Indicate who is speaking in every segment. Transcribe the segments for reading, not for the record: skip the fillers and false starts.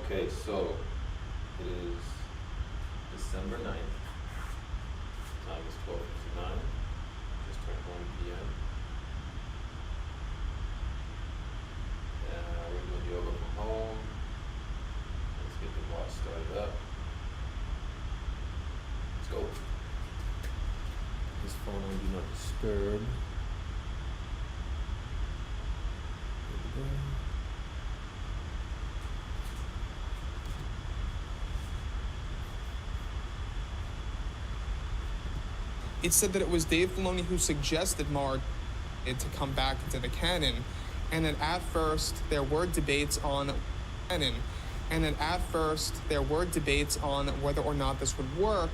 Speaker 1: Okay, so it is December 9th. Time is 12:59. Just turned 1 p.m. We're doing yoga from home. Let's get the watch started up. Let's go. This phone on do not disturb. There we go.
Speaker 2: It said that it was Dave Filoni who suggested Mara Jade to come back into the canon, and that at first there were debates on whether or not this would work.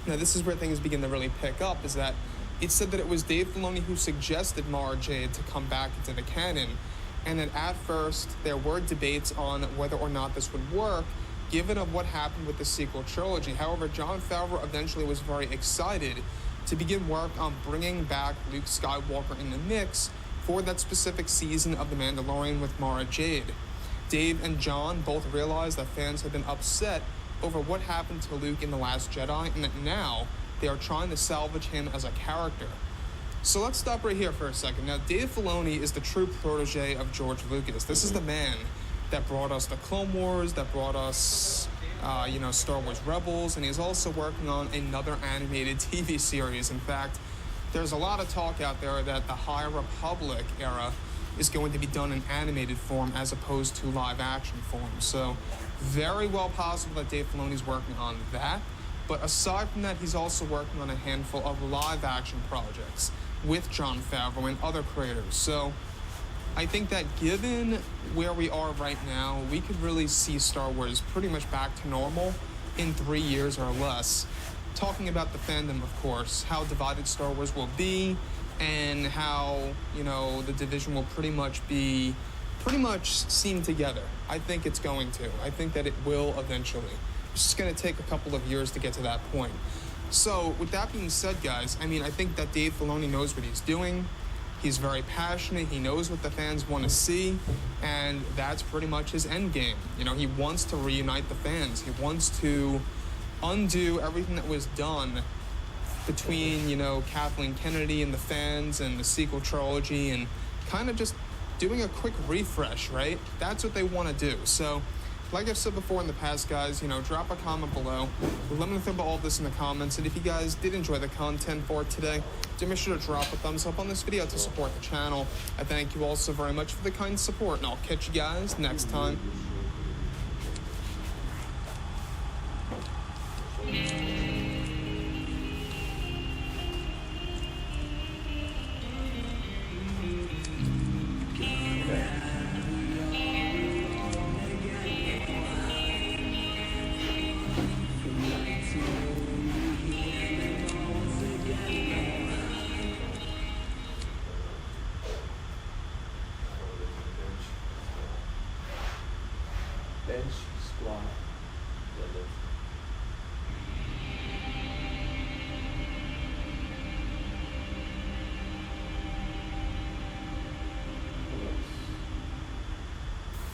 Speaker 2: Now this is where things begin to really pick up, is that it said that it was Dave Filoni who suggested Mara Jade to come back into the canon, and that at first there were debates on whether or not this would work, given of what happened with the sequel trilogy. However, Jon Favreau eventually was very excited to begin work on bringing back Luke Skywalker in the mix for that specific season of The Mandalorian with Mara Jade. Dave and Jon both realized that fans had been upset over what happened to Luke in The Last Jedi, and that now they are trying to salvage him as a character. So let's stop right here for a second. Now, Dave Filoni is the true protege of George Lucas. This is the man that brought us the Clone Wars, that brought us, Star Wars Rebels, and he's also working on another animated TV series. In fact, there's a lot of talk out there that the High Republic era is going to be done in animated form as opposed to live action form. So, very well possible that Dave Filoni's working on that. But aside from that, he's also working on a handful of live action projects with Jon Favreau and other creators. So, I think that given where we are right now, we could really see Star Wars pretty much back to normal in 3 years or less. Talking about the fandom, of course, how divided Star Wars will be, and how, the division will pretty much seen together. I think it's going to. I think that it will eventually. It's just going to take a couple of years to get to that point. So, with that being said, guys, I think that Dave Filoni knows what he's doing. He's very passionate, he knows what the fans want to see, and that's pretty much his end game. He wants to reunite the fans. He wants to undo everything that was done between, Kathleen Kennedy and the fans and the sequel trilogy, and kind of just doing a quick refresh, right? That's what they want to do. So, like I've said before in the past, guys, drop a comment below. Let me know about all of this in the comments. And if you guys did enjoy the content for today, do make sure to drop a thumbs up on this video to support the channel. I thank you all so very much for the kind support, and I'll catch you guys next time.
Speaker 1: Bench, squat, deadlift.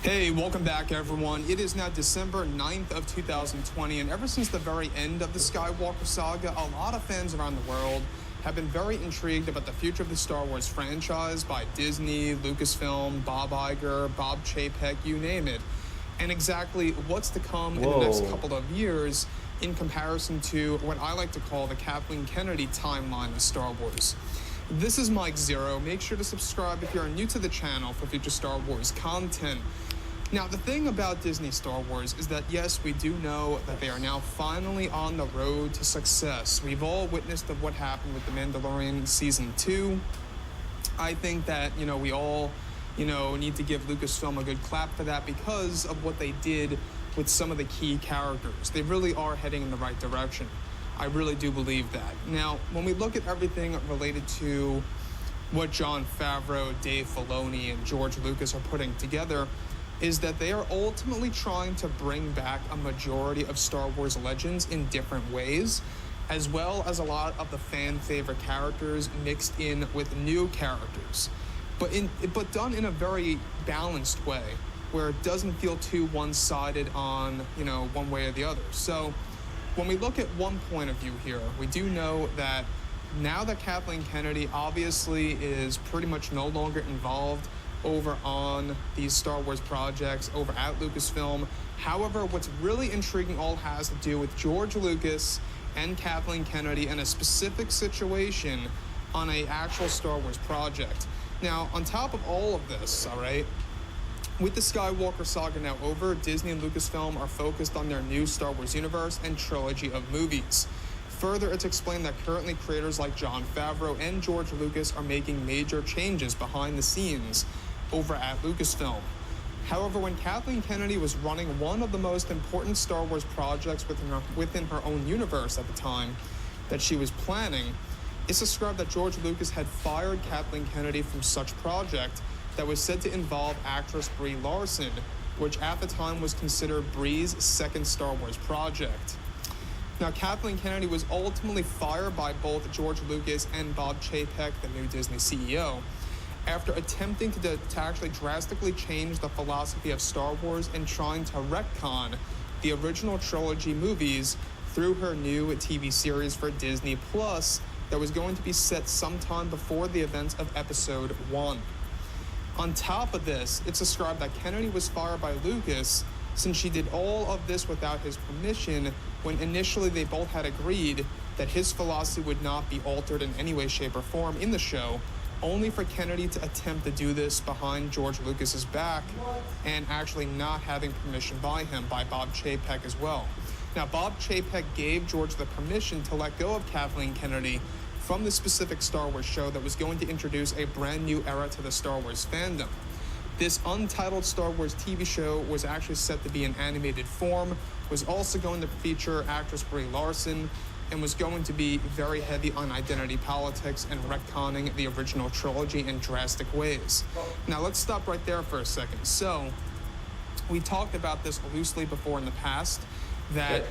Speaker 2: Hey, welcome back, everyone. It is now December 9th of 2020, and ever since the very end of the Skywalker saga, a lot of fans around the world have been very intrigued about the future of the Star Wars franchise by Disney, Lucasfilm, Bob Iger, Bob Chapek, you name it, and exactly what's to come in the next couple of years in comparison to what I like to call the Kathleen Kennedy timeline of Star Wars. This is Mike Zero. Make sure to subscribe if you're new to the channel for future Star Wars content. Now, the thing about Disney Star Wars is that, yes, we do know that they are now finally on the road to success. We've all witnessed of what happened with The Mandalorian Season 2. I think that, we all, need to give Lucasfilm a good clap for that because of what they did with some of the key characters. They really are heading in the right direction. I really do believe that. Now, when we look at everything related to what Jon Favreau, Dave Filoni, and George Lucas are putting together, is that they are ultimately trying to bring back a majority of Star Wars legends in different ways, as well as a lot of the fan favorite characters mixed in with new characters, but done in a very balanced way, where it doesn't feel too one-sided on, one way or the other. So when we look at one point of view here, we do know that now that Kathleen Kennedy obviously is pretty much no longer involved over on these Star Wars projects over at Lucasfilm. However, what's really intriguing all has to do with George Lucas and Kathleen Kennedy in a specific situation on a actual Star Wars project. Now, on top of all of this, all right, with the Skywalker saga now over, Disney and Lucasfilm are focused on their new Star Wars universe and trilogy of movies. Further, it's explained that currently creators like Jon Favreau and George Lucas are making major changes behind the scenes over at Lucasfilm. However, when Kathleen Kennedy was running one of the most important Star Wars projects within her own universe at the time that she was planning, it's described that George Lucas had fired Kathleen Kennedy from such project that was said to involve actress Brie Larson, which at the time was considered Brie's second Star Wars project. Now, Kathleen Kennedy was ultimately fired by both George Lucas and Bob Chapek, the new Disney CEO, after attempting to actually drastically change the philosophy of Star Wars and trying to retcon the original trilogy movies through her new TV series for Disney Plus that was going to be set sometime before the events of Episode 1. On top of this, it's described that Kennedy was fired by Lucas since she did all of this without his permission, when initially they both had agreed that his philosophy would not be altered in any way, shape, or form in the show, only for Kennedy to attempt to do this behind George Lucas's back and actually not having permission by him, by Bob Chapek as well. Now, Bob Chapek gave George the permission to let go of Kathleen Kennedy from the specific Star Wars show that was going to introduce a brand new era to the Star Wars fandom. This untitled Star Wars TV show was actually set to be in animated form, was also going to feature actress Brie Larson, and was going to be very heavy on identity politics and retconning the original trilogy in drastic ways. Now, let's stop right there for a second. So, we talked about this loosely before in the past, that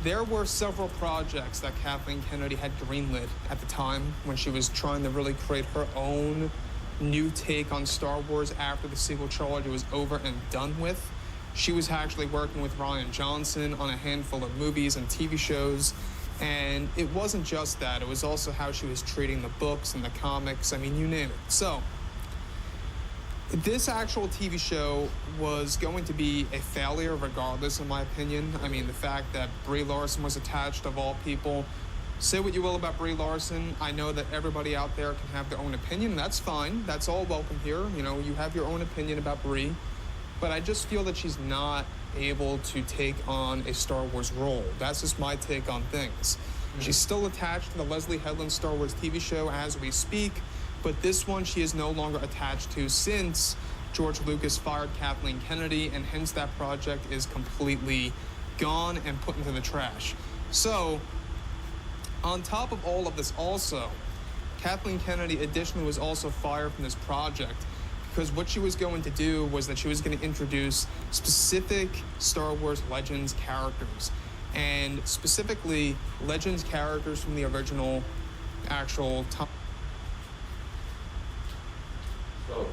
Speaker 2: there were several projects that Kathleen Kennedy had greenlit at the time when she was trying to really create her own new take on Star Wars after the sequel trilogy was over and done with. She was actually working with Rian Johnson on a handful of movies and TV shows. And it wasn't just that, it was also how she was treating the books and the comics, I mean, you name it. So, this actual TV show was going to be a failure regardless, in my opinion. I mean, the fact that Brie Larson was attached, of all people. Say what you will about Brie Larson. I know that everybody out there can have their own opinion. That's fine. That's all welcome here. You have your own opinion about Brie. But I just feel that she's not able to take on a Star Wars role. That's just my take on things. She's still attached to the Leslie Headland Star Wars TV show as we speak, but this one she is no longer attached to since George Lucas fired Kathleen Kennedy, and hence that project is completely gone and put into the trash. So, on top of all of this also, Kathleen Kennedy additionally was also fired from this project because what she was going to do was that she was going to introduce specific Star Wars Legends characters, and specifically Legends characters from the original actual time.
Speaker 1: So,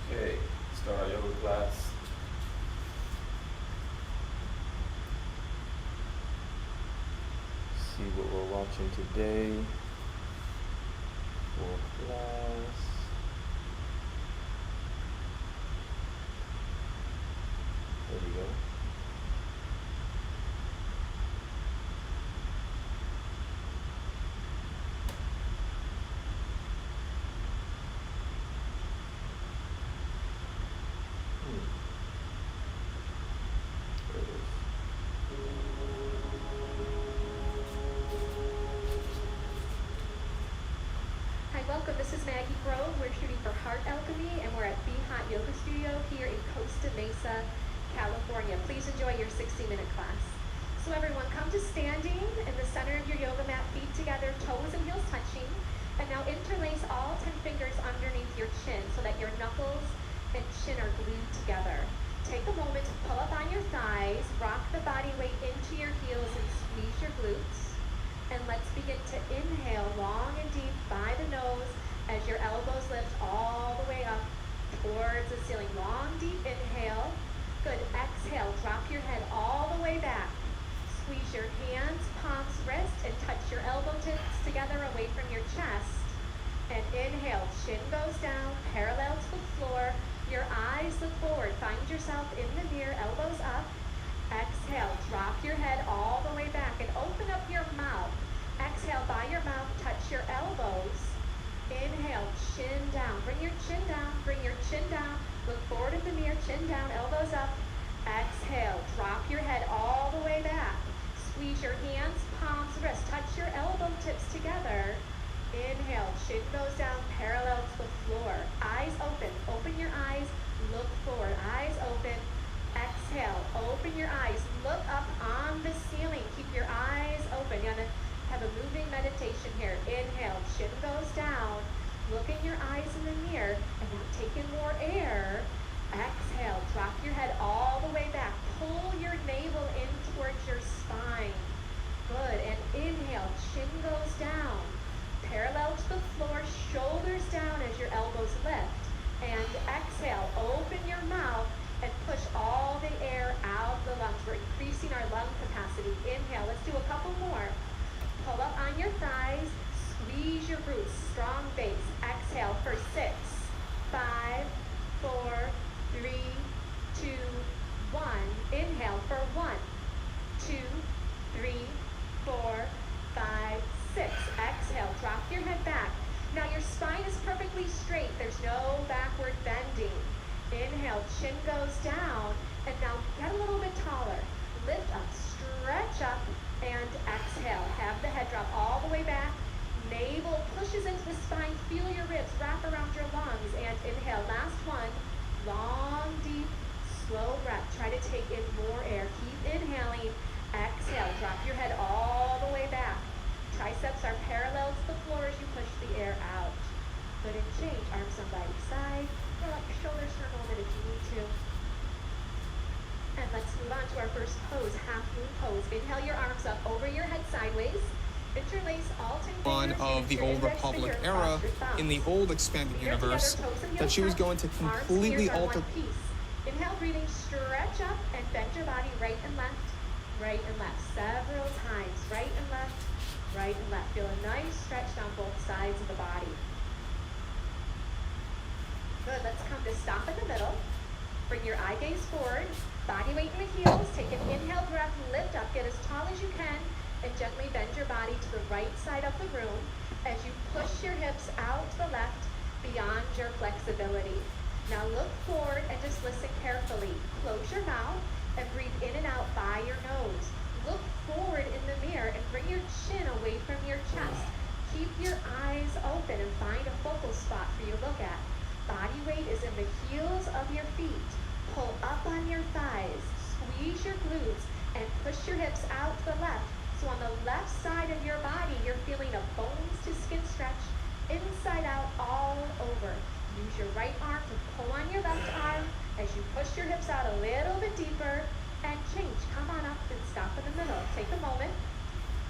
Speaker 1: okay, start our yoga class. See what we're watching today for class. There we go.
Speaker 3: Mesa, California. Please enjoy your 60-minute class. So everyone, come to standing in the center of your yoga mat, feet together, toes and heels touching. And now interlace all 10 fingers underneath your chin so that your knuckles and chin are glued together. Take a moment to pull up on your thighs, rock the body weight into your heels and squeeze your glutes. And let's begin to inhale long and deep by the nose as your elbows lift all the way up towards the ceiling. Long, deep inhale. Good. Exhale. Drop your head all the way back. Squeeze your hands, palms, wrists, and touch your elbow tips together away from your chest. And inhale. Chin goes down, parallel to the floor. Your eyes look forward. Find yourself in the mirror, elbows up. Exhale. Drop your head all the way back and open up your mouth. Exhale by your mouth. Touch your elbows. Inhale. Chin down. Bring your chin down. Bring your chin down. Look forward at the mirror. Chin down. Elbows up. Exhale. Drop your head all the way back. Squeeze your hands, palms, wrists. Touch your elbow tips together. Inhale. Chin goes down parallel to the floor. Eyes open. Open your eyes. Look forward. Eyes open. Exhale. Open your eyes. Look up on the ceiling. Keep your eyes open. You're going to have a moving meditation here. Inhale. Chin goes down. Look in your eyes in the mirror. And now take in more air. Exhale. Drop your head all the way back. Pull your navel in towards your spine. Good. And inhale. Chin goes down. Parallel to the floor. Shoulders down as your elbows lift. And exhale. Open your mouth and push all the air out of the lungs. We're increasing our lung capacity. Inhale. Let's do a couple more. Pull up on your thighs. Squeeze your glutes. Strong base. Exhale for 6, 5, 4, 3, 2, 1. Inhale for 1, 2, 3, 4, 5, 6. Exhale. Drop your head back. Now your spine is perfectly straight. There's no backward bending. Inhale. Chin goes down. And now get a little bit taller. Lift up. Stretch up. And exhale. Have the head drop all the way back. Navel pushes into the spine. Feel your ribs wrap around your lungs. And inhale. Last one. Long, deep, slow breath. Try to take in more air. Keep inhaling. Exhale. Drop your head all the way back. Triceps are parallel to the floor as you push the air out. Good, and change. Arms on by your side. Roll up your shoulders for a moment if you need to. And let's move on to our first pose, half moon pose. Inhale your arms up over your head sideways. Interlace all 10
Speaker 2: One
Speaker 3: fingers
Speaker 2: of
Speaker 3: into
Speaker 2: the
Speaker 3: your
Speaker 2: old
Speaker 3: index
Speaker 2: Republic
Speaker 3: finger,
Speaker 2: era
Speaker 3: cross your thumbs.
Speaker 2: in the old expanded
Speaker 3: Feet are
Speaker 2: universe
Speaker 3: together, toes and
Speaker 2: that
Speaker 3: heels
Speaker 2: she was
Speaker 3: touch.
Speaker 2: going to
Speaker 3: Arms,
Speaker 2: completely
Speaker 3: ears are
Speaker 2: alter.
Speaker 3: one piece. Inhale, breathing, stretch up and bend your body right and left, right and left. Several times, right and left, right and left. Feel a nice stretch down both sides of the body. Good, let's come to stop in the middle. Bring your eye gaze forward, body weight in the heels. Take an inhale breath, lift up, get as tall as you can, and gently bend your body to the right side of the room as you push your hips out to the left beyond your flexibility. Now look forward and just listen carefully. Close your mouth and breathe in and out by your nose. Look forward in the mirror and bring your chin away from your chest. Keep your eyes open and find a focal spot for you to look at. Body weight is in the heels of your feet. Pull up on your thighs. Squeeze your glutes and push your hips out to the left. So on the left side of your body, you're feeling a bones to skin stretch, inside out, all over. Use your right arm to pull on your left arm as you push your hips out a little bit deeper and change. Come on up and stop in the middle. Take a moment.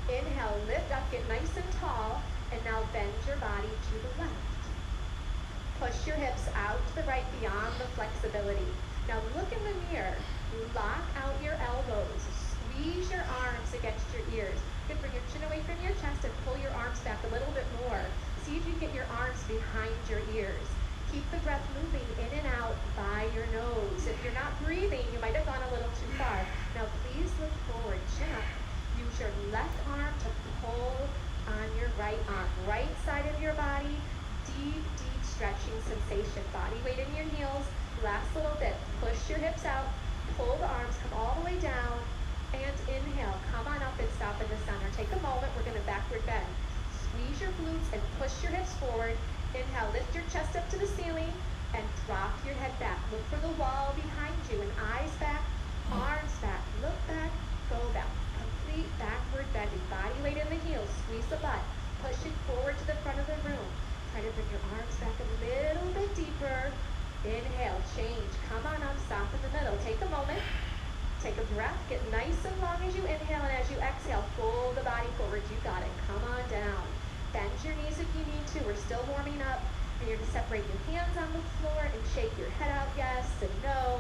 Speaker 3: Inhale, lift up, get nice and tall, and now bend your body to the left. Push your hips out to the right beyond the flexibility. Now look in the mirror. Lock out your elbows. Squeeze your arms against your ears. Good, bring your chin away from your chest and pull your arms back a little bit more. See if you can get your arms behind your ears. Keep the breath moving in and out by your nose. If you're not breathing, you might have gone a little too far. Now please look forward, chin up. Use your left arm to pull on your right arm. Right side of your body, deep, deep stretching sensation. Body weight in your heels. Last little bit. Push your hips out. Pull the arms, come all the way down. And inhale, come on up and stop in the center. Take a moment, we're gonna backward bend. Squeeze your glutes and push your hips forward. Inhale, lift your chest up to the ceiling and drop your head back. Look for the wall behind you. And eyes back, arms back, look back, go back. Complete backward bending. Body weight in the heels. Squeeze the butt. Push it forward to the front of the room. Try to bring your arms back a little bit deeper. Inhale, change. Come on up, stop in the middle. Take a moment. Take a breath. Get nice and long as you inhale, and as you exhale, pull the body forward. You got it. Come on down. Bend your knees if you need to. We're still warming up. And you're going to separate your hands on the floor and shake your head out, yes and no.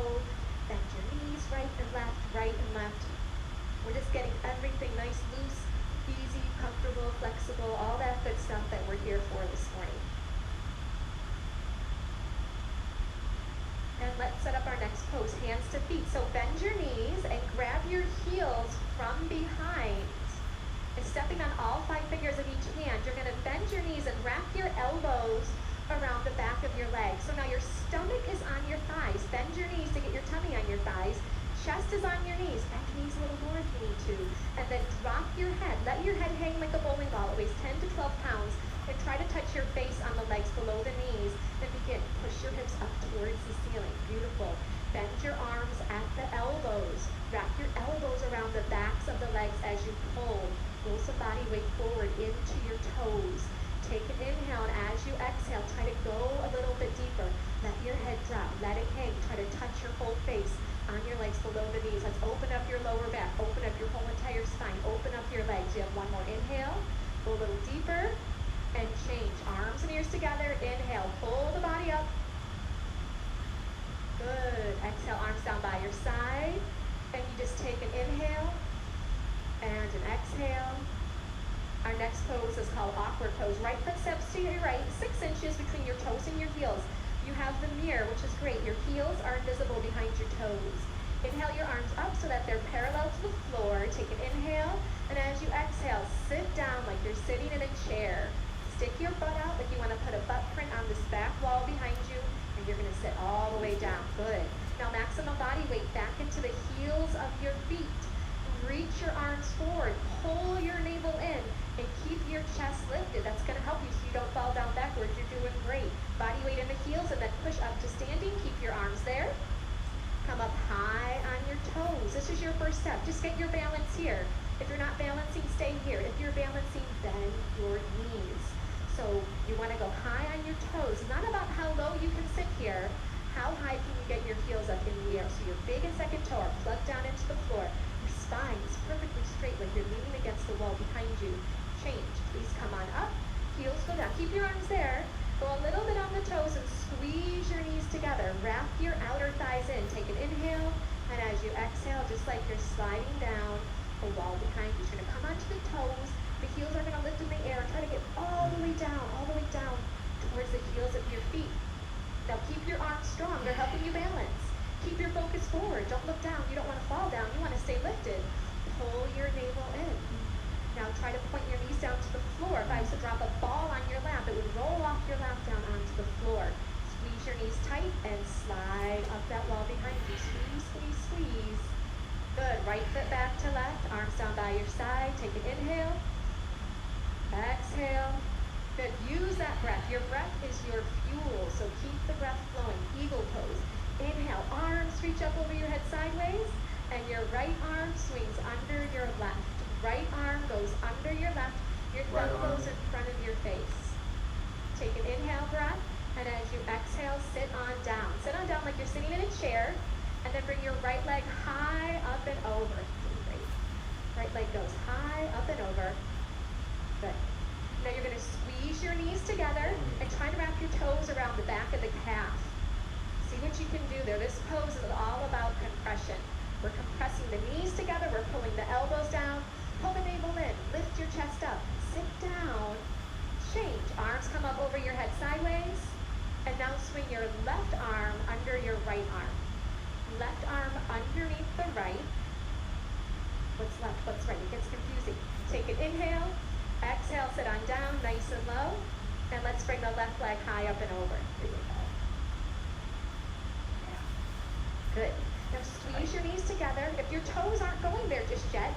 Speaker 3: Bend your knees right and left, right and left. We're just getting everything nice, loose, easy, comfortable, flexible, all that good stuff that we're here for this morning. And let's set up our next pose, hands to feet. So bend your knees and grab your heels from behind. And stepping on all 5 fingers of each hand, you're going to bend your knees and wrap your elbows around the back of your legs. So now your stomach is on your thighs. Bend your knees to get your tummy on your thighs. Chest is on your knees. Bend your knees a little more if you need to. And then drop your head. Let your head hang like a bowling ball. It weighs 10 to 12 pounds. And try to touch your face on the legs below the knees. And begin. Push your hips up towards the ceiling. Beautiful. Bend your arms at the elbows. Wrap your elbows around the backs of the legs as you pull. Roll some body weight forward into your toes. Take an inhale, and as you exhale, try to go a little bit deeper. Let your head drop. Let it hang. Try to touch your whole face on your legs below the knees. Let's open up your lower back. Open up your whole entire spine. Open up your legs. You have one more inhale. Go a little deeper. And change. Arms and ears together. Inhale. Pull the body up. Good. Exhale. Arms down by your side. And you just take an inhale and an exhale. Our next pose is called awkward pose. Right foot steps to your right, 6 inches between your toes and your heels. You have the mirror, which is great. Your heels are invisible behind your toes. Inhale your arms up so that they're parallel to the floor. Take an inhale, and as you exhale, sit down like you're sitting in a chair. Stick your butt out like you want to put a butt print on this back wall behind you, and you're going to sit all the way down. Good. Now maximum body weight back into the heels of your feet. Reach your arms forward. Pull your navel in. And keep your chest lifted. That's going to help you so you don't fall down backwards. You're doing great. Body weight in the heels, and then push up to standing. Keep your arms there. Come up high on your toes. This is your first step. Just get your balance here. If you're not balancing, stay here. If you're balancing, bend your knees. So you want to go high on your toes. Not about how low you can sit here. How high can you get your heels up in the air? So your big and second toe are plugged down into the floor. Your spine is perfectly straight like you're leaning against the wall behind you. Change. Please come on up. Heels go down. Keep your arms there. Go a little bit on the toes and squeeze your knees together. Wrap your outer thighs in. Take an inhale. And as you exhale, just like you're sliding down the wall behind you, you're going to come onto the toes. The heels are going to lift in the air. Try to get all the way down towards the heels of your feet. Now keep your arms strong. They're helping you balance. Keep your focus forward. Don't look down. You don't want to fall down. You want to stay lifted. Pull your navel in. Now try to point your knees down to the floor. If I was to drop a ball on your lap, it would roll off your lap down onto the floor. Squeeze your knees tight and slide up that wall behind you. Squeeze, squeeze, squeeze. Good. Right foot back to left. Arms down by your side. Take an inhale. Exhale. Good. Use that breath. Your breath is your fuel, so keep the breath flowing. Eagle pose. Inhale. Arms reach up over your head sideways, and your right arm swings under your left. Right arm goes under your left. Your thumb goes in front of your face. Take an inhale breath, and as you exhale, sit on down. Sit on down like you're sitting in a chair, and then bring your right leg high up and over. Great. Right leg goes high up and over. Good. Now you're going to squeeze your knees together and try to wrap your toes around the back of the calf. See what you can do there. This pose is all about compression. We're compressing the knees together. We're pulling the elbows down. Pull the navel in. Lift your chest up. Sit down. Change. Arms come up over your head sideways. And now swing your left arm under your right arm. Left arm underneath the right. What's left? What's right? It gets confusing. Take an inhale. Exhale. Sit on down. Nice and low. And let's bring the left leg high up and over. Here we go. Yeah. Good. Now squeeze your knees together. If your toes aren't going there just yet,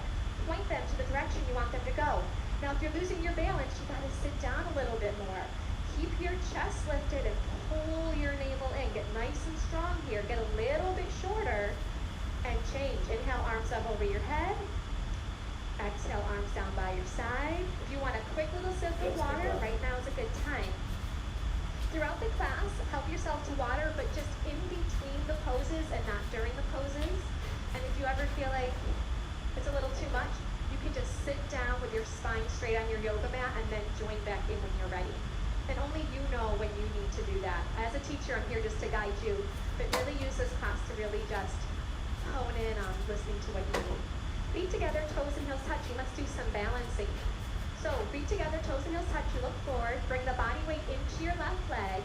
Speaker 3: point them to the direction you want them to go. Now if you're losing your balance, you got to sit down a little bit more. Keep your chest lifted and pull your navel in. Get nice and strong here. Get a little bit shorter over your head. Exhale, arms down by your side. If you want a quick little sip of water, right now is a good time. Throughout the class, help yourself to water, but just in between the poses and not during the poses. And if you ever feel like it's a little too much, you can just sit down with your spine straight on your yoga mat and then join back in when you're ready. And only you know when you need to do that. As a teacher, I'm here just to guide you, but really use this class to really just hone in on listening to what you need. Feet together, toes and heels touching. Let's do some balancing. So, feet together, toes and heels touch. You look forward. Bring the body weight into your left leg.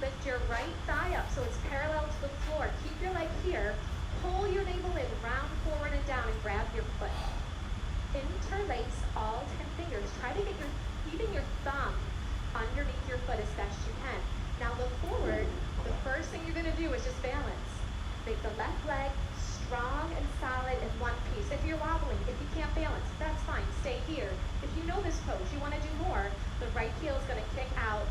Speaker 3: Lift your right thigh up so it's parallel to the floor. Keep your leg here. Pull your navel in, round forward and down, and grab your foot. Interlace all 10 fingers. Try to get even your thumb underneath your foot as best you can. Now look forward. The first thing you're going to do is just balance. Make the left leg strong and solid in one piece. If you're wobbling, if you can't balance, that's fine. Stay here. If you know this pose, you want to do more, the right heel is going to kick out.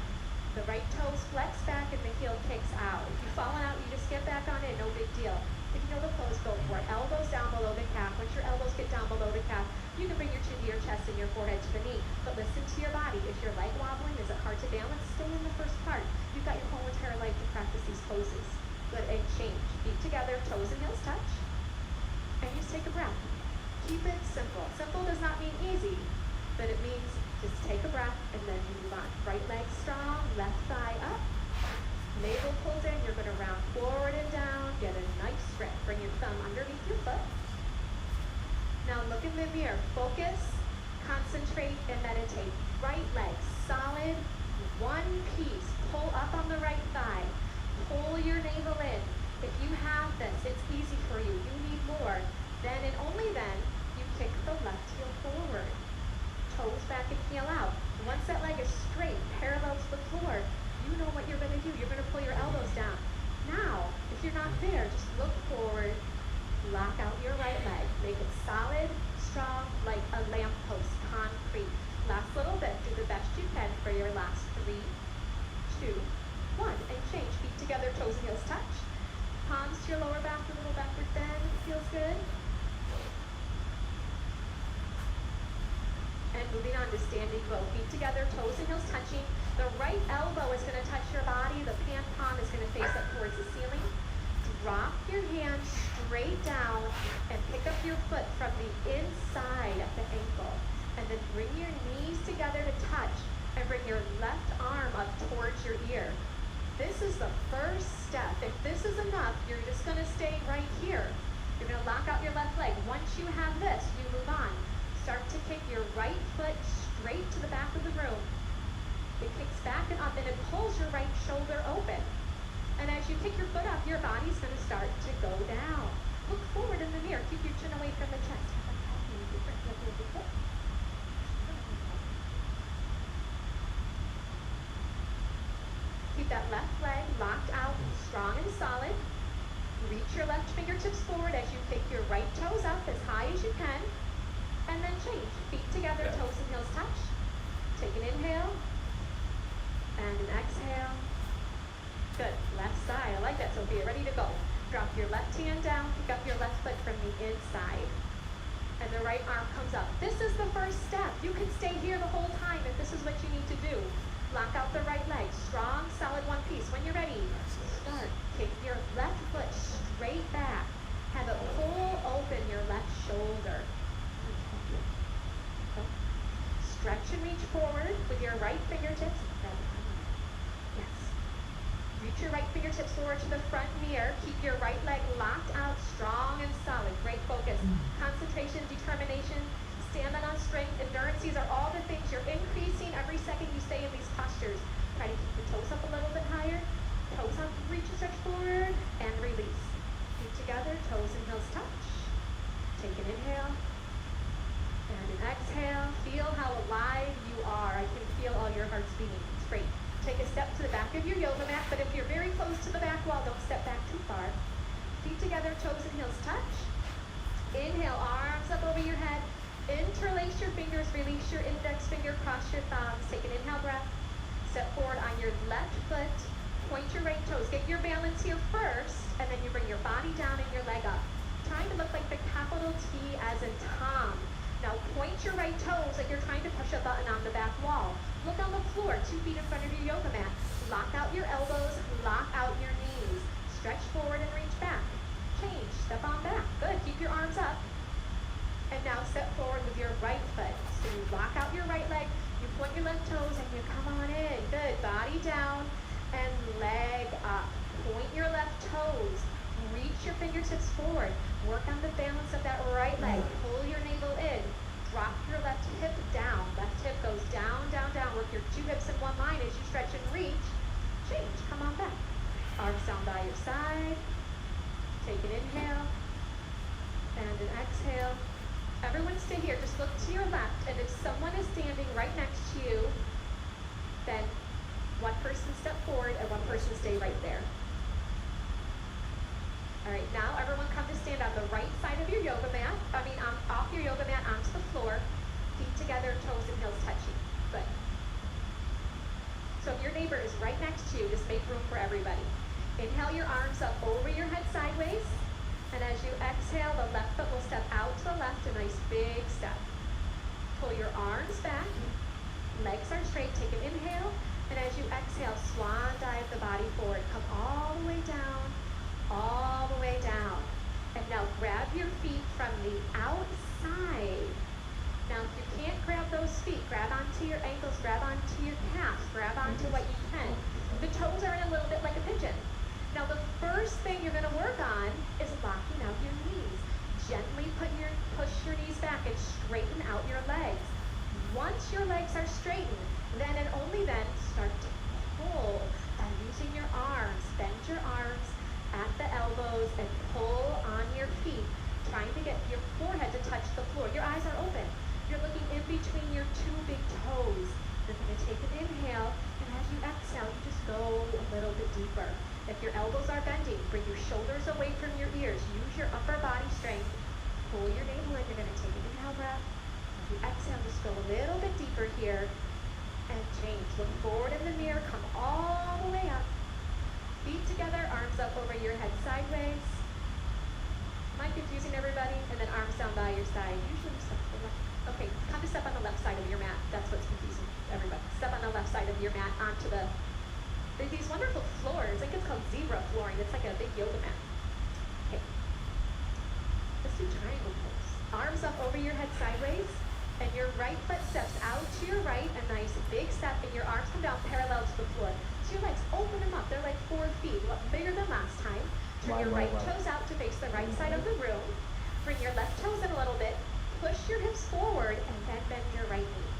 Speaker 3: The right toes flex back and the heel kicks out. If you've fallen out, you just get back on in, no big deal. If you know the pose, go for it. Elbows down below the calf. Once your elbows get down below the calf, you can bring your chin to your chest and your forehead to the knee. But listen to your body. If your leg wobbling, is it hard to balance? Stay in the first part. You've got your whole entire life to practice these poses. Good, and change. Feet together, toes and heels touch. And just take a breath. Keep it simple. Simple does not mean easy, but it means just take a breath and then you move on. Right leg strong, left thigh up. Navel pulled in, you're going to round forward and down. Get a nice grip. Bring your thumb underneath your foot. Now look in the mirror. Focus, concentrate, and meditate. Right leg solid, one piece. Pull up on the right thigh. Pull your navel in. If you have this, it's easy for you. You need more. Then and only then, you kick the left heel forward. Toes back and heel out. Once that leg is straight, parallel to the floor, you know what you're going to do. You're going to pull your elbows down. Now, if you're not there, just look forward. Lock out your right leg. Make it solid, strong, like a lamppost, concrete. Last little bit. Do the best you can for your last 3, 2, 1. And change. Feet together, toes and heels touch. Palms to your lower back, a little backward bend. Feels good. And moving on to standing bow. Feet together, toes and heels touching. The right elbow is going to touch your body. The pan palm is going to face up towards the ceiling. Drop your hand straight down and pick up your foot from the inside of the ankle. And then bring your knees together to touch and bring your left arm up towards your ear. This is the first step. If this is enough, you're just going to stay right here. You're going to lock out your left leg. Once you have this, you move on. Start to kick your right foot straight to the back of the room. It kicks back and up, and it pulls your right shoulder open. And as you kick your foot up, your body's going to start to go down. Look forward in the mirror. Keep your chin away from the chest. Keep that left leg locked out, strong and solid. Reach your left fingertips forward as you kick your right toes up as high as you can. And then change. Feet together, toes and heels touch. Take an inhale. And an exhale. Good. Left side. I like that, Sophia. Ready to go. Drop your left hand down. Pick up your left foot from the inside. And the right arm comes up. This is the first step. You can stay here the whole time if this is what you need to do. Lock out the right leg. Strong, solid one piece. When you're ready, start. Kick your left foot straight back. Have it pull open your left shoulder. Stretch and reach forward with your right fingertips. Yes. Reach your right fingertips forward to the front mirror. Keep your right leg locked out, strong and solid. Great focus. Concentration, determination, stamina, strength, endurance. These are all the things you're increasing every second you stay in these postures. Try to keep the toes up a little bit higher. Toes up, reach and stretch forward, and release. Feet together, toes and heels touch. Take an inhale. And an exhale. Feel how alive you are. I can feel all your hearts beating. It's great. Take a step to the back of your yoga mat, but if you're very close to the back wall, don't step back too far. Feet together, toes and heels touch. Inhale, arms up over your head. Interlace your fingers, release your index finger, cross your thumbs. Take an inhale breath. Step forward on your left foot. Point your right toes. Get your balance here first, and then you bring your body down and your leg up. Trying to look like the capital T as in Tom. Now point your right toes like you're trying to push a button on the back wall. Look on the floor, 2 feet in front of your yoga mat. Lock out your elbows, lock out your knees. Stretch forward and reach back. Change, step on back. Good, keep your arms up. And now step forward with your right foot. So you lock out your right leg, you point your left toes, and you come on in. Good, body down and leg up. Point your left toes. Reach your fingertips forward. Work on the balance of that right leg. Pull your navel in. Drop your left hip down. Left hip goes down, down, down. Work your 2 hips in one line as you stretch and reach. Change. Come on back. Arms down by your side. Take an inhale and an exhale. Everyone stay here. Just look to your left, and if someone is standing right next to you, then one person step forward and one person stay right there. All right, now everyone come to stand on the right side of your yoga mat. Off your yoga mat onto the floor. Feet together, toes and heels touching. Good. So if your neighbor is right next to you, just make room for everybody. Inhale your arms up over your head sideways. And as you exhale, the left foot will step out to the left, a nice big step. Pull your arms back. Legs are straight. Take an inhale. And as you exhale, swan dive the body forward. Come all the way down. All the way down. And now grab your feet from the outside. Now if you can't grab those feet, grab onto your ankles, grab onto your calves, grab onto what you can. The toes are in a little bit like a pigeon. Now the first thing you're going to work on is locking out your knees. Gently push your knees back and straighten out your legs. Once your legs are straightened, then and only then start to pull by using your arms. Bend your arms at the elbows and pull on your feet, trying to get your forehead to touch the floor. Your eyes are open. You're looking in between your 2 big toes. You're going to take an inhale, and as you exhale, you just go a little bit deeper. If your elbows are bending, bring your shoulders away from your ears. Use your upper body strength. Pull your navel in. You're going to take an inhale breath. As you exhale, just go a little bit deeper here and change. Look forward in the mirror. Come all the way up. Feet together, arms up over your head sideways. Am I confusing everybody? And then arms down by your side. Usually step to the left. Okay, come to step on the left side of your mat. That's what's confusing everybody. Step on the left side of your mat onto there's these wonderful floors. I think it's called zebra flooring. It's like a big yoga mat. Okay. Let's do triangle pose. Arms up over your head sideways, and your right foot steps out to your right, a nice big step, and your arms come down parallel to the floor. So your legs, open them up. They're like 4 feet, a lot bigger than last time. Turn your right toes out to face the right side of the room. Bring your left toes in a little bit. Push your hips forward, and then bend your right knee.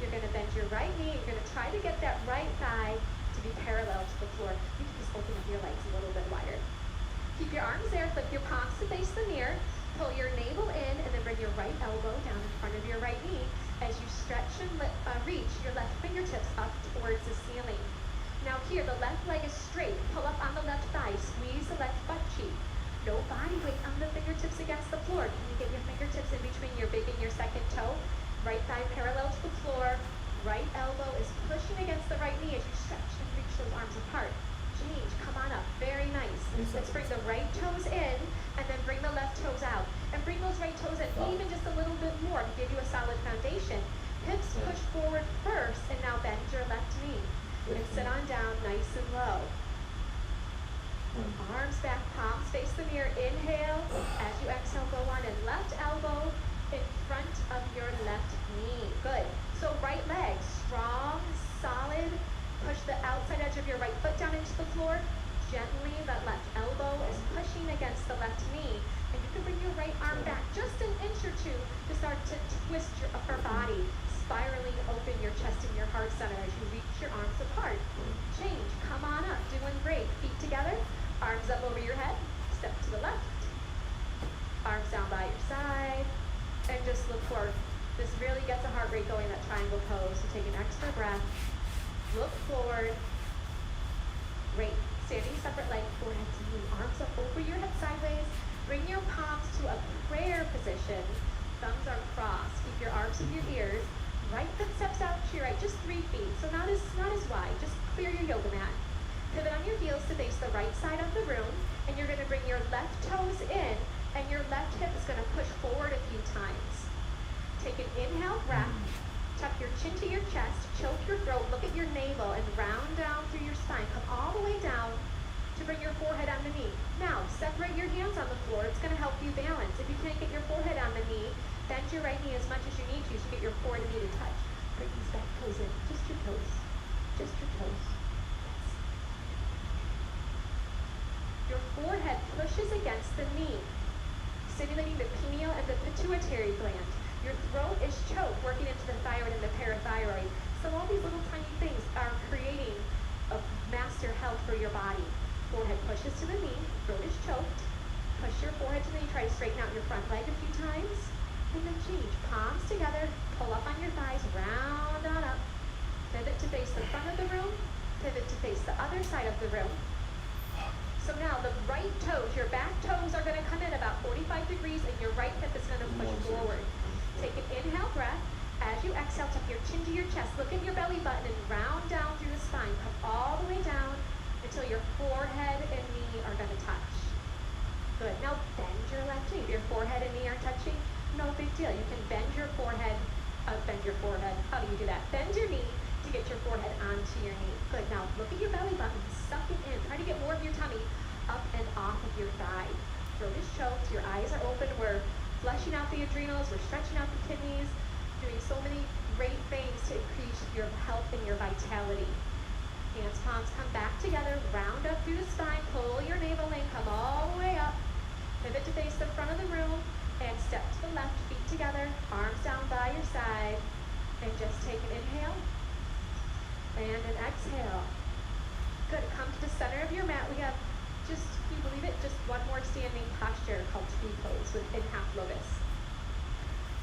Speaker 3: You're going to bend your right knee. You're going to try to get that right thigh to be parallel to the floor. You can just open up your legs a little bit wider. Keep your arms there, flip your palms to face the mirror, pull your navel in, and then bring your right elbow down in front of your right knee. As you stretch and reach your left fingertips up towards the ceiling. Now here, the left leg is straight. Pull up on the left thigh, squeeze the left butt cheek. No body weight on the fingertips against the floor. Can you get your fingertips in between your big and your second toe? Right thigh parallel to the floor. Right elbow is pushing against the right knee as you stretch and reach those arms apart. Change, come on up, very nice. Let's bring the right toes in and then bring the left toes out. And bring those right toes in even just a little bit more to give you a solid foundation. Hips push forward first, and now bend your left knee. And sit on down nice and low. Arms back, palms face the mirror. Inhale. As you exhale, go on and left elbow in front of your left knee. Good. So right leg, strong, solid. Push the outside edge of your right foot down into the floor. Gently, that left elbow is pushing against the left knee. And you can bring your right arm back just an inch or two to start to twist your upper body. Spiraling open your chest and your heart center as you reach your arms apart. Change, come on up, doing great. Feet together, arms up over your head. Step to the left. Arms down by your side. And just look forward. This really gets a heart rate going, that triangle pose. So take an extra breath. Look forward. Great. Standing separate leg, forehead to knee. Arms up over your head sideways. Bring your palms to a prayer position. Thumbs are crossed. Keep your arms in your ears. Right foot steps out to your right, just 3 feet. So not as wide. Just clear your yoga mat. Pivot on your heels to face the right side of the room. And you're going to bring your left toes in. And your left hip is going to push floor. It's going to help you balance. If you can't get your forehead on the knee, bend your right knee as much as you need to get your forehead and knee to touch. Bring these back toes in. Just your toes. Just your toes. Yes. Your forehead pushes against the knee, stimulating the pineal and the pituitary gland. Your throat is choked, working into the thyroid and the parathyroid. So all these little tiny things are creating a master health for your body. Forehead pushes to the knee, throat is choked. Push your forehead to the knee, try to straighten out your front leg a few times. And then change. Palms together, pull up on your thighs, round on up. Pivot to face the front of the room, pivot to face the other side of the room. So now the right toes, your back toes are going to come in about 45 degrees and your right hip is going to push forward. Take an inhale breath. As you exhale, tuck your chin to your chest. Look at your belly button and round down through the spine. Come all the way down until your forehead and knee are going to touch. Good. Now bend your left knee. If your forehead and knee are touching, no big deal. You can bend your forehead. How do you do that? Bend your knee to get your forehead onto your knee. Good. Now look at your belly button. Suck it in. Try to get more of your tummy up and off of your thigh. Throat is choked. Your eyes are open. We're flushing out the adrenals. We're stretching out the kidneys. Doing so many great things to increase your health and your vitality. Hands, palms come back together. Round up through the spine. Pull your navel in. Come all the way up. Pivot to face the front of the room. And step to the left. Feet together. Arms down by your side. And just take an inhale. And an exhale. Good. Come to the center of your mat. We have just, can you believe it? Just one more standing posture called tree pose in half lotus.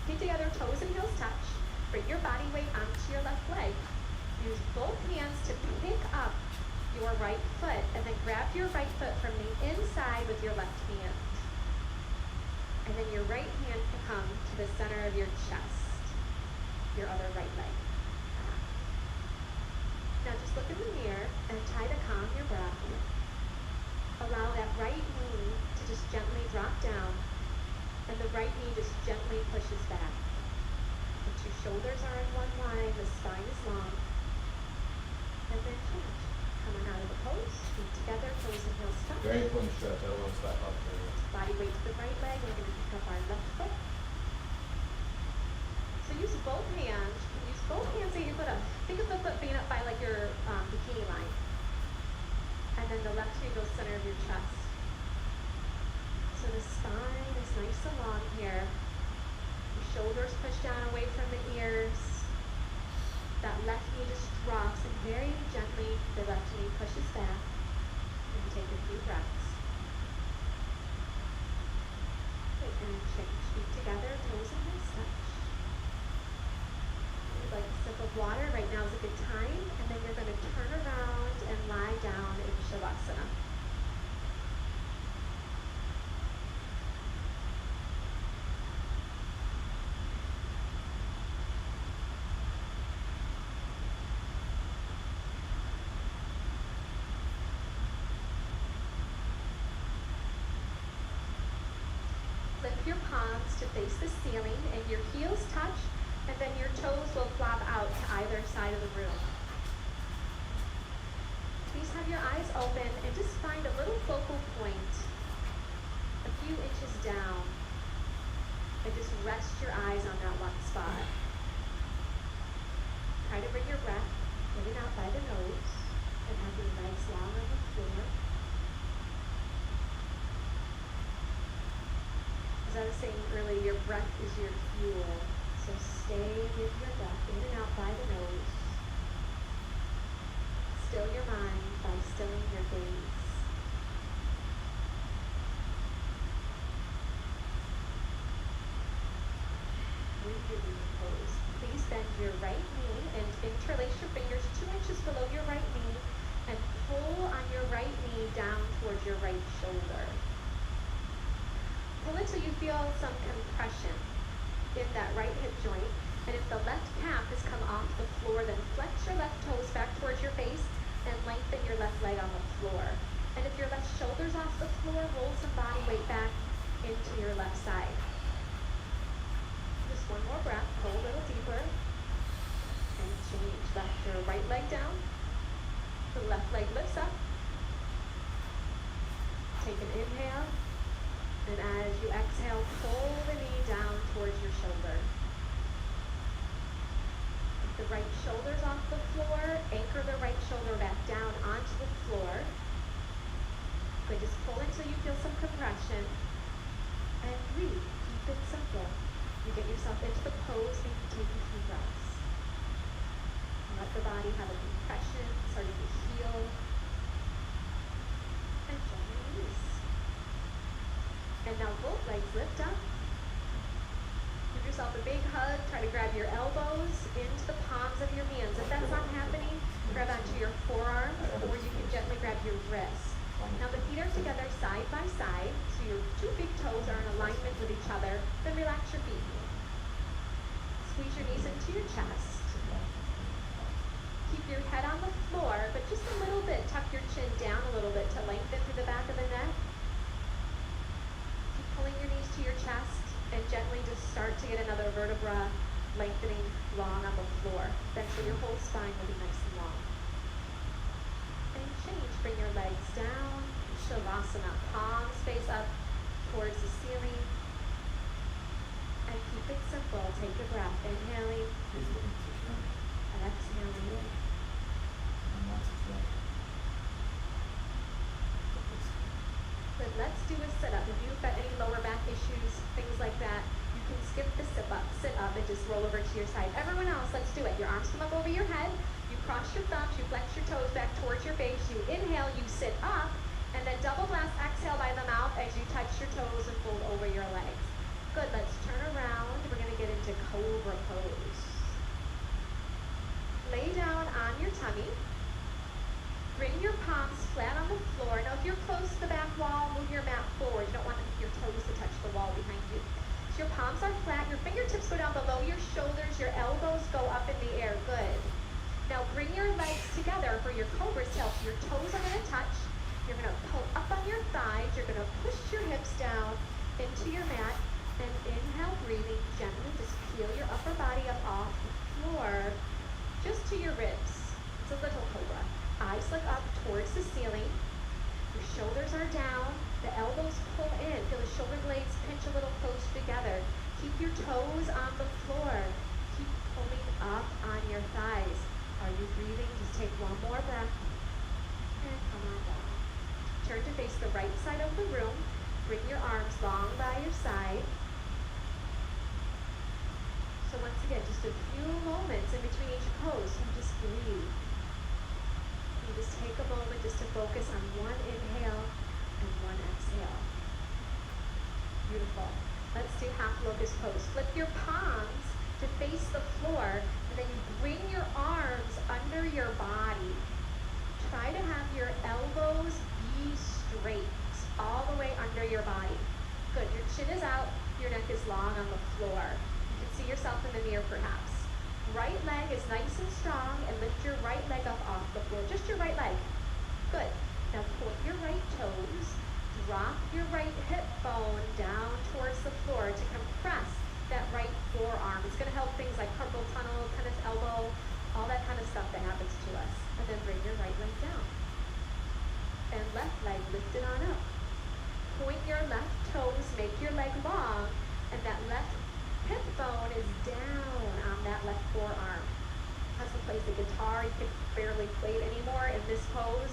Speaker 3: Feet together, toes and heels touch. Bring your body weight onto your left leg. Use both hands to pick up your right foot and then grab your right foot from the inside with your left hand. And then your right hand can come to the center of your chest, your other right leg. Now just look in the mirror and try to calm your breath. Allow that right knee to just gently drop down. And the right knee just gently pushes back. The two shoulders are in one line, the spine is long. And then change. Coming out of the pose, feet together, toes and heels touch.
Speaker 1: Very important stretch. I don't want to stop up there.
Speaker 3: Body weight to the right leg. We're going to pick up our left foot. So use both hands. Use both hands that you put up. Think of the foot being up by like your bikini line. And then the left knee goes center of your chest. So the spine is nice and long here. Your shoulders push down away from the ears. That left knee just drops and very gently the left knee pushes back. And take a few breaths. Good, and change. Feet together, toes and heels touch. If you'd like a sip of water, right now is a good time. And then you're going to turn around and lie down in Shavasana. Lift your palms to face the ceiling and your heels touch, and then your toes will flop out to either side of the room. Please have your eyes open and just find a little focal point a few inches down and just rest your eyes on that one spot. Try to bring your breath in and out by the nose and have your legs long on the floor. As I was saying earlier, your breath is your fuel. So stay with your breath in and out by the nose. Still your mind by stilling your gaze. Breathing pose. Please bend your right knee and interlace your fingers 2 inches below your right knee and pull on your right knee down towards your right shoulder. Pull it till you feel some compression in that right hip joint. And if the left calf has come off the floor, then flex your left toes back towards your face and lengthen your left leg on the floor. And if your left shoulder's off the floor, roll some body weight back into your left side. Just one more breath, pull a little deeper, and change. Left your right leg down, the left leg lifts up. Take an inhale, an shoulders off the floor. Anchor the right shoulder back down onto the floor. Good, just pull until you feel some compression. And breathe. Keep it simple. You get yourself into the pose and you take a few breaths. Let the body have a compression, starting to heal. And gently release. And now both legs lift up. Give yourself a big hug. Try to grab your elbows into the palms of your hands. If that's not happening, grab onto your forearms, or you can gently grab your wrists. Now the feet are together side by side, so your two big toes are in alignment with each other. Then relax your feet. Squeeze your knees into your chest. Keep your head on the floor, but just a little bit. Tuck your chin down a little bit to lengthen through the back of the neck. Keep pulling your knees to your chest and gently just start to get another vertebra lengthening long on the floor. Eventually your whole spine will be nice and long. And change. Bring your legs down. Shavasana. Palms face up towards the ceiling. And keep it simple. Take a breath. Inhaling. Exhaling. Good. Let's do a sit-up. If you've got any lower back issues, things like that, you can skip the sit up and just roll over to your side. Everyone else, let's do it. Your arms come up over your head. You cross your thumbs. You flex your toes back towards your face. You inhale. You sit up. And then double blast exhale by the mouth as you touch your toes and fold over your legs. Good. Let's turn around. We're going to get into Cobra Pose. Lay down on your tummy. Bring your palms flat on the floor. Now, if you're close to the back wall, move your mat forward. You don't want your toes to touch the wall behind you. So your palms are flat. Your fingertips go down below your shoulders. Your elbows go up in the air. Good. Now, bring your legs together for your Cobra tail. So your toes are going to touch. You're going to pull up on your thighs. You're going to push your hips down into your mat. And inhale, breathing gently. Just peel your upper body up off the floor. Just to your ribs. It's a little cobra. Eyes look up towards the ceiling. Your shoulders are down. The elbows pull in. Feel the shoulder blades pinch a little closer together. Keep your toes on the floor. Keep pulling up on your thighs. Are you breathing? Just take one more breath. And come on down. Turn to face the right side of the room. Bring your arms long by your side. So once again, just a few moments in between each pose, and just breathe. You just take a moment just to focus on one inhale and one exhale. Beautiful. Let's do half locust pose. Flip your palms to face the floor, and then you bring your arms under your body. Try to have your elbows be straight, all the way under your body. Good. Your chin is out, your neck is long on the floor. See yourself in the mirror perhaps. Right leg is nice and strong, and lift your right leg up off the floor. Just your right leg. Good. Now point your right toes. Drop your right hip bone down towards the floor to compress that right forearm. It's going to help things like carpal tunnel, tennis elbow, all that kind of stuff that happens to us. And then bring your right leg down. And left leg lifted on up. Point your left toes, make your leg long, and that left hip bone is down on that left forearm. Husband plays the guitar. You can barely play it anymore in this pose.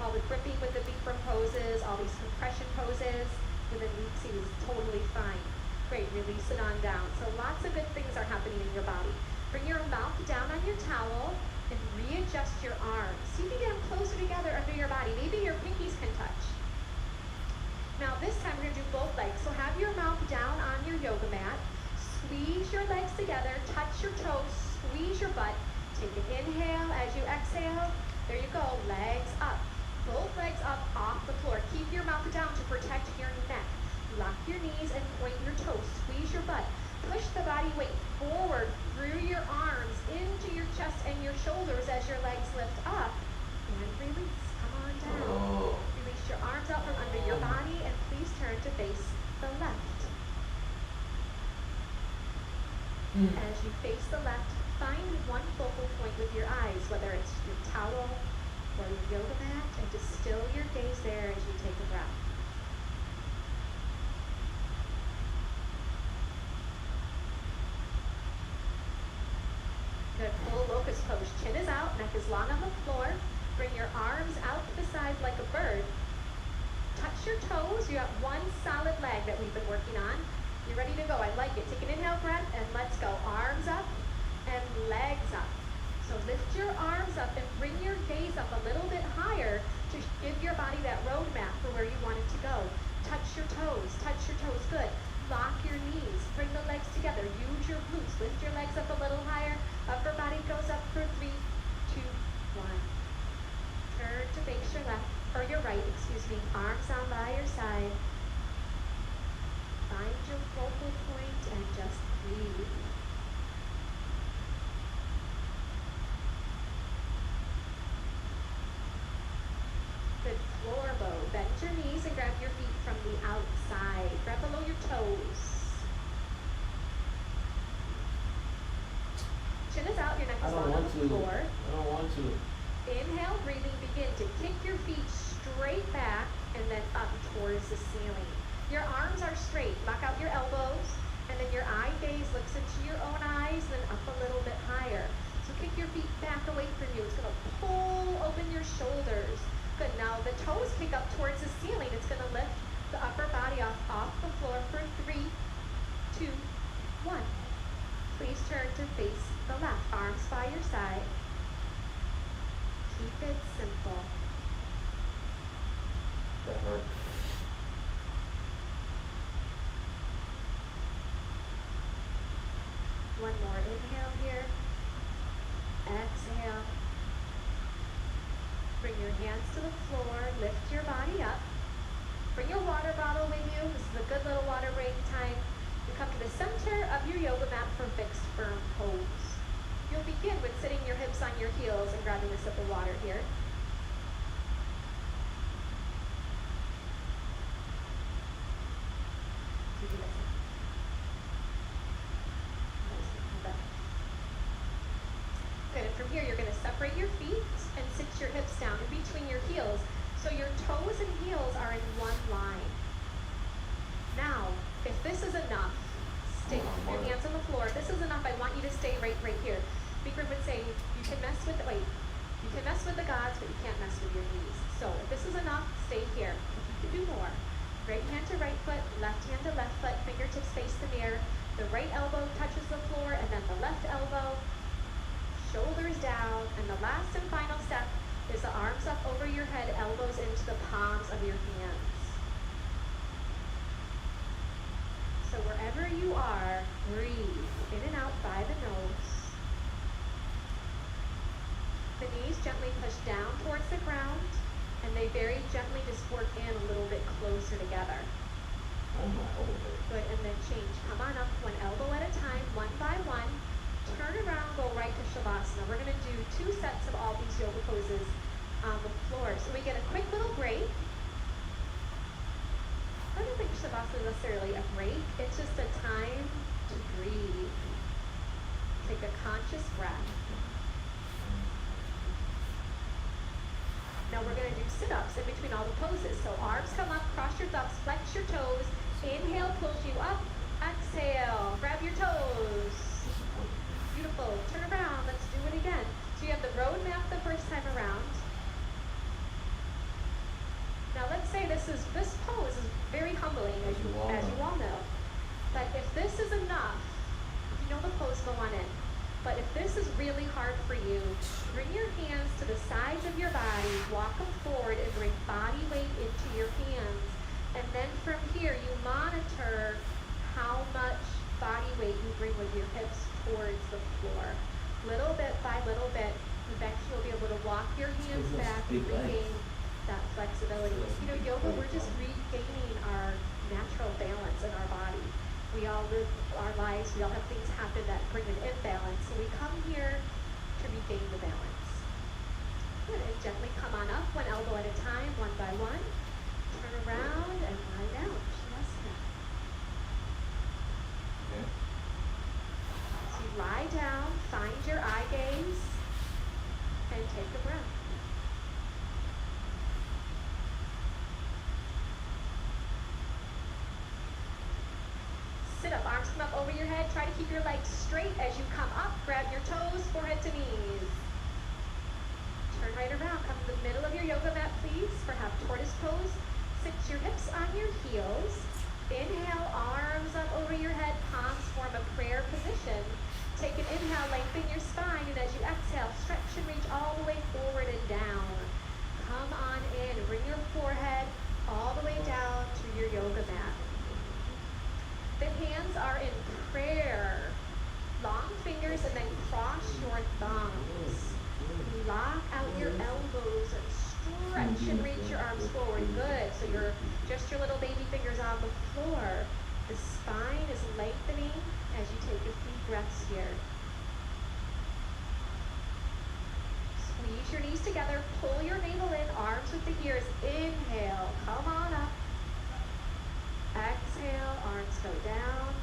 Speaker 3: All the gripping with the Bikram poses, all these compression poses. With the glutes, he was totally fine. Great, release it on down. So lots of good things are happening in your body. Bring your mouth down on your towel and readjust your arms. See if you get them closer together under your body. Maybe your pinkies can touch. Now this time we're going to do both legs. So have your mouth down on your yoga mat. Squeeze your legs together, touch your toes, squeeze your butt. Take an inhale as you exhale. There you go, legs up. Both legs up off the floor. Keep your mouth down to protect your neck. Lock your knees and point your toes. Squeeze your butt. Push the body weight forward through your arms into your chest and your shoulders as your legs lift up. And release. Come on down. Release your arms out from under your body and please turn to face the left. As you face the left, find one focal point with your eyes, whether it's your towel or your yoga mat, and just still your gaze there as you take a breath. Good. Full locust toes long on the floor. Bring your arms out to the sides like a bird. Touch your toes. You have one solid leg that we've been working on. You're ready to go. I like it. Take an inhale breath and let's go. Arms up and legs up. So lift your arms up and bring your gaze up a little bit higher to give your body that roadmap for where you want it to go. Touch your toes. Touch your toes. Good. Lock your knees. Bring the legs together. Use your glutes. Lift your legs up a little higher. Upper body goes up for 3, 2, 1. Turn to face your left, or your right, excuse me. Arms down by your side. Find your focal point and just breathe. Good floor bow. Bend your knees and grab your feet from the outside. Grab below your toes. Chin is out, your neck
Speaker 1: I
Speaker 3: is
Speaker 1: don't
Speaker 3: long on
Speaker 1: want
Speaker 3: the
Speaker 1: to.
Speaker 3: floor.
Speaker 1: I don't want to.
Speaker 3: Inhale, breathing, begin to kick your feet straight back and then up towards the ceiling. Your arms are straight. Lock out your elbows, and then your eye gaze looks into your own eyes, then up a little bit higher. So kick your feet back away from you. It's going to pull open your shoulders. Good. Now the toes kick up towards the ceiling. It's going to lift the upper body off the floor for 3, 2, 1. Please turn to face the left. Arms by your side. Keep it simple.
Speaker 1: That hurt.
Speaker 3: One more inhale here. Exhale. Bring your hands to the floor. Lift your body up. Bring your water bottle with you. This is a good little water break time. You come to the center of your yoga mat for fixed firm pose. You'll begin with sitting your hips on your heels and grabbing a sip of water here. Good, and from here you're going to separate your feet and sit your hips down in between your heels. So your toes and heels are in one line. Now, if this is enough, stay. Your hands on the floor. If this is enough, I want you to stay right here. Bikram would say, you can mess with the gods, but you can't mess with your knees. So if this is enough, stay here. You can do more. Right hand to right foot, left hand to left foot, fingertips face the mirror. The right elbow touches the floor, and then the left elbow, shoulders down, and the last and final step is the arms up over your head, elbows into the palms of your hands. So wherever you are, breathe in and out by the nose. The knees gently push down towards the ground, and they very gently just work in a little bit closer together.
Speaker 1: Oh my,
Speaker 3: Good, and then change. Come on up, one elbow at a time, one by one. Turn around, go right to Shavasana. We're going to do 2 sets of all these yoga poses on the floor. So we get a quick little break. I don't think Shavasana is necessarily a break. It's just a time to breathe. Take a conscious breath. Now we're going to do sit-ups in between all the poses. So arms come up, cross your thumbs, flex your toes. Inhale pulls you up. Exhale, grab your toes. Beautiful. Turn around. Let's do it again. So you have the road map the first time around. Now let's say this pose is very humbling, as you all know. But if this is enough, you know the pose, go on in. But if this is really hard for you, bring your hands to the sides of your body, walk them forward, and bring body weight into your hands. And then from here, you monitor how much body weight you bring with your hips towards the floor. Little bit by little bit, eventually you'll be able to walk your hands back and regain that flexibility. You know, yoga, we're just regaining our natural balance in our body. We all live our lives, we all have things happen that bring an imbalance. So we come here to regain the balance. Good, and gently come on up, one elbow at a time, one by one. Turn around and lie down. Shavasana.
Speaker 1: Okay.
Speaker 3: So you lie down, find your eye gaze, and take a breath. Sit up, arms come up over your head. Try to keep your legs straight as you come up. Grab your toes, forehead to knees. turn right around. Come to the middle of your yoga mat, please, for half tortoise pose. Sit your hips on your heels. Inhale, arms up over your head, palms form a prayer position. Take an inhale, lengthen your spine, and as you exhale, stretch and reach all the way forward and down. Come on in, bring your forehead all the way down to your yoga mat. The hands are in prayer. Long fingers and then cross your thumbs. Lock out your elbows and stretch and reach your arms forward. Good. So you're just your little baby fingers on the floor. The spine is lengthening as you take a few breaths here. Squeeze your knees together. Pull your navel in. Arms with the ears. Inhale. Come on up. Exhale. Arms go down.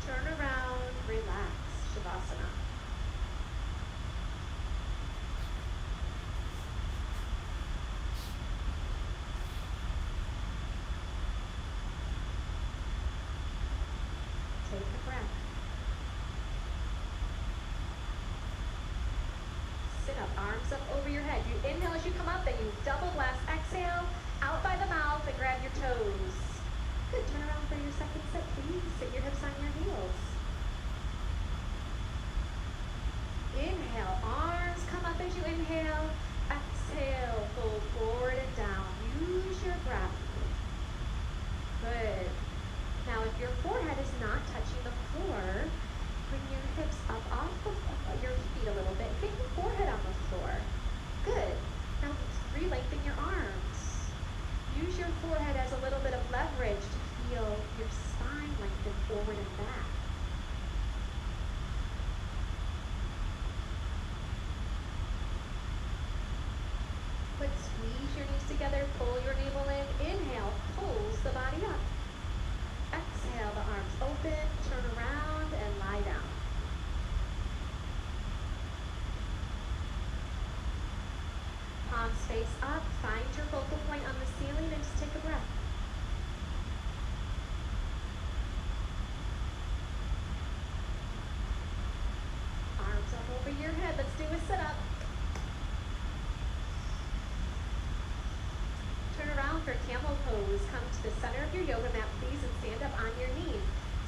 Speaker 3: Turn around. Relax. Shavasana. Take a breath. Sit up, arms up over your head. You inhale as you come up, then you double blast. Exhale, out by the mouth and grab your toes. Good, turn around for your second set, please. Sit your hips on your heels. Inhale, arms come up as you inhale. Exhale, fold forward and down. Use your breath. Good. Now, if your forehead is not touching the floor, bring your hips up off of your feet a little bit. Get your forehead on the floor. Good. Now, re-lengthen your arms. Use your forehead as a little bit of leverage to feel your spine lengthen forward and back. Let's squeeze your knees together, pull your navel in. Inhale, pulls the body up. Exhale, the arms open, turn around and lie down. Palms face up, find your focal point on the ceiling and just take a breath. Arms up over your head, let's do a sit-up. Turn around for camel pose. Come to the center of your yoga mat, please, and stand up on your knees.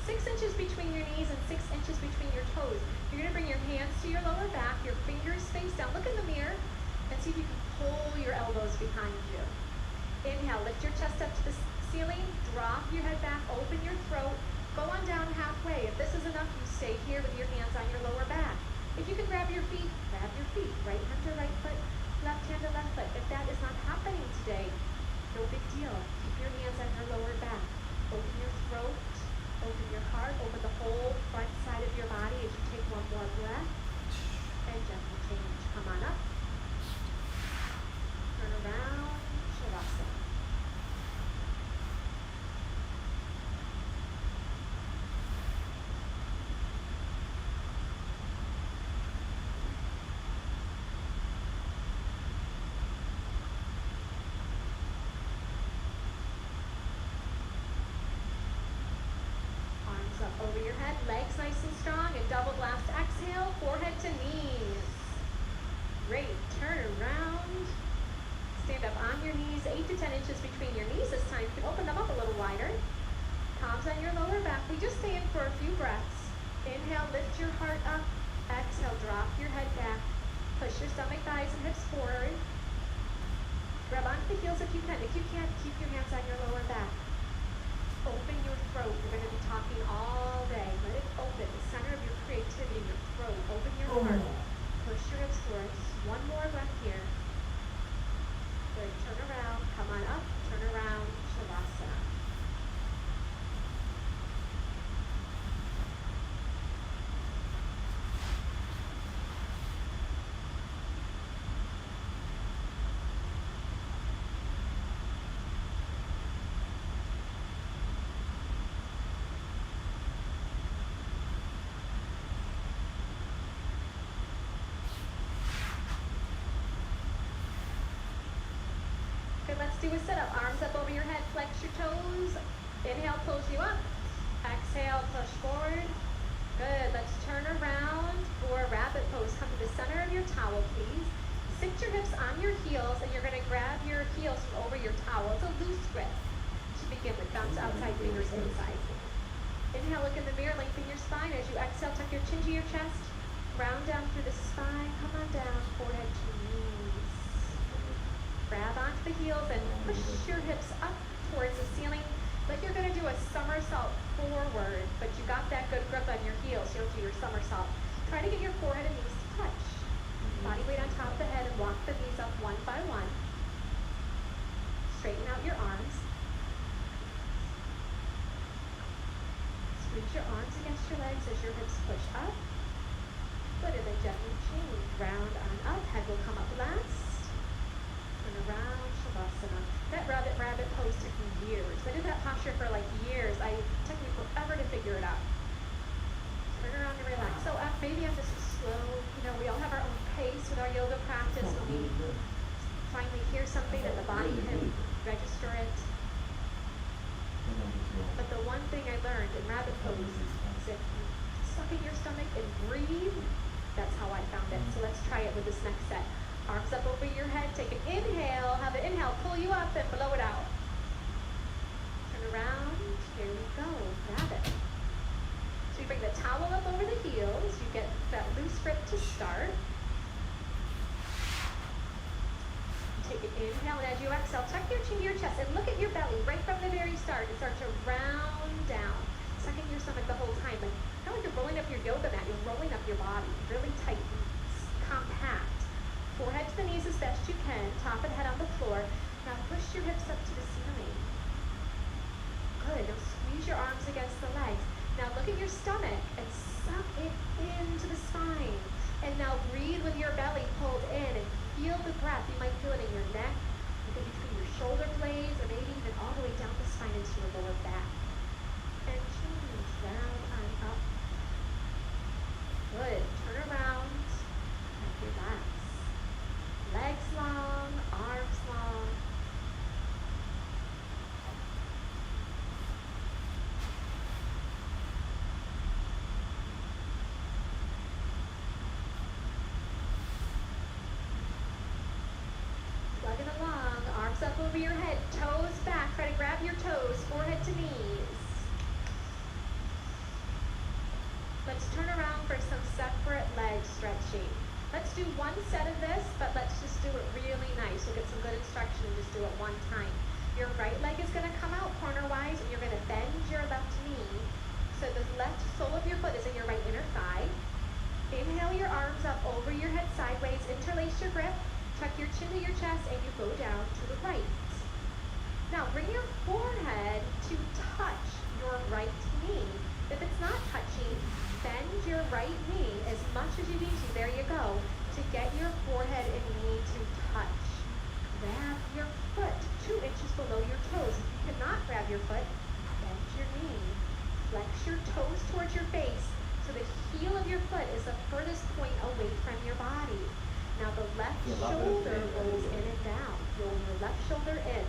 Speaker 3: 6 inches between your knees and 6 inches between your toes. You're going to bring your hands to your lower back, your fingers face down. Look in the mirror and see if you can pull your elbows behind you. Inhale, lift your chest up to the ceiling, drop your head back, open your throat, go on down halfway. If this is enough, you stay here with your hands on your lower back. If you can grab your feet, grab your feet. Right hand to right foot, left hand to left foot. If that is not happening today, no big deal. Keep your hands on your lower back. Open your throat, open your heart, open the whole front side of your body as you take one more breath. And gently change. Come on up. Turn around. Shavasana. Up over your head, legs nice and strong, and double blast. Exhale, forehead to knees. Great, turn around. Stand up on your knees, 8 to 10 inches between your knees this time. You can open them up a little wider. Palms on your lower back. We just stay in for a few breaths. Inhale, lift your heart up. Exhale, drop your head back. Push your stomach, thighs, and hips forward. Grab onto the heels if you can. If you can't, keep your hands on your lower back. Open your throat. You're going to be talking all day. Let it open. The center of your creativity, your throat. Open your heart. Push your hips forward. Just one more breath here. Good. Turn around. Come on up. Turn around. Shavasana. Let's do a sit-up. Arms up over your head, flex your toes. Inhale, pulls you up. Exhale, push forward. Good. Let's turn around for rabbit pose. Come to the center of your towel, please. sit your hips on your heels, and you're gonna grab your heels from over your towel. It's a loose grip to begin with. Bounce outside, fingers inside. Inhale, look in the mirror, lengthen your spine. As you exhale, tuck your chin to your chest. Round down through the spine, come on down, forehead to knees. Grab onto the heels and push your hips up towards the ceiling. Like you're gonna do a somersault forward, but you got that good grip on your heels. You'll do your somersault. Try to get your forehead and knees to touch. Body weight on top of the head and walk the knees up one by one. Straighten out your arms. Squeeze your arms against your legs as your hips push up. Good, and then gently change. Round on up. Head will come up last. Turn around, Shavasana. That rabbit pose took me years. I did that posture for like years. It took me forever to figure it out. Turn around and relax. So maybe I'm just slow. You know, we all have our own pace with our yoga practice. When we finally hear something that the body can register it. But the one thing I learned in rabbit pose is if you suck in your stomach and breathe, that's how I found it. So let's try it with this next set. Arms up over your head. Take an inhale. Have an inhale. Pull you up and blow it out. Turn around. Here we go. Rabbit. So you bring the towel up over the heels. You get that loose grip to start. Take an inhale, and as you exhale, tuck your chin to your chest and look at your belly right from the very start and start to round down. Sucking your stomach the whole time. Like, kind of like you're rolling up your yoga mat. You're rolling up your body. Really tight, compact. Forehead to the knees as best you can. Top of the head on the floor. Now push your hips up to the ceiling. Good. Now squeeze your arms against the legs. Now look at your stomach and suck it into the spine. And now breathe with your belly pulled in and feel the breath. You might feel it in your neck, maybe between your shoulder blades, or maybe even all the way down the spine into your lower back. And change round and up. Good. Turn around and relax. Legs long, arms long. Plugging along, arms up over your head, toes back. Try to grab your toes, forehead to knees. Let's turn around for some separate leg stretching. Let's do one set of this, but let's just do it really nice. We'll get some good instruction and just do it one time. Your right leg is going to come out corner-wise, and you're going to bend your left knee. So the left sole of your foot is in your right inner thigh. Inhale your arms up over your head sideways. Interlace your grip. Tuck your chin to your chest, and you go down to the right. Now bring your forehead to touch your right knee. If it's not touching, bend your right knee as much as you need to. There you go. To get your forehead and knee to touch. Grab your foot 2 inches below your toes. If you cannot grab your foot, bend your knee. Flex your toes towards your face so the heel of your foot is the furthest point away from your body. Now the left shoulder rolls in and down. Roll your left shoulder in.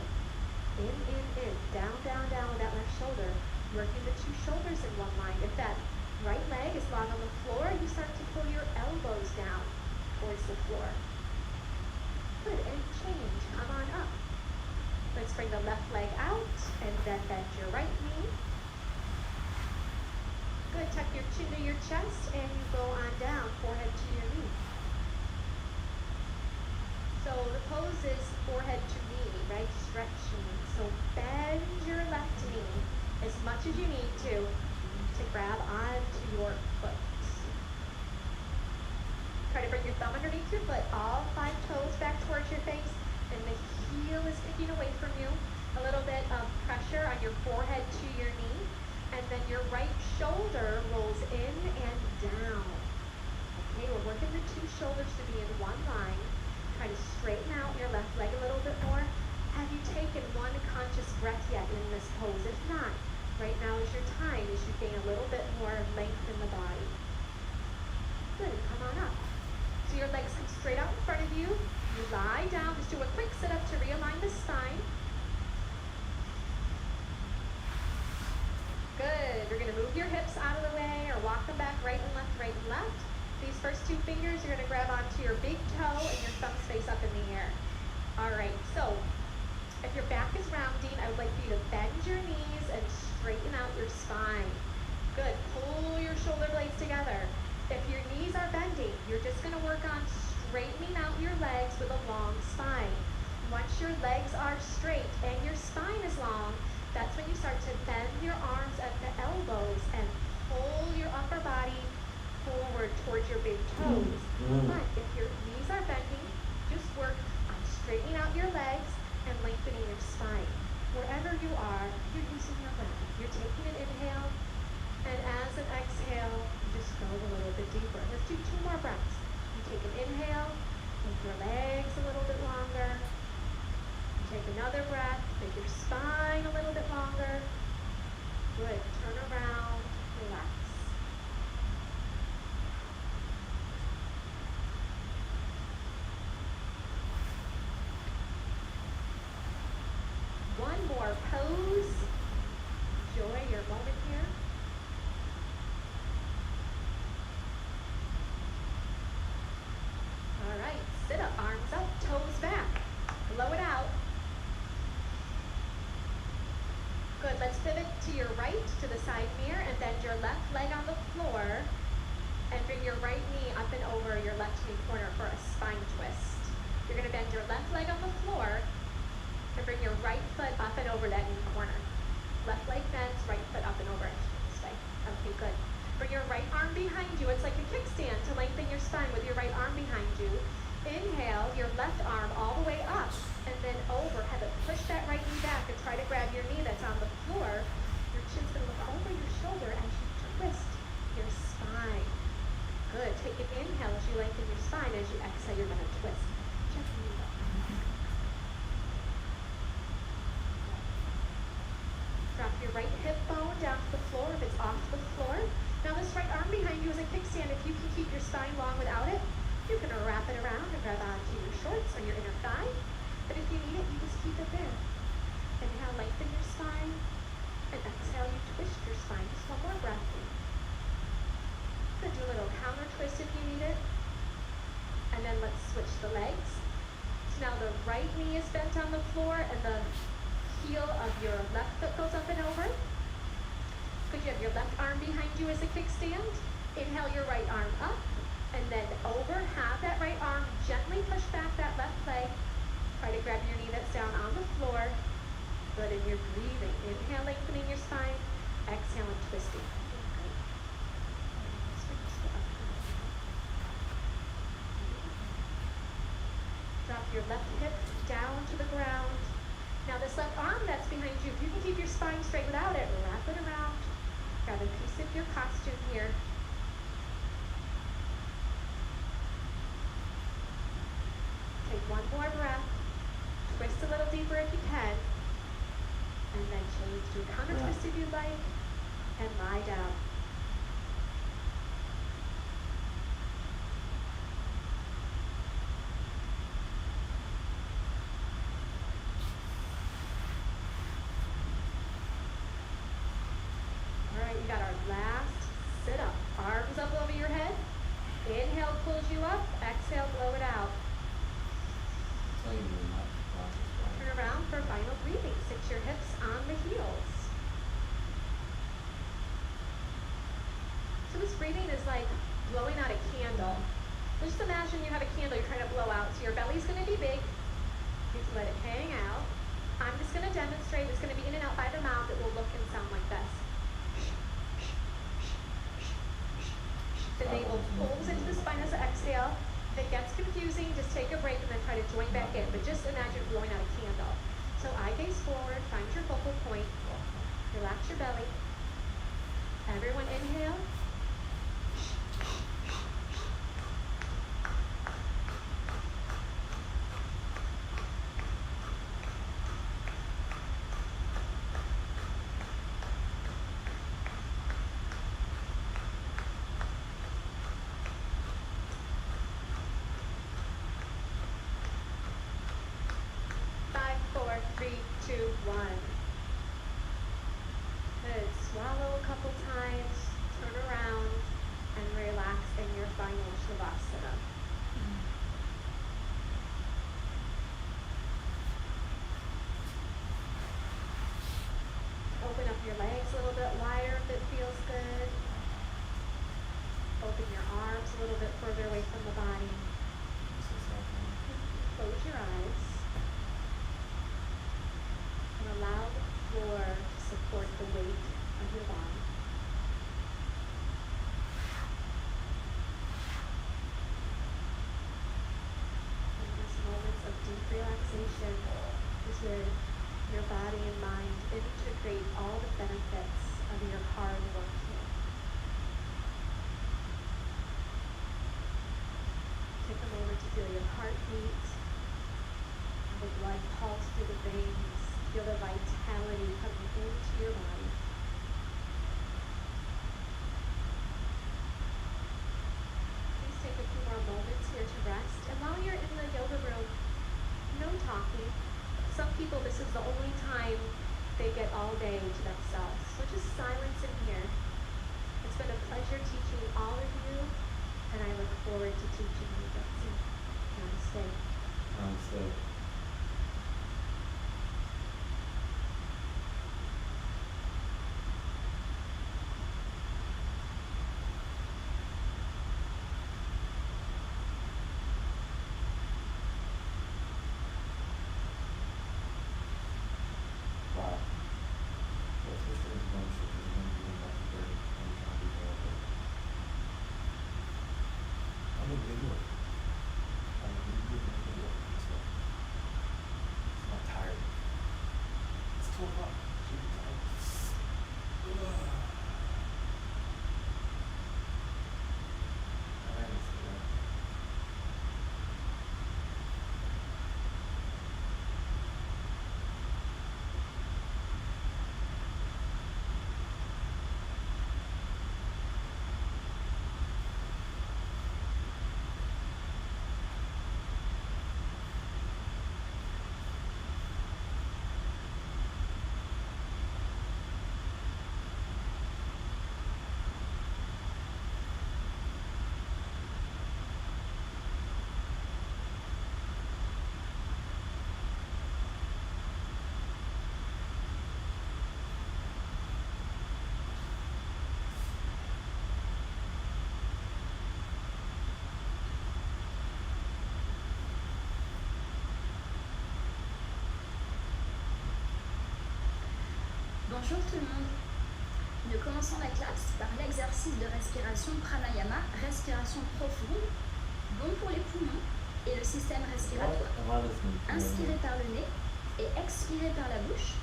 Speaker 3: In. Down, down, down with that left shoulder. Working the 2 shoulders in one line. If that right leg is long on the floor, you start to pull your elbows down towards the floor. Good, and change. Come on up. Let's bring the left leg out and then bend your right knee. Good, tuck your chin to your chest and you go on down, forehead to your knee. So the pose is forehead to knee, right? Stretching. So bend your left knee as much as you need to grab onto your foot. Try to bring your thumb underneath your foot, all 5 toes back towards your face, and the heel is kicking away from you. A little bit of pressure on your forehead to your knee, and then your right shoulder rolls in and down. Okay, we're working the 2 shoulders to be in one line. Try to straighten out your left leg a little bit more. Have you taken one conscious breath yet in this pose? If not, right now is your time as you gain a little bit more length in the body. Good, come on up. So your legs come straight out in front of you. You lie down, just do a quick sit-up to realign the spine. Good, you're gonna move your hips out of the way or walk them back right and left, These first two fingers, you're gonna grab onto your big toe and your thumbs face up in the air. All right, so if your back is rounding, I would like for you to bend your knees and straighten out your spine. Good, pull your shoulder blades together. If your knees are bending, you're just gonna work on straightening out your legs with a long spine. Once your legs are straight and your spine is long, that's when you start to bend your arms at the elbows and pull your upper body forward towards your big toes. But if your knees are bending, just work on straightening out your legs and lengthening your spine. Wherever you are, you're using your breath. You're taking an inhale, and as an exhale, you just go a little bit deeper. Let's do 2 more breaths. You take an inhale, make your legs a little bit longer. You take another breath, make your spine a little bit longer. Good, turn around, relax. One more pose. Enjoy your moment here. All right, sit up, arms up, toes back. Blow it out. Good, let's pivot to your right, to the side mirror, and bend your left leg on the floor, and bring your right knee up and over your left knee corner for a spine twist. You're gonna bend your left leg on the floor, and bring your right foot up and over that knee corner. Left leg bends, right foot up and over it this way. Okay, good. Bring your right arm behind you. It's like a kickstand to lengthen your spine with your right arm behind you. Inhale, your left arm all the way up and then over. Have it push that right knee back and try to grab your knee that's on the floor. Your chin's gonna look over your shoulder as you twist your spine. Good. Take an inhale as you lengthen your spine. As you exhale, you're gonna twist. Check your knee up. Drop your right hip bone down to the floor if it's off the floor. Now this right arm behind you is a kickstand. If you can keep your spine long without it, you can wrap it around and grab onto your shorts or your inner thigh. But if you need it, you just keep it there. Inhale, lengthen your spine. And exhale, you twist your spine. Just one more breath. Good, do a little counter twist if you need it. And then let's switch the legs. So now the right knee is bent on the floor and the heel of your left foot goes up and over. Good, you have your left arm behind you as a kickstand. Inhale your right arm up and then over. Have that right arm gently push back that left leg. Try to grab your knee that's down on the floor. Good, and you're breathing. Inhale, lengthening your spine. Exhale and twisting. Drop your left hip down to the ground. Now this left arm that's behind you, if you can keep your spine straight without it, wrap it around. Grab a piece of your costume here. Take one more breath. Twist a little deeper if you can. And then change to a counter twist if you'd like. And lie down. We got our last sit up. Arms up over your head. Inhale pulls you up. Exhale, blow it out. Turn around for final breathing. Sit your hips on the heels. So this breathing is like blowing out a candle. Just imagine you have a candle you're trying to blow out. So your belly's going to be big. You can let it hang out. I'm just going to demonstrate. It's going to be in and out by the mouth. It will look and sound like this. The navel pulls into the spine as an exhale. If it gets confusing, just take a break and then try to join back in. But just imagine blowing out a candle. So eye gaze forward, find your focal point. Relax your belly. Everyone inhale. Good. Swallow a couple times. Turn around. final Shavasana. Open up your legs a little bit wider if it feels good. Open your arms a little bit further away from the body. Close your eyes. And allow the floor to support the weight of your body. In these moments of deep relaxation is where your body and mind integrate all the benefits of your hard work here. Take a moment to feel your heartbeat, the blood pulse through the veins, feel the vitality coming into your body. Please take a few more moments here to rest, and while you're in the yoga room, no talking. Some people, this is the only time they get all day to themselves. So just silence in here. It's been a pleasure teaching all of you, and I look forward to teaching you. Namaste.
Speaker 1: Namaste. Wow. What's this thing going to be about the bird? I'm gonna do it. I'm gonna do it. I'm not tired. It's 2 o'clock. Should be tired. Alright, let's do that.
Speaker 4: Bonjour tout le monde. Nous commençons la classe par l'exercice de respiration pranayama, respiration profonde, bon pour les poumons et le système respiratoire. Inspirez par le nez et expirez par la bouche.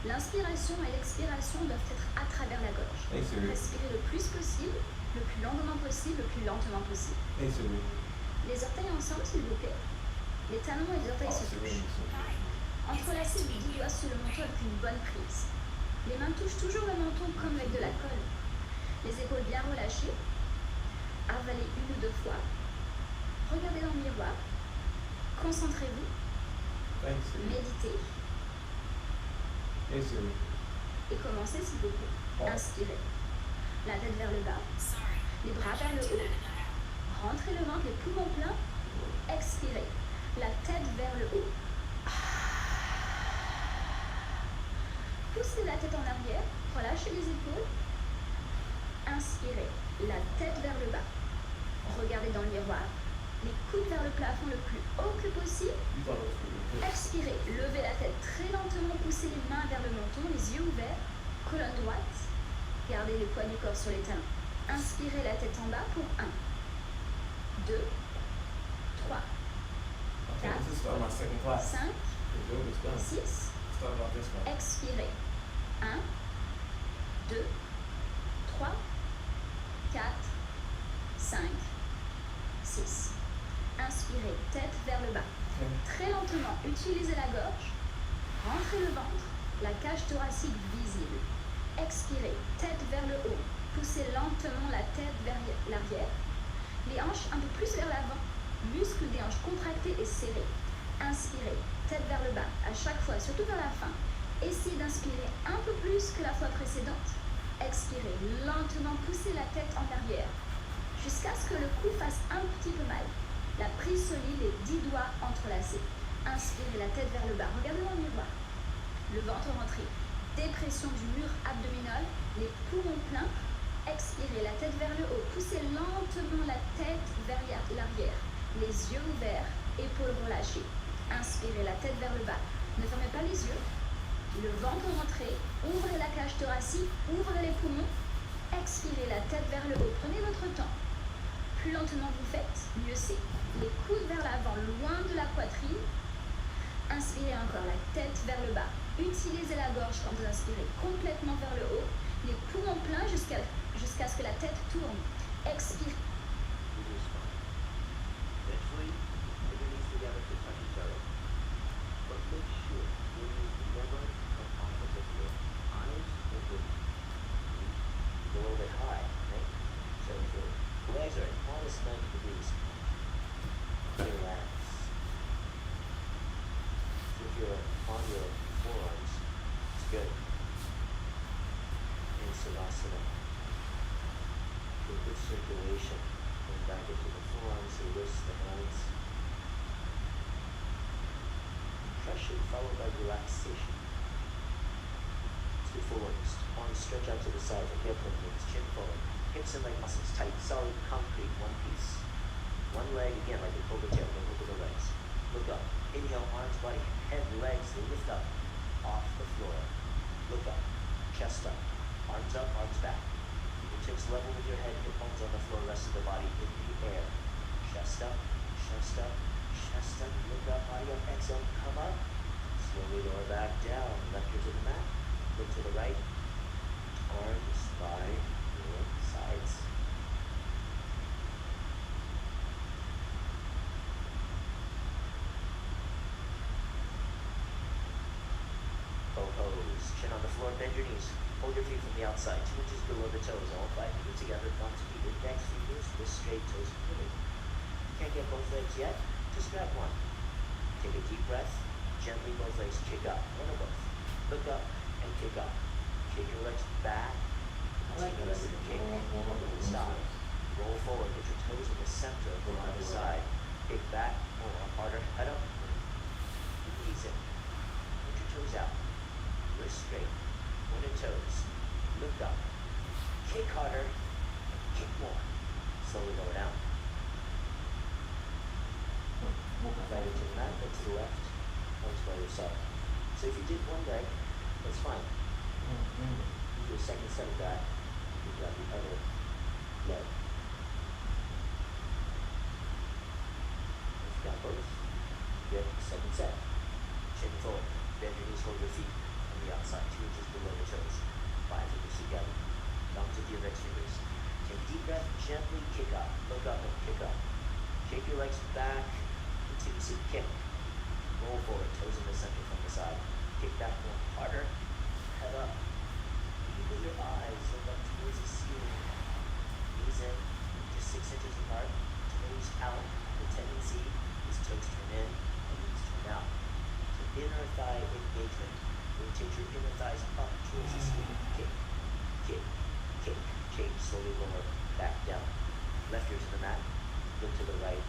Speaker 4: L'inspiration et l'expiration doivent être à travers la gorge. Respirez le plus possible, le plus longuement possible, le plus lentement possible. Les orteils ensemble, s'il vous plaît. Les talons et les orteils se touchent. Entrelacez les 10 doigts sous le menton avec une bonne prise. Les mains touchent toujours le menton comme avec de la colle. Les épaules bien relâchées. Avalez 1 ou 2 fois. Regardez dans le miroir. Concentrez-vous. Méditez. Et commencez s'il vous plaît. Inspirez. La tête vers le bas. Les bras vers le haut. Rentrez le ventre, les poumons pleins. Expirez. La tête vers le haut. Poussez la tête en arrière, relâchez les épaules. Inspirez, la tête vers le bas. Regardez dans le miroir. Les coudes vers le plafond le plus haut que possible. Expirez, levez la tête très lentement, poussez les mains vers le menton, les yeux ouverts. Colonne droite. Gardez le poids du corps sur les talons. Inspirez la tête en bas pour 1, 2, 3, 4, 5, 6. Expirez. 1, 2, 3, 4, 5, 6. Inspirez, tête vers le bas. Très lentement, utilisez la gorge. Rentrez le ventre, la cage thoracique visible. Expirez, tête vers le haut. Poussez lentement la tête vers l'arrière. Les hanches un peu plus vers l'avant. Muscles des hanches contractés et serrés. Inspirez, tête vers le bas, à chaque fois, surtout vers la fin. Essayez d'inspirer un peu plus que la fois précédente. Expirez, lentement, poussez la tête en arrière. jusqu'à ce que le cou fasse un petit peu mal. La prise solide, les 10 doigts entrelacés. Inspirez la tête vers le bas. Regardez dans le miroir. Le ventre rentré. Dépression du mur abdominal, les poumons pleins. Expirez la tête vers le haut. Poussez lentement la tête vers l'arrière. Les yeux ouverts, épaules relâchées. Inspirez la tête vers le bas. Ne fermez pas les yeux. Le ventre rentré. Ouvrez la cage thoracique. Ouvrez les poumons. Expirez la tête vers le haut. Prenez votre temps. Plus lentement vous faites, mieux c'est. Les coudes vers l'avant, loin de la poitrine. Inspirez encore la tête vers le bas. Utilisez la gorge quand vous inspirez complètement vers le haut. Les poumons pleins jusqu'à ce que la tête tourne. Expirez.
Speaker 5: Eventually, bring your knees together to touch each other. But make sure your knees never come off of the floor. Eyes open. Go a little bit high, right? So if your legs are at almost 90 degrees, relax. So if you're on your forearms, it's good. In Savasana, good circulation. Going back into the forearms, the wrists, the hands. Compression followed by relaxation. Let's do full arms. Arms stretch out to the sides, like airplane wings, chin forward. Hips and leg muscles tight, solid, concrete, one piece. One leg, again, like a cobra tail, then look at the legs. Look up. Inhale, arms, body, head, legs, lift up. Off the floor. Look up. Chest up. Arms up, arms back. Fingertips level with your head, hip bones on the floor, rest of the body in the air. Chest up, chest up, chest up. Look up, body up, exhale, come up. Slowly lower back down. Left ear to the mat. Look to the right. Arms by your sides. Bow pose. Chin on the floor, bend your knees. Hold your feet from the outside, 2 inches below the toes. All 5 fingers together, thumbs to feet, index fingers, wrist straight, toes pointed. Can't get both legs yet? Just grab one. Take a deep breath. Gently both legs kick up. One or both. Look up and kick up. Kick your legs back. Continuously kick over the side. Roll forward. Put your toes in the center. Go on the side. Kick back. More. Harder. Head up. Knees in. Put your toes out. Wrist straight. Pointed toes. Look up. Kick harder. Kick more. Slowly lower down. Right into the mat, then to the left. Arms by your side. So if you did one leg, that's fine. You do a second set of that. You've got the other leg. If you've got both, good. Second set. Chin forward. Bend your knees, hold your feet on the outside, 2 inches below the toes. 5 fingers together. Thumbs with your index fingers. Take a deep breath, gently kick up. Look up and kick up. Kick your legs back. Continuously kick. Roll forward, toes in the center from the side. Kick back more harder. Head up. Look with your eyes. Look up towards the ceiling. Knees in, just 6 inches apart. Toes out. The tendency is toes turn in and knees turn out. So inner thigh engagement. Rotate your inner thighs up towards the ceiling. Kick, kick, kick. Change slowly lower, back down. Left ear to the mat. Look to the right.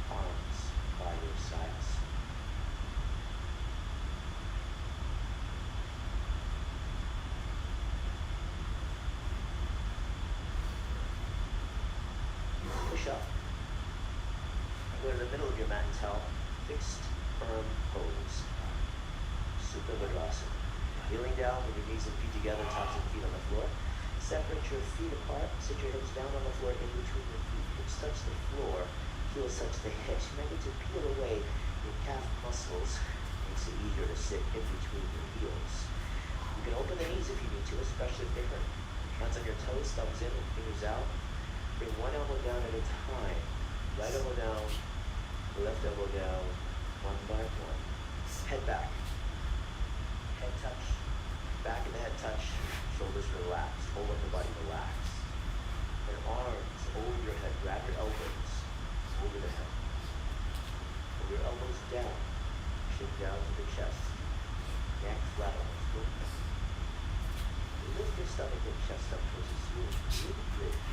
Speaker 5: Arms by your sides. Push up. Go to the middle of your mat and towel. Fixed, firm pose. Supta Virasana. Kneeling down with your knees and feet together, tops and feet on the floor. Separate your feet apart. Sit your hips down on the floor in between your feet. Hips touch the floor. Heels touch the hips. Remember to peel away your calf muscles. Makes it easier to sit in between your heels. You can open the knees if you need to, especially if they hurt. Hands on your toes, thumbs in and fingers out. Bring one elbow down at a time. Right elbow down, left elbow down, one by one. Head back. Head touch. Back of the head touch. Shoulders relaxed. Whole upper body relaxed. And arms over your head. Grab your elbows over the head. Pull your elbows down. Chin down to the chest. Neck flat on the floor. Lift your stomach and chest up towards the ceiling. Really bridge.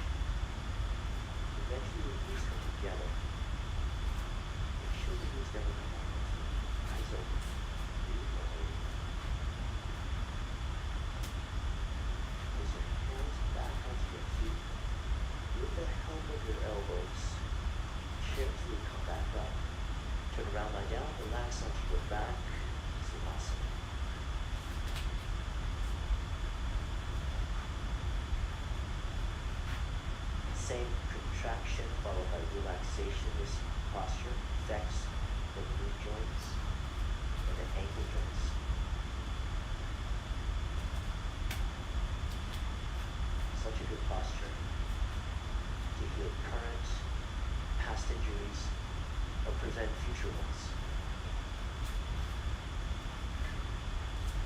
Speaker 5: same contraction followed by relaxation. This posture affects the knee joints and the ankle joints. Such a good posture to heal current, past injuries, or prevent future ones.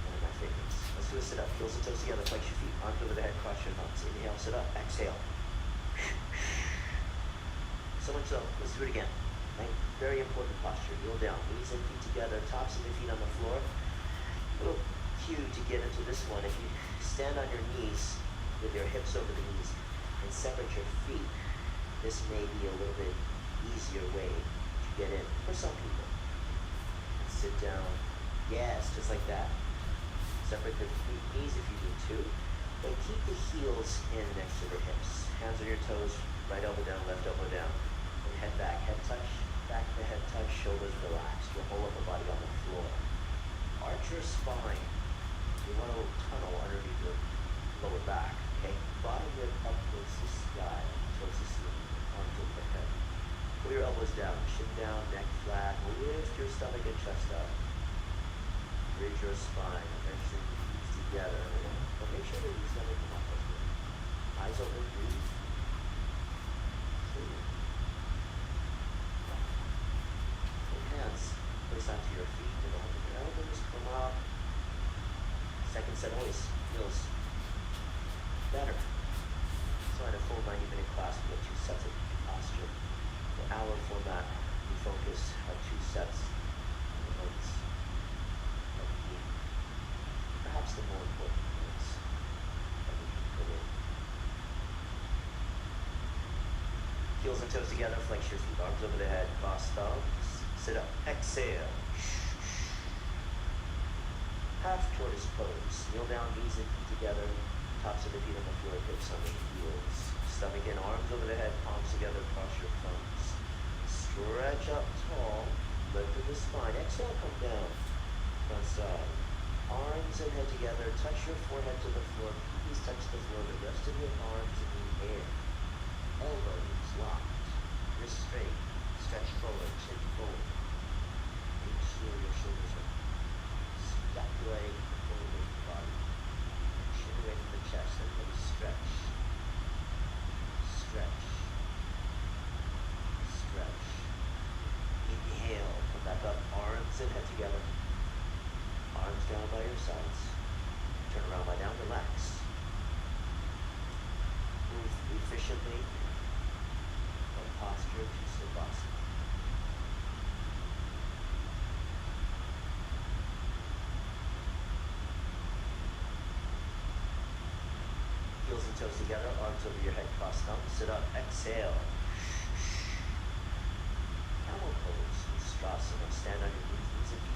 Speaker 5: One of my favorites. Let's do a sit up. Heels and toes together. Flex your feet. Arms over the head. Cross your thumbs. Inhale. Sit up. Exhale. So much so. Let's do it again. Right? Very important posture. Kneel down. Knees and feet together. Tops of the feet on the floor. A little cue to get into this one. If you stand on your knees with your hips over the knees and separate your feet, this may be a little bit easier way to get in for some people. And sit down. Yes, just like that. Separate the feet, knees if you need to, but keep the heels in next to the hips. Hands on your toes, right elbow down, left elbow down. And head back, head touch, back to head touch, shoulders relaxed. Your whole upper body on the floor. Arch your spine. You want a little tunnel underneath your lower back, okay? Bottom rib up towards the sky, towards the ceiling, arms over the head. Pull your elbows down, chin down, neck flat. Lift your stomach and chest up. Bridge your spine, eventually knees together. But make sure the knees never come up with you. Eyes open, breathe. Clean. Put hands, place onto your feet, and open your elbows, come up. Second set always feels better. So in a full 90-minute class, we have 2 sets of posture. The hour format, we focus on 2 sets of modes. Perhaps the more important ones that we can put in. Heels and toes together, flex your feet, arms over the head, cross thumbs, sit up, exhale. Half tortoise pose, kneel down, knees and feet together, tops of the feet on the floor, hips on the heels. Stomach in, arms over the head, palms together, cross your thumbs. Stretch up tall, lift the spine, exhale, come down, front side. Arms and head together, touch your forehead to the floor, please touch the floor, the rest of your arms in the air. Elbows locked, wrists straight, stretch forward, chin forward. Make sure your shoulders are stacked away, forward with the body. Chin away from the chest, and then stretch. Stretch. Stretch. Inhale, come back up, arms and head together. Arms down by your sides. Turn around, lie down, relax. Move efficiently from posture to Savasana. Heels and toes together, arms over your head, cross thumbs. Sit up, exhale. Camel pose, Ustrasana. Stand on your knees.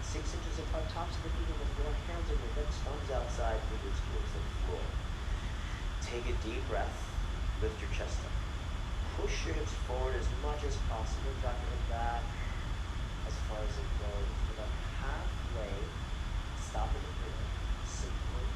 Speaker 5: 6 inches apart, tops of the feet on the floor, hands on your hips, thumbs outside, fingers towards the floor. Take a deep breath, lift your chest up. Push your hips forward as much as possible, drop your head back as far as it goes. About halfway, stop in the middle, simply.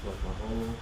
Speaker 1: Wash my whole.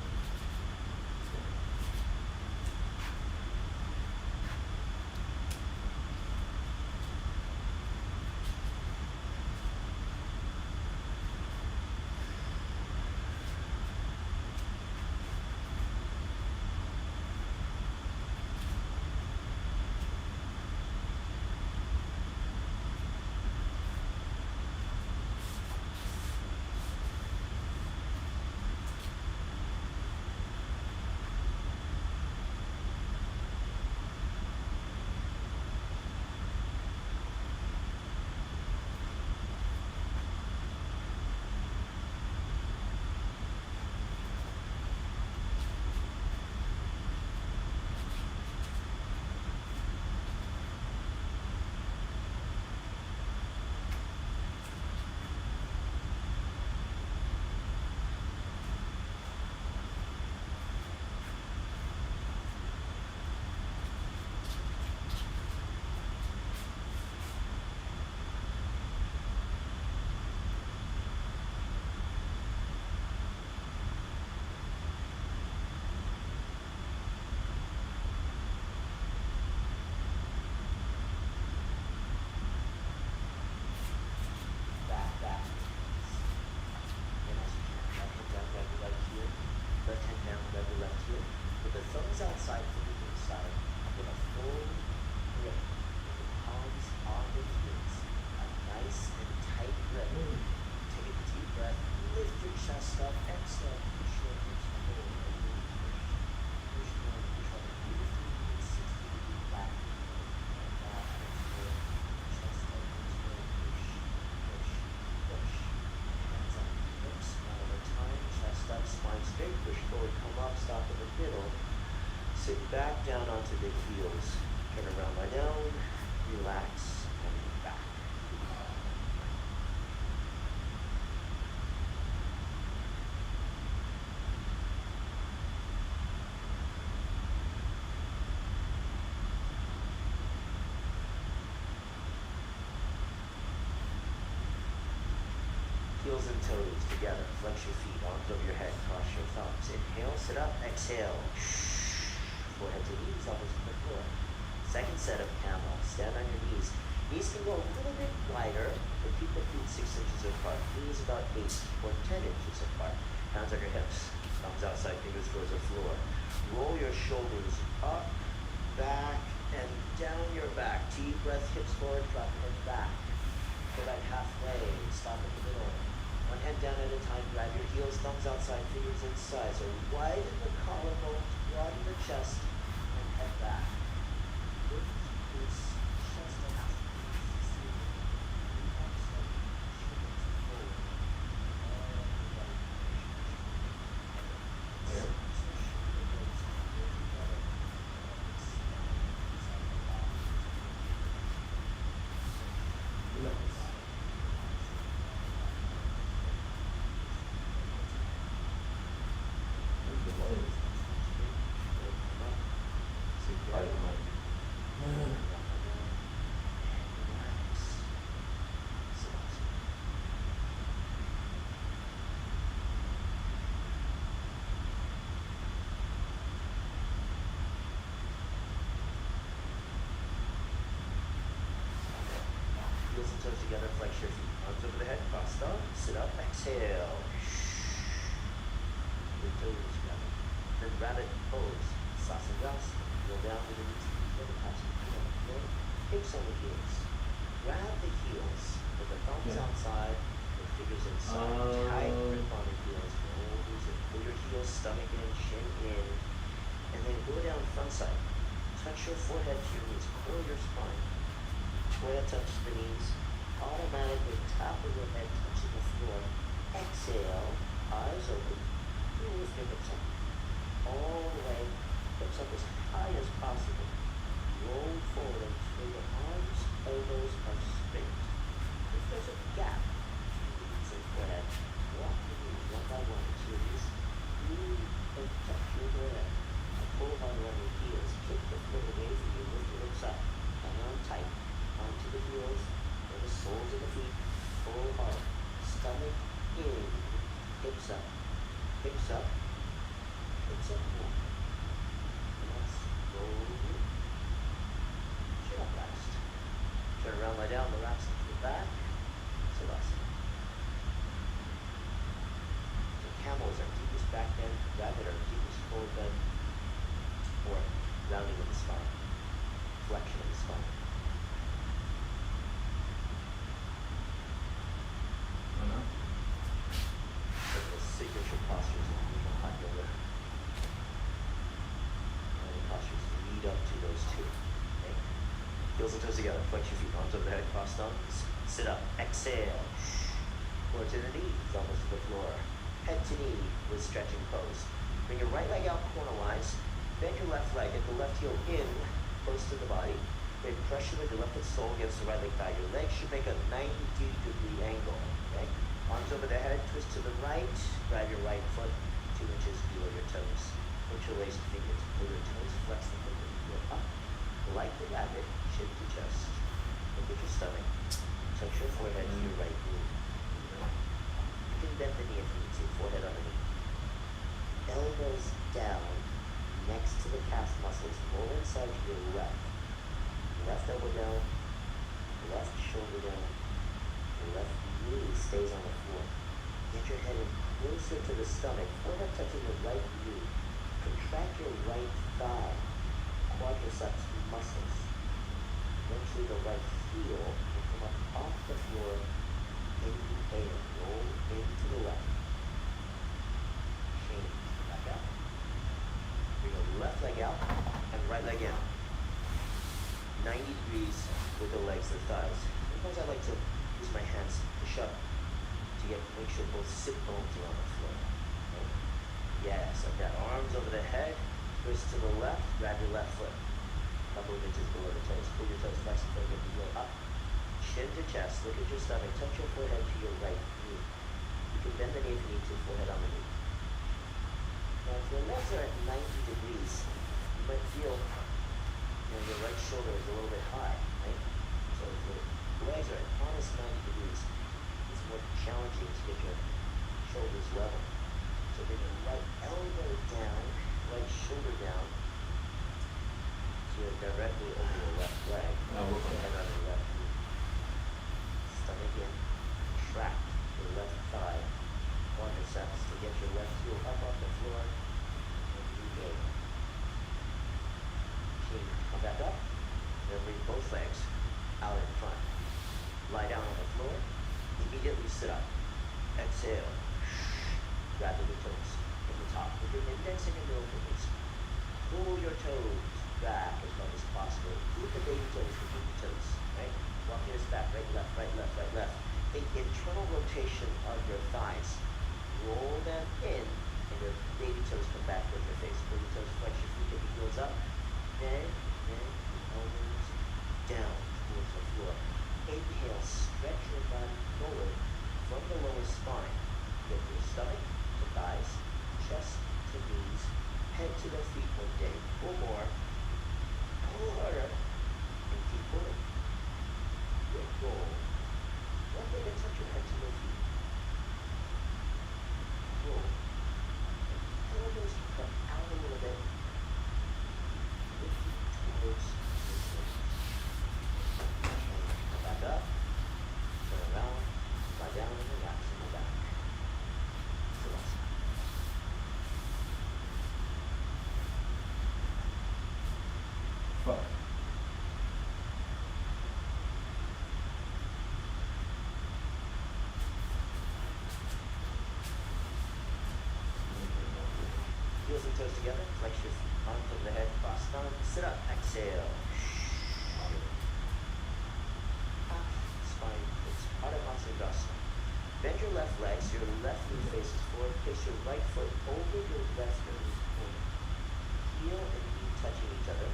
Speaker 5: Back, back. And as you can, left hand down, grab your right heel. Left hand down, grab your left heel. With the thumbs outside, fingers inside. With a full grip. With the palms on the heels. A nice and tight grip. Take a deep breath. Lift your chest up. Exhale. Push your hips forward. Push forward. Push on the beautiful 60-degree back. And back. Exhale. Chest up. Exhale. Push. Hands on the hips. One at a time. Chest up. Spine straight. Push forward. Come up. Stop in the middle. Sit back down onto the heels. Turn around, lie down. Relax. And back. Heels and toes together. Flex your feet. Arms over your head. Cross your thumbs. Inhale. Sit up. Exhale. Forehead to knees. Elbows to the floor. Second set of camel. Stand on your knees. Knees can go a little bit wider, but keep the feet 6 inches apart. Knees about 8 or 10 inches apart. Hands on your hips. Thumbs outside. Fingers towards the floor. Roll your shoulders up, back, and down your back. Deep breath. Hips forward. Drop your head back. Go back halfway. Stop in the middle. One hand down at a time. Grab your heels, thumbs outside, fingers inside. So widen the collarbones, broaden the chest, and head back. Lift this chest up. Heels and toes together, flex your feet. Arms over the head, cross down, sit up, exhale. Your toes together. Then rabbit pose. Sasana. Go down to the knees, the pads of the floor. Hips on the heels. Grab the heels with the thumbs outside, the fingers inside. Tight grip on the heels. Don't lose it. Pull your heels, stomach in, shin in. And then go down front side. Touch your forehead to your knees. Core your spine. Forehead touches the knees. Automatically top of your head touching the floor. Exhale. Eyes open. You lift your hips up. All the way. Hips up as high as possible. Roll forward until your arms, elbows are straight. If there's a gap between the knees and forehead, walk the knees one by one until your knees really and touch your forehead. Pull hard on your heels. Kick the foot away from you. Lift your hips up. Hang on tight. Onto the heels or the soles of the feet. Pull hard. Stomach in. Hips up. hips up, more. Relax, slowly. Chin up last. Turn around, lie down, relax into the back. Savasana. So camel is our deepest back bend, rabbit our deepest forward bend, or rounding of the spine, flexion of the spine. Like the signature postures of hot yoga. And the postures lead up to those two. Okay? Heels and toes together, flex your feet, arms over the head, crossed arms. Sit up, exhale. Floor to the knees, almost to the floor. Head to knee with stretching pose. Bring your right leg out cornerwise. Bend your left leg, get the left heel in, close to the body. Create pressure with your left foot sole against the right leg thigh. Your legs should make a 90-degree angle. Okay? Arms over the head, twist to the right. Grab your right foot 2 inches below your toes. Interlace fingers, pull your toes, flex the foot, heel up. Like the rabbit, chin to chest. Look at your stomach. Touch your forehead to your right knee. You can bend the knee if you need to, forehead on the knee. Elbows down, next to the calf muscles, roll inside to your left. Left elbow down, left shoulder down, left knee stays on the floor. Get your head in closer to the stomach, forehead touching the right knee. Contract your right thigh, quadriceps muscles. Eventually the right heel will come up off the floor into the air. Roll into the left. Change. Back out. Bring the left leg out and right leg in. 90 degrees with the legs and thighs. Sometimes I like to use my hands, push up to make sure both sit bones are on the floor. Okay? Yes, like that. Arms over the head, twist to the left, grab your left foot. Couple of inches below the toes. Pull your toes, flex the foot, get the heel up. Chin to chest, look at your stomach, touch your forehead to your right knee. You can bend the knee if you need to, forehead on the knee. Now if your legs are at 90 degrees, you might feel your right shoulder is a little bit high, right? So if your legs are at minus 90 degrees, it's more challenging to get your shoulders level. So bring your right elbow down, right shoulder down, so you're directly over your left leg.
Speaker 1: Oh, okay.
Speaker 5: And on your left knee. Stomach in, contract your left thigh, quadriceps to get your left heel up off the floor, and engage. Come back up, then bring both legs out in front. Lie down on the floor, immediately sit up. Exhale, grab the toes from the top with your index and your middle fingers. Pull your toes back as much as possible. Keep the baby toes between the toes, right? Walk your back, right, left, right, left, right, left. Think internal rotation of your thighs. Roll them in, and your baby toes come back with your face. Pull your toes, flex your feet, get your heels up. Then elbows down towards the floor. Inhale, stretch your body forward from the lower spine. Get your stomach to thighs, chest to knees, head to the feet 1 day. Pull more, pull harder, and keep pulling. Good goal. One day to touch your head to the feet. Pull. Elbows come out a little bit. Back up, turn around, lie down and relax in the back. Savasana. Heels and toes together, flex your arms over the head, cross arms, sit up, exhale. Spine, it's Ardha Matsyendrasana. Bend your left leg so your left knee faces forward. Place your right foot over your left knee. Heel and knee touching each other.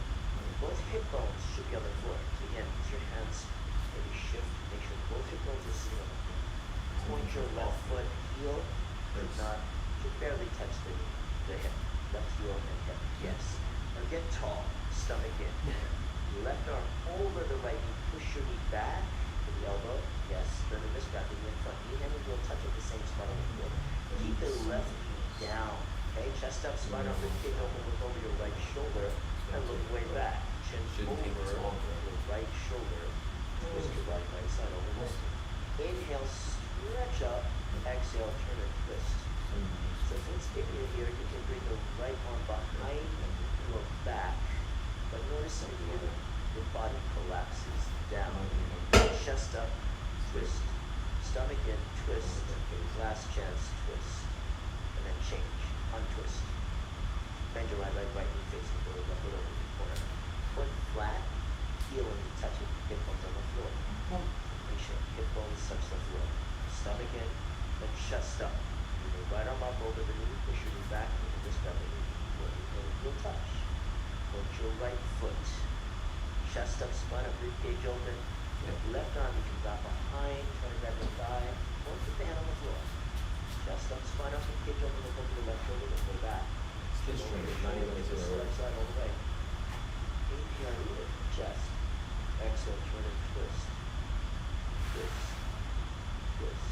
Speaker 5: Both hip bones should be on the floor. So again, use your hands, maybe shift, make sure both hip bones are sitting on the floor. Point your left foot, heel should barely touch the hip. Left heel and hip. Yes. Now get tall, stomach in. Left arm over the right knee, push your knee back to the elbow. Yes, then the wrist wrap in front. Knee and heel touch at the same spot on the floor. Keep the left knee down. Okay, chest up, spine up, ribcage open, look over your right shoulder, and look way back. Chin
Speaker 1: Shouldn't take this
Speaker 5: over
Speaker 1: long, right?
Speaker 5: your right shoulder. Twist your body right side over this. Inhale, stretch up. Exhale, turn and twist. So since you're here, you can bring the right arm behind your back. But notice again, your body collapses down. Chest up, twist. Stomach in, twist. Last chance, twist. And then change, untwist. Bend your right leg, right knee facing forward, left foot over the corner. Foot flat, heel into touching, hip bones on the floor. Make sure hip bones touch the floor. Stomach in, then chest up. Bring your right arm up over the knee, push your knee back, and just grab the knee. You'll touch. Point your right foot. Chest up, spine up, ribcage open. Left arm you can drop behind, try to grab your thigh, or put the hand on the floor. Chest up, spine up, ribcage open, look over your left shoulder, look way back.
Speaker 1: Just
Speaker 5: Over
Speaker 1: straight,
Speaker 5: your
Speaker 1: not
Speaker 5: shoulder,
Speaker 1: even to the
Speaker 5: twist
Speaker 1: right.
Speaker 5: left side all the way. Inhale, lift chest. Exhale, turn and twist. Twist. Twist.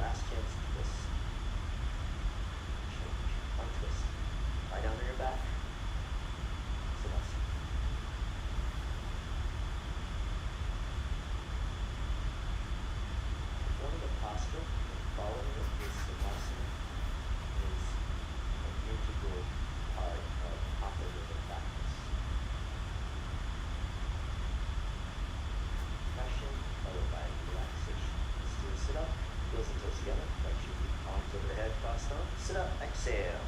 Speaker 5: Last chance, twist. Change. Untwist. Lie down on your back. Savasana. One of the posture following it is Savasana is an integral part of Hatha yoga practice. Compression followed by relaxation. Let's do a sit up, heels and toes together, right shoe deep, arms over the head, crossed arms. Sit up, exhale.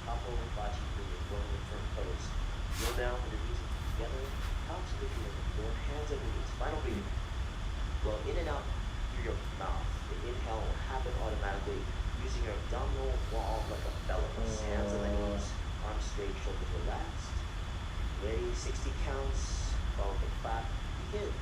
Speaker 5: Papo Bachi breathing, going in firm pose. Kneel down with the knees together, tops of the feet on the floor, hands over knees. Final breathing. Blow in and out through your mouth. The inhale will happen automatically using your abdominal wall like a bellows. Hands on the knees, arms straight, shoulders relaxed. Ready, 60 counts. Follow the clap. Begin.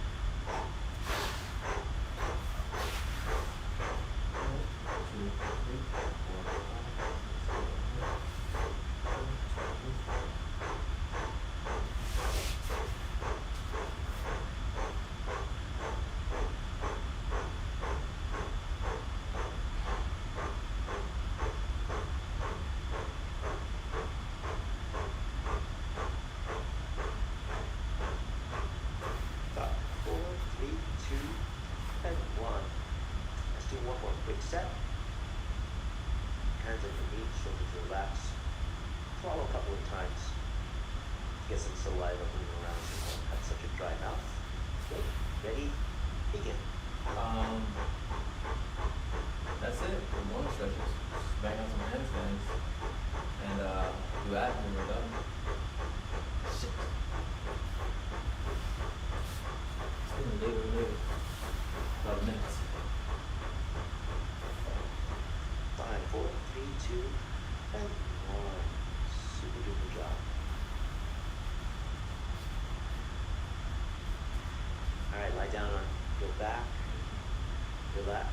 Speaker 5: Stop. 4, 3, 2, and 1. Let's do one more quick set. Hands on your knees, shoulders relaxed. Swallow a couple of times. Get some saliva moving around so you won't have such a dry mouth. Okay, ready? Begin.
Speaker 1: That's it. Morning stretches. Just bang out some handstands and do that when we're done. Shit. It's getting later and later. About minutes.
Speaker 5: 5, 4, 3, 2, and 1. Super duper job. Alright, lie down on your back. Relax.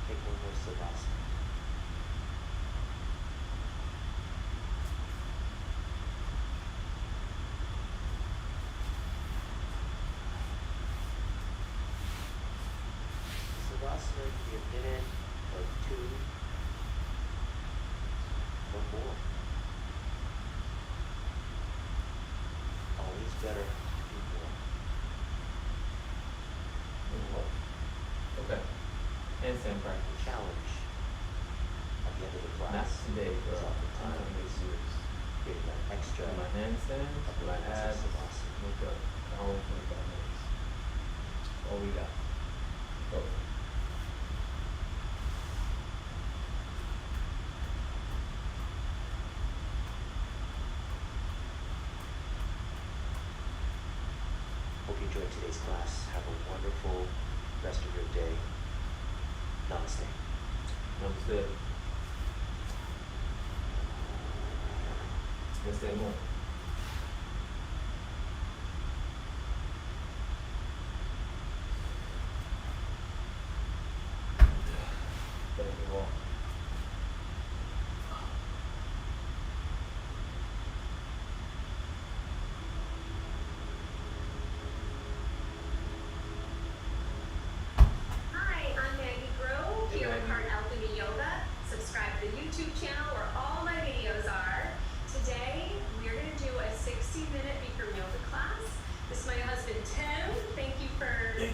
Speaker 5: Take one more Savasana. Savasana can be a minute or two or more. Always better to do more.
Speaker 1: Okay. Handstand practice.
Speaker 5: Challenge at the end of the
Speaker 1: Not
Speaker 5: class.
Speaker 1: today, bro.
Speaker 5: Is off the
Speaker 1: I'm
Speaker 5: time.
Speaker 1: gonna make serious.
Speaker 5: Getting that extra.
Speaker 1: Do my handstands, do my abs, look up. Hour and 25 minutes. All we got. Go.
Speaker 5: Hope you enjoyed today's class. Have a wonderful rest of your day. Namaste.
Speaker 1: Namaste. Namaste more. Thank you all.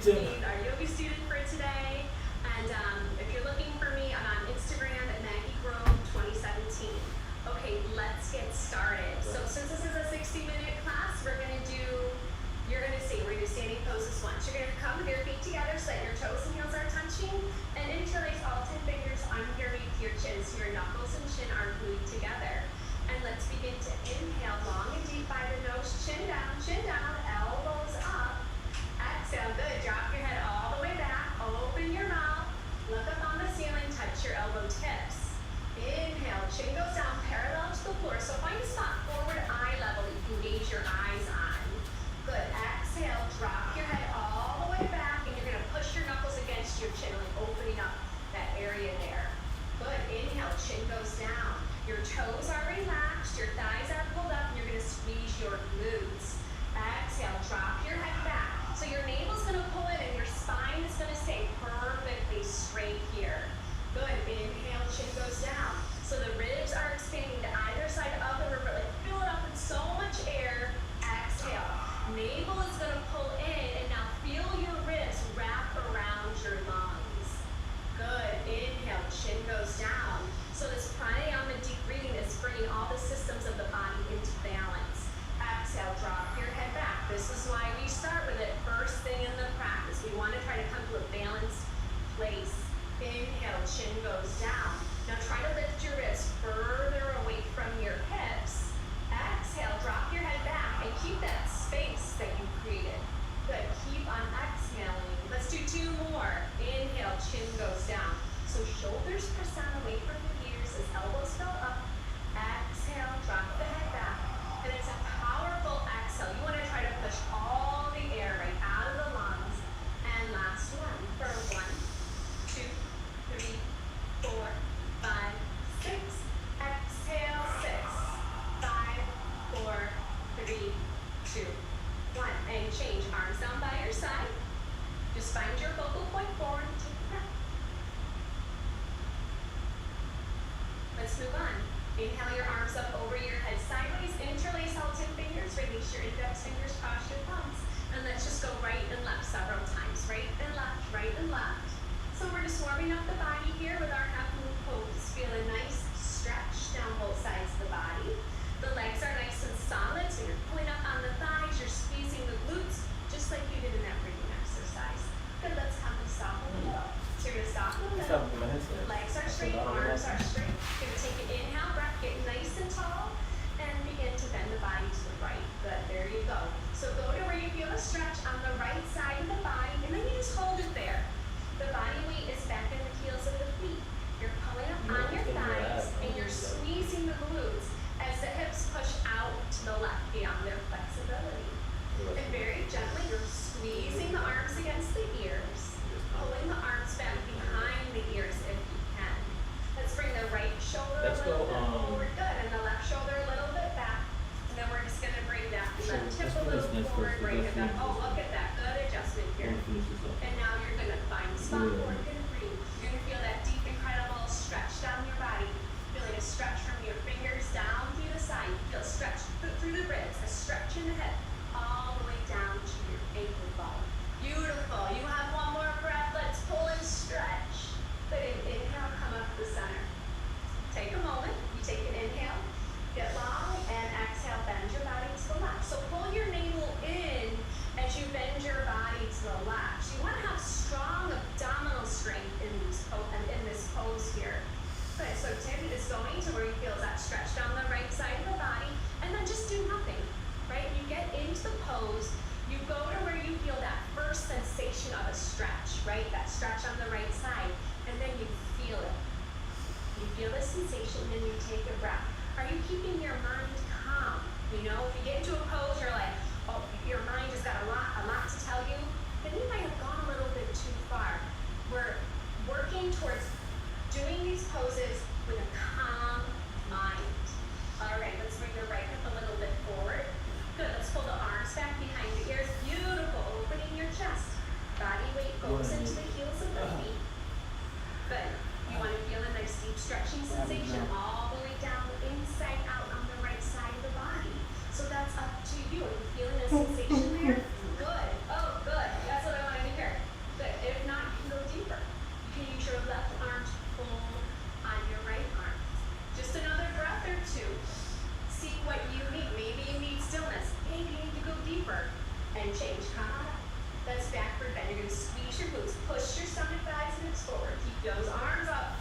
Speaker 6: being our yoga student for today. And if you're looking for me, I'm on Instagram at Maggie Grove 2017. Okay, let's get started. So since this is a 60-minute class, we're gonna do standing poses once. You're gonna come with your feet together so that your toes and heels are touching, and interlace all 10 fingers underneath your chin so your knuckles and chin are glued together. And let's begin to inhale long and deep by the nose, chin down, elbows up. Exhale, good. Drop your head all the way back. Open your mouth. Look up on the ceiling. Touch your elbow tips. Inhale, chin goes down parallel to the floor. So find a spot forward eye level that you can gaze your eyes on. Good. Exhale, drop your head all the way back, and you're going to push your knuckles against your chin, like opening up that area there. Good. Inhale, chin goes down. Your toes are relaxed, your thighs are pulled up, and you're going to squeeze your glutes. Exhale, drop your head back. So your navel's going to pull in, and your spine is going to stay perfectly straight here. Good. Inhale, chin goes down. So the ribs are expanding to either side of the rib, like fill it up with so much air. Exhale. Navel is going to pull in, and now feel your ribs wrap around your lungs. Good. Inhale, chin goes down. So this pranayama deep breathing is bringing all the systems of the body into balance. Exhale, drop your head back. This is why we start with it first thing in the practice. We want to try to come to a balanced place. Inhale, chin goes down. Now try to lift your wrists further away from your hips. Exhale, drop your head back and keep that space that you created. Good. Keep on exhaling. Let's do 2 more. Inhale, chin goes down. So shoulders press down away from the ears as elbows go up. Exhale, drop the head back. And it's a powerful exhale. You want to try to push all the air right out of the lungs. And last one for 1, 2, 3, 4, 5, 6. Exhale, 6, 5, 4, 3, 2, 1. And change arms down by your side. Just find your focal point forward. Take a breath. Let's move on. Inhale your arms up over your head sideways. Interlace all 10 fingers. Release your index fingers, cross your thumbs. And let's just go right and left several times. Right and left, right and left. So we're just warming up the body here with our half moon pose. Feel a nice stretch down both sides of the body. The legs are nice and solid, so you're pulling up on the thighs, you're squeezing the glutes, just like you did in that breathing exercise. Good, let's come and stop in the middle. So you're gonna stop in the middle. Legs are straight, arms are straight. You're gonna take an inhale breath, get nice and tall, and begin to bend the body to the right. Good, there you go. So go to where you feel a stretch on the right side of the body, and then you just hold it there. The body weight is back in the heels of the feet. You're pulling up on your thighs, and you're squeezing the glutes as the hips push out to the left beyond their flexibility. And very gently, you're squeezing the arms against the ears, pulling the arms back behind the ears if you can. Let's bring the right shoulder a little bit forward. Good. And the left shoulder a little bit back. And then we're just going to bring that left hip a little forward, right hip back. Oh, look at that. Good adjustment here. And now you're going to find the spot where you're going to breathe. You're going to feel that deep, incredible stretch down your body. Feeling a stretch from your fingers down through the side. Feel a stretch through the ribs, a stretch in the hip, all the way down to your ankle bone. Beautiful. You have one more breath. Let's pull and stretch. Good. Inhale, come up to the center. Take a moment. You take an inhale, get long, and exhale, bend your body to the left. So pull your navel in as you bend your body to the left. You want to have strong abdominal strength in this pose here. Good. So tip is going to where you feel that stretch down the right side of the body, and then just do nothing. Right? You get into the pose, you go to where you feel that first sensation of a stretch, right? That stretch on the right side, and then you feel it. You feel the sensation, then you take a breath. Are you keeping your mind calm? You know, if you get into a pose, you're like, oh, your mind has got a lot to tell you, then you might have gone a little bit too far. We're working towards doing these poses with a calm mind. All right, let's bring the right hip a little bit forward. Good, let's pull the arms back behind the ears. Beautiful, opening your chest. Body weight goes into the heels of the feet. Good. You want to feel a nice deep stretching sensation all the way down inside out on the right side of the body. So that's up to you. and change, come on up. That's backward bend. You're gonna squeeze your glutes, push your stomach, thighs, and hips forward. Keep those arms up,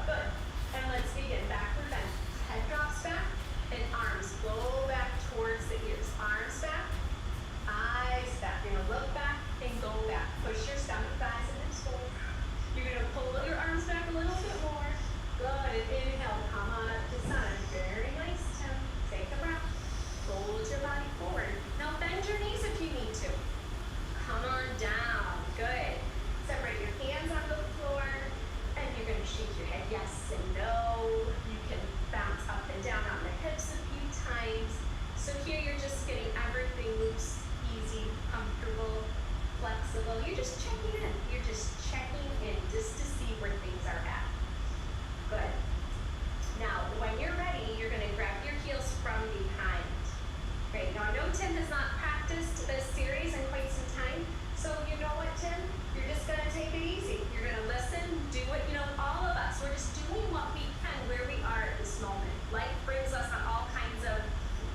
Speaker 6: good. And let's begin, backward bend. Head drops back, and arms flow back towards the ears. Arms back, eyes back. You're gonna look back and go back. Push your stomach, thighs, and hips forward. You're gonna pull your arms back a little bit more. Good, and inhale, come on up to center. Very nice, Tim. Take a breath. Fold your body forward. Now bend your knees if you need to. Come on down. Good. Separate your hands on the floor, and you're gonna shake your head yes and no. You can bounce up and down on the hips a few times. So here you're just getting everything loose, easy, comfortable, flexible. You're just checking in. You're just checking in just to see where things are at. Good. Now, when you're ready, you're gonna grab your heels from behind. Great. Now, I know Tim has not practiced this series in quite some time, so you know what, Tim? You're just gonna take it easy. You're gonna listen, do what, all of us, we're just doing what we can where we are at this moment. Life brings us on all kinds of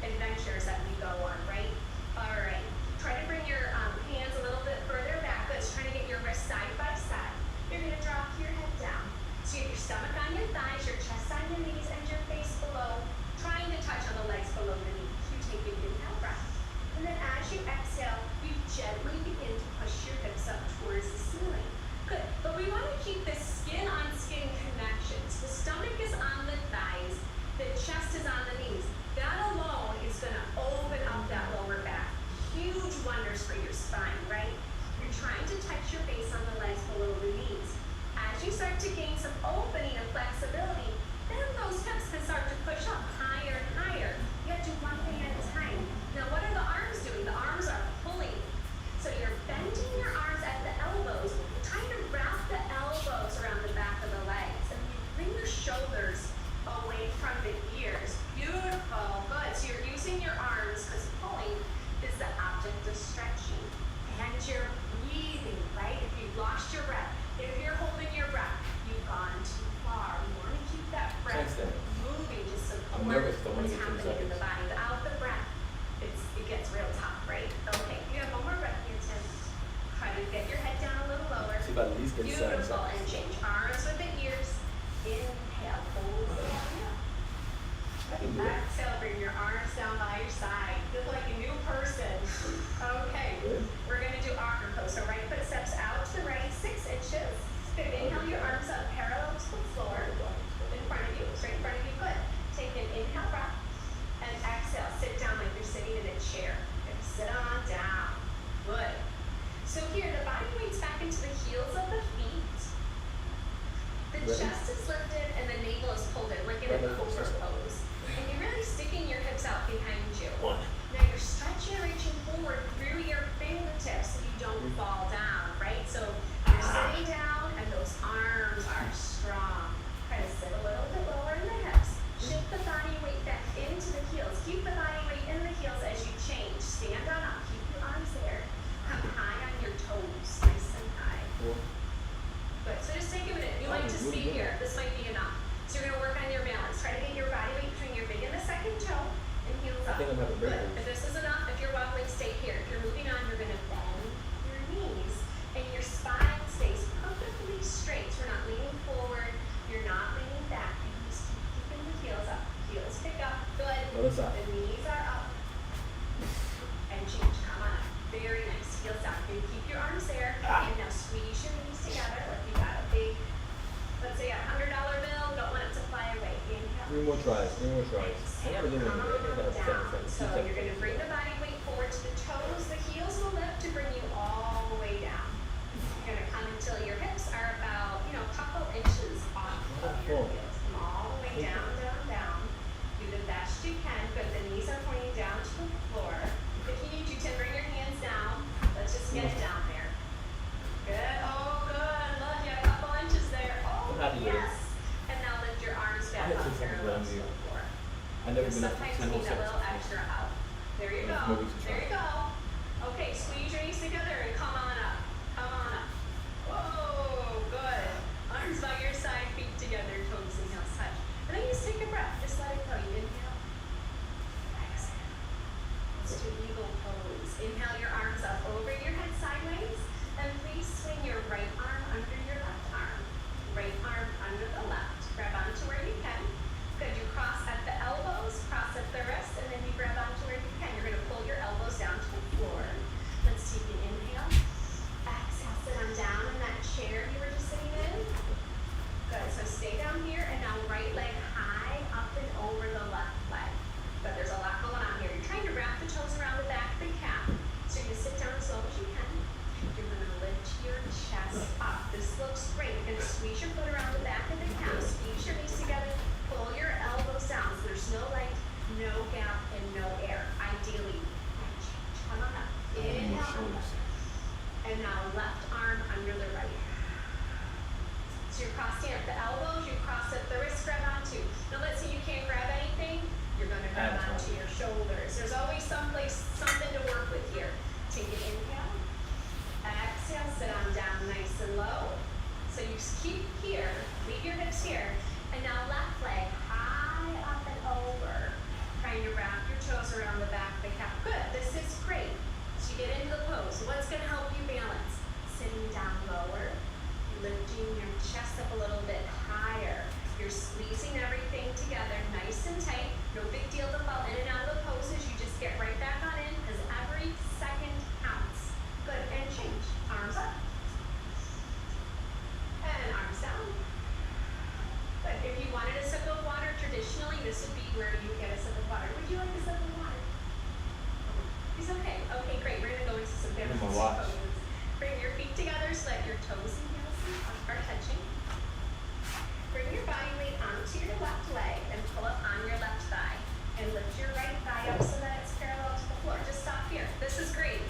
Speaker 6: adventures that we go on, right? All right. Try to bring your hands a little bit further back. Let's try to get your wrists side by side. You're gonna drop your head down. So you have your stomach on your thighs, your chest on your knees, and your face below, trying to touch on the legs below the knees. You take an inhale breath. And then as you exhale, you gently begin to push your hips up towards the ceiling. Good. But we want to keep this skin-on-skin connection. So the stomach is on the thighs, the chest is on the knees. That alone is going to open up that lower back. Huge wonders for your spine, right? You're trying to touch your face on the legs below the knees. As you start to gain some opening and flexibility, then those hips can start to push up higher and higher. You have to do one thing at a time. Now, what are the arms doing? The arms are pulling. So you're bending your arms at the elbows, trying to wrap the elbows around the back of the legs. And you bring your shoulders away from the ears. Beautiful. Good. So you're using your arms because pulling is the object of stretching. And you're breathing, right? If you've lost your breath, if you're holding your breath, you've gone too far. You want to keep that breath moving to support what's happening in the body. Without the breath, it gets real tough, right? Okay, you have one more breath here, Tim. Try to get your head down a little lower.
Speaker 1: See if I at least get 7
Speaker 6: Beautiful,
Speaker 1: seconds.
Speaker 6: and change arms with the ears. Inhale, hold the belly up. Exhale, bring your arms down by your side. Feel like a new person. Okay, we're gonna do awkward pose. So right foot steps out to the right 6 inches. Good. Inhale your arms up parallel to the floor. In front of you, straight in front of you. Good. Take an inhale breath and exhale. Sit down like you're sitting in a chair. Good. Sit on down. Good. So here, the body weights back into the heels of the feet. The chest is lifted and the navel is pulled in, like in a cobra pose. And you're really sticking your hips out behind you. Now you're stretching and reaching forward through your fingertips so you don't fall down, right? So you're sitting down and those arms are strong. Try to sit a little bit lower in the hips. Shift the body weight back into the heels. Keep the body weight in the heels as you change. Stand on up. Keep your arms there. Come high on your toes. Nice and high. Good. So just take a minute. You might just be here. This might be enough. So you're going to work on your balance. Try to get your body weight between your big and the second toe and heels up.
Speaker 1: I think I'm having
Speaker 6: Good.
Speaker 1: breakers.
Speaker 6: If this is enough, if you're wobbling, stay here. If you're moving on, you're going to bend your knees and your spine stays perfectly straight. So we're not leaning forward. You're not leaning back. You just keep keeping the heels up. Heels pick up. Good.
Speaker 1: Other side.
Speaker 6: The knees are up. And change. Come on up. Very nice. Heels down. And keep your arms there. And now squeeze your knees together like you got a big, let's say a $100 bill. Don't want it to fly away. Inhale.
Speaker 1: 3 more tries. I gotta do it. I gotta have 7
Speaker 6: Down.
Speaker 1: seconds.
Speaker 6: So you're going to bring the body weight forward to the toes. The heels will lift to bring you all the way down. You're going to come until your hips are about, a couple inches off of your heels. Come all the way down, down, down. Do the best you can. Good. The knees are pointing down to the floor. If you need to, Tim, bring your hands down. Let's just get it down there. Good. Oh, good. Love you. A couple inches there. Oh,
Speaker 1: I'm happy with it.
Speaker 6: yes. And now lift your arms back
Speaker 1: I had
Speaker 6: up
Speaker 1: 2 seconds
Speaker 6: parallel
Speaker 1: around
Speaker 6: to
Speaker 1: you.
Speaker 6: the floor.
Speaker 1: I've never been up
Speaker 6: Sometimes
Speaker 1: for 2
Speaker 6: you
Speaker 1: more
Speaker 6: need that little
Speaker 1: seconds.
Speaker 6: extra help. There you go.
Speaker 1: Maybe we can try.
Speaker 6: There you go. Okay, squeeze your knees together and come on up. Come on up. Whoa, good. Arms by your side, feet together, toes and heels touch. And then you just take a breath. Just let it go. You inhale. Exhale. Let's do eagle pose. Inhale your arms arms up over your head sideways. And please swing your right arm under your left arm. Right arm under the left. Grab onto where you can. Good, you cross at the elbows, cross at the wrists, and then you grab onto where you can. You're gonna pull your elbows down to the floor. Let's take an inhale. Exhale, sit on down in that chair you were just sitting in. Good, so stay down here, and now right leg high up and over the left leg. But there's a lot going on here. You're trying to wrap the toes around the back of the calf. So you're gonna sit down as low as you can. You're gonna lift your chest up. This looks great. You're gonna squeeze your foot around the back of the calf, squeeze your knees together, pull your elbows down so there's no length, no gap, and no air. Ideally, come on up. Inhale. And now left arm under the right. So you're crossing at the elbows, you cross at the wrist, grab onto. Now let's say you can't grab anything, you're gonna grab onto your shoulders. There's always someplace, something to work with here. Take an inhale. Exhale, sit on down nice and low. So you keep here, leave your hips here. And now left leg high up and over. Trying to wrap your toes around the back of the calf. Good, this is great. So you get into the pose. What's gonna help you balance? Sitting down lower, lifting your chest up a little bit higher. You're squeezing everything together nice and tight. No big deal to fall in and out of the poses. You just get right back on in because every second counts. Good, and change. Arms up. And arms down. Good. If you wanted a sip of water, traditionally this would be where you get a sip of water. Would you like a sip of water? It's okay. Okay, great. We're gonna go into some
Speaker 1: Give him a
Speaker 6: different
Speaker 1: watch.
Speaker 6: poses. Bring your feet together so that your toes and heels are touching. Bring your body weight onto your left leg and pull up on your left thigh. And lift your right thigh up so that it's parallel to the floor. Just stop here. This is great.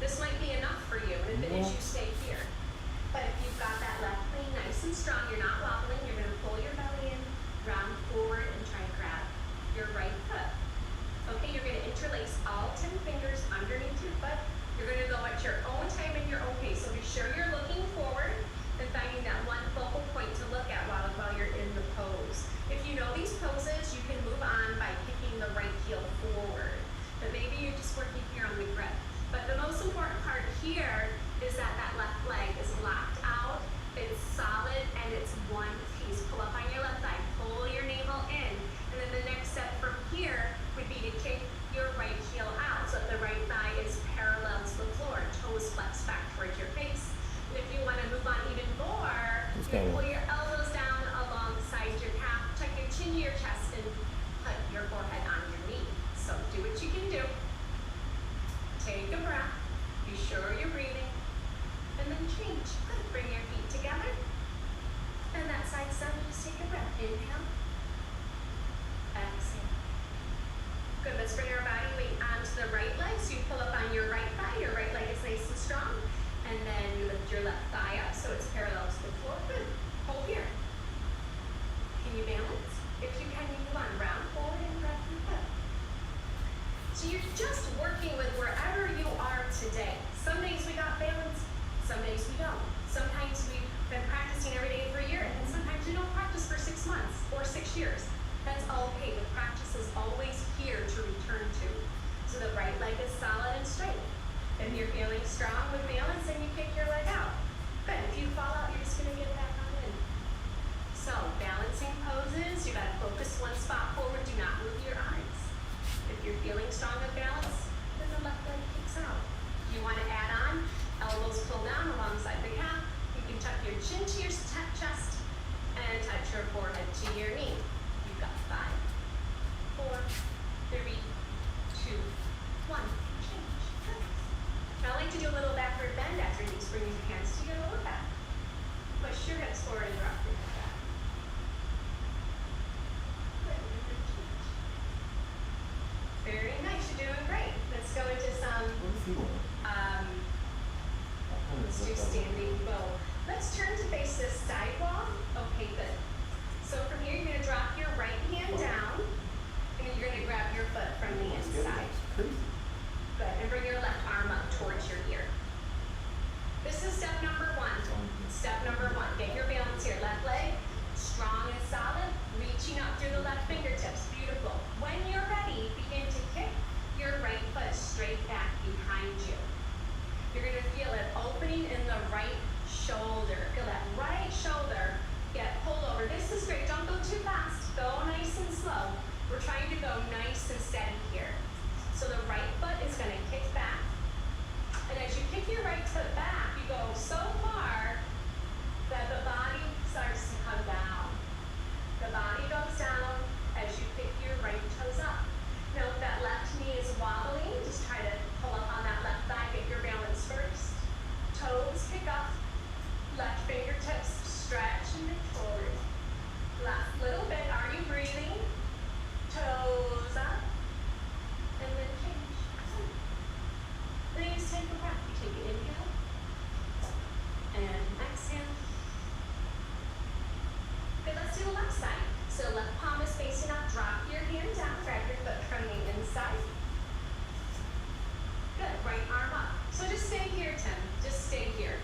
Speaker 6: This might be enough for you, and if it is, you stay here. But if you've got that left knee nice and strong, you're not wobbling, you're gonna pull your belly in, round forward, and try to grab your right foot. Okay, you're gonna interlace all 10 fingers underneath your foot. You're gonna go at your own time and your own pace. So be sure you're looking forward and finding that one focal point to look at while you're in the pose. If you know these poses, you can move on by kicking the right heel forward. But maybe you're just working here on the grip. But the most important part here is that that left leg is locked out, it's solid, and it's one piece. Pull up on your left thigh, pull your navel in, and then the next step from here would be to kick your right heel out so that the right thigh is parallel to the floor, toes flex back towards your face. And if you want to move on even more, you can pull your elbows down alongside your calf, tuck your chin to your chest, and put your forehead on your knee. So do what you can do. Take a breath. Be sure you're breathing. And then change. Good. Bring your feet together. And that side step, just take a breath. Inhale. Exhale. Good. Let's bring our body weight onto the right leg. So you pull up on your right thigh. Your right leg is nice and strong. And then you lift your left thigh up so it's parallel to the floor. Good. Hold here. Can you balance? If you can, you move on. Round forward and grab your foot. So you're just working with wherever you are today. Some days we got balance, some days we don't. Sometimes we've been practicing every day for a year, and sometimes we don't practice for 6 months or 6 years. That's okay. The practice is always here to return to. So the right leg is solid and straight. If you're feeling strong with balance, then you kick your leg out. Good. If you fall out, you're just gonna get back on in. So balancing poses, you gotta focus one spot forward. Do not move your eyes. If you're feeling strong with balance, then the left leg kicks out. If you want to add on, elbows pull down alongside the calf. You can tuck your chin to your chest and touch your forehead to your knee. You've got 5, 4, 3, 2, 1. Change. Good. Now I like to do a little backward bend after these. Bring your hands to your lower back. Push your hips forward and drop your head back. Good. And then change. Very nice. You're doing great. you're gonna feel an opening in the right shoulder. Feel that right shoulder get pulled over. This is great. Don't go too fast. Go nice and slow. We're trying to go nice and steady here. So the right foot is gonna kick back. And as you kick your right foot back, you go so far that the body starts to come down. The body goes down as you pick your right toes up. Now if that left knee is wobbling, just try to pull up on that left thigh, get your balance first. Toes kick up, left fingertips stretch and reach forward. Last little bit, are you breathing? Toes up, and then change. Please take a breath. You take an inhale, and exhale. Good, let's do the left side. So left palm is facing up, drop your hand down, grab your foot from the inside. Good, right arm up. So just stay here, Tim, just stay here.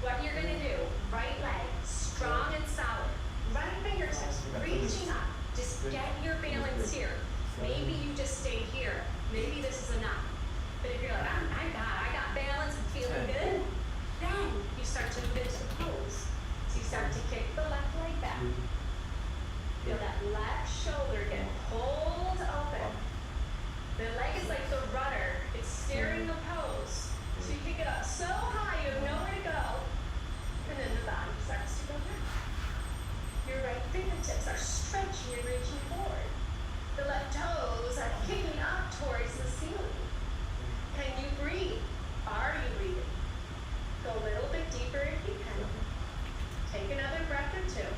Speaker 6: What you're gonna do, right leg, strong and solid. Right fingertips, reaching up. Just get your balance here. Maybe you just stay here. Maybe this is enough. But if you're like, I got balance, I'm feeling good, then you start to move into the pose. So you start to kick the left leg back. Feel that left shoulder get pulled open. The leg is like the rudder. It's steering the pose. So you kick it up so high you have nowhere to go. And then the body starts to go down. Your right fingertips are stretching and reaching forward. The left toes are kicking up towards the ceiling. Can you breathe? Are you breathing? Go a little bit deeper if you can. Take another breath or two.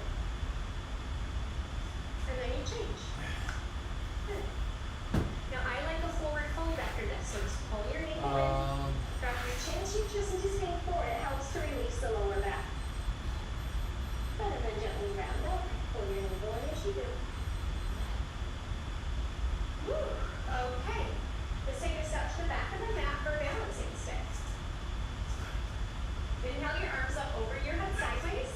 Speaker 6: And then you change. Good. Now I like a forward fold after this, so just pull your knee in. Drop your chin cheeks and just lean forward. It helps to release the lower back. Good, and then gently round up. Pull your knee forward as you do. Woo. Okay. Let's take a step to the back of the mat for a balancing stick. Inhale your arms up over your head sideways.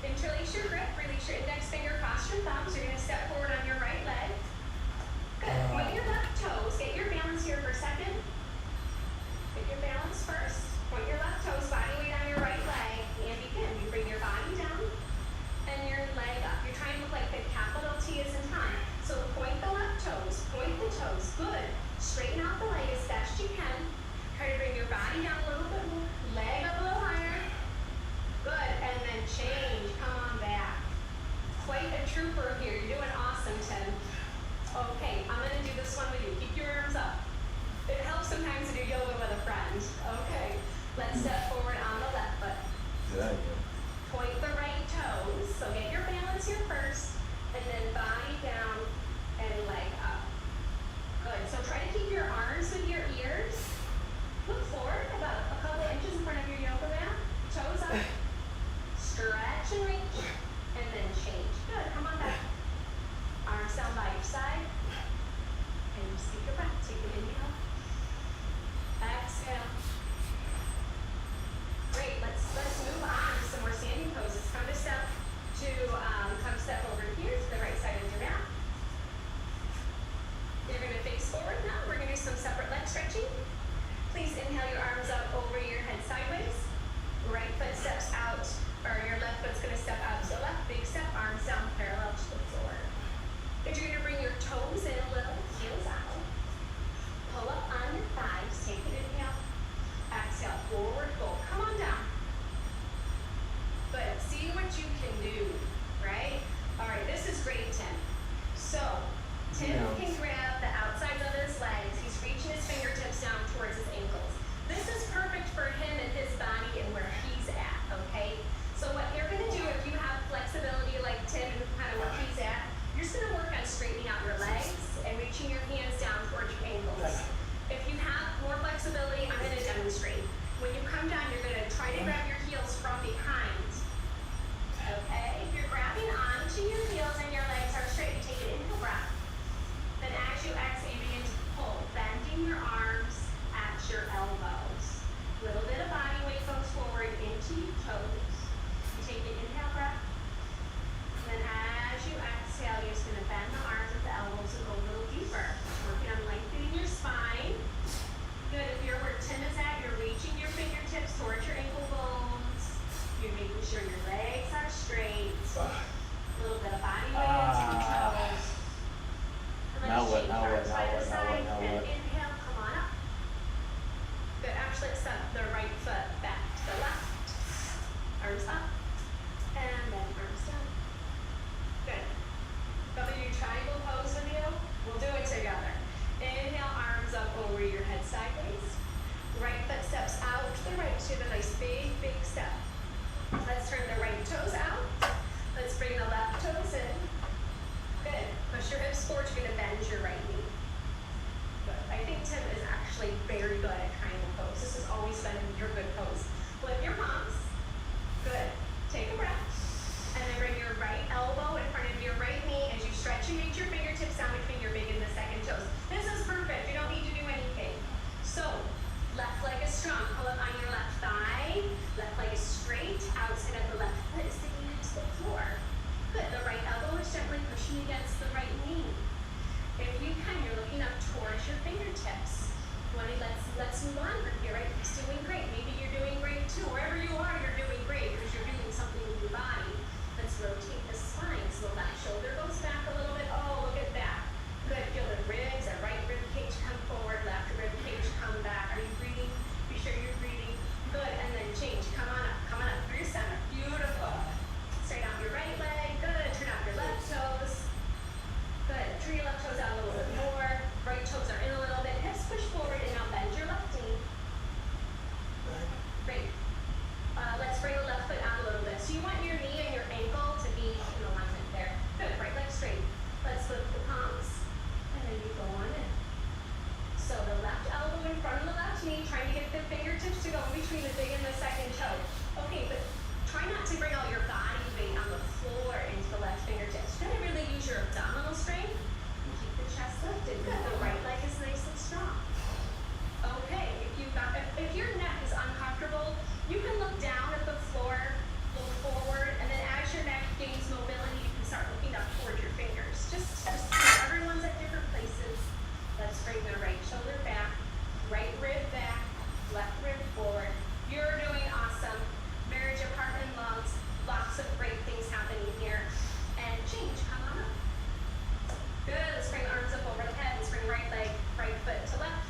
Speaker 6: Interlace your grip, release your index finger, cross your thumbs. You're going to step forward on your right leg. Good. Point your left toes. Get your balance here for a second. Get your balance first. Point your left toes, body weight on your right leg, and begin. You bring your body down and your leg up. You're trying to look like the capital T is in time. So point the left toes, point the toes. Good. Straighten out the leg as best you can. Try to bring your body down a little bit more. Leg up a little higher. Good. And then change. Come on back. Quite a trooper here. You're doing awesome, Tim. Okay, I'm going to do this one with you. Keep your arms up. It helps sometimes to do yoga with a friend. Okay. Let's step forward on the left foot. Point the right toes. So get your balance here first. And then body down and leg up. Good. So try to keep your arms with your ears. Look forward about a couple inches in front of your yoga mat. Toes up. Stretch and reach. And then change. Good. Come on back. Arms down by your side. And just take a breath. Take an inhale. Exhale. Great. Let's move on to some more standing poses. Come step over here to the right side of your mat. You're going to face forward now. We're going to do some separate leg stretching. Please inhale your arms up over your head sideways. Right foot steps out, or your left foot's going to step out to the left. Big step, arms down parallel to the floor. If you're going to bring your toes in a little, heels out. Pull up on your thighs. Take an inhale. Exhale, forward fold. Come on down. Good. See what you can do, right? All right, this is great, Tim. So, Tim can grab the outsides of his legs. He's reaching his fingertips down towards his ankles. This is perfect for him and his body and where he's at, okay? So what you're going to do if you have flexibility like Tim and kind of where he's at, you're just going to work on straightening out your legs and reaching your hands down towards your ankles. If you have more flexibility, I'm going to demonstrate. When you come down, you're going to try to grab your heels from behind. Okay? If you're grabbing onto your heels and your legs are straight, take an inhale breath. Then as you exhale, you begin to pull, bending your arms at your elbows. Little bit of body weight goes forward into your toes. You take an inhale breath. Then as you exhale, you're just going to bend the arms at the elbows and go a little deeper. Working on lengthening your spine. Good. If you're where Tim is at, you're to the nice big step. Let's turn the right toes out. Let's bring the left toes in. Good. Push your hips forward. You're gonna bend your right knee. Good. I think Tim is actually very good at triangle pose. This has always been your good pose. Flip your palms. Good. Take a breath. And then bring your right elbow in front of your right knee as you stretch and reach your fingertips down between your big and the second toes. This is perfect. You don't need to do anything. So, left leg is strong. Pull up on your left thigh. Left leg is straight. Outside of the left foot is sticking into the floor. Good. The right elbow is gently pushing against the right knee. If you can, you're looking up towards your fingertips. Let's move on from here, right? He's doing great. Maybe you're doing great too. Wherever you are, you're doing great because you're doing something with your body. Let's rotate the spine. So the left shoulder goes back a little bit. Oh, look at that. Good. Feel the ribs, the right rib cage come forward, left rib cage come back. Are you breathing? Be sure you're breathing. Good. And then change. Come on up through your center. Beautiful. Straighten out your right leg. Good. Turn out your left toes. Good. Turn your left toes out a little bit more. Right toes are in a little bit. Hips push forward and now bend your left knee. Great. Let's bring the left foot out a little bit. So you want your knee and your ankle to be in alignment there. Good. Right leg straight. Let's lift the palms. And then you go on in. So the left elbow in front of the left knee, trying to get the fingertips to go in between the big and the second toe. Okay, but try not to bring all your body weight on the floor into the left fingertips. You're gonna really use your abdominal strength and keep the chest lifted. Good. The right leg is nice and strong. Okay, if your neck is uncomfortable, you can look down at the floor, look forward, and then as your neck gains mobility, you can start looking up toward your fingers. Just everyone's at different places. Let's bring the right shoulder back, right rib back, left rib forward. You're doing awesome. Marriage, apartment, lungs, lots of great things happening here. And change, come on up. Good, let's bring arms up over the head. Let's bring right leg, right foot to left.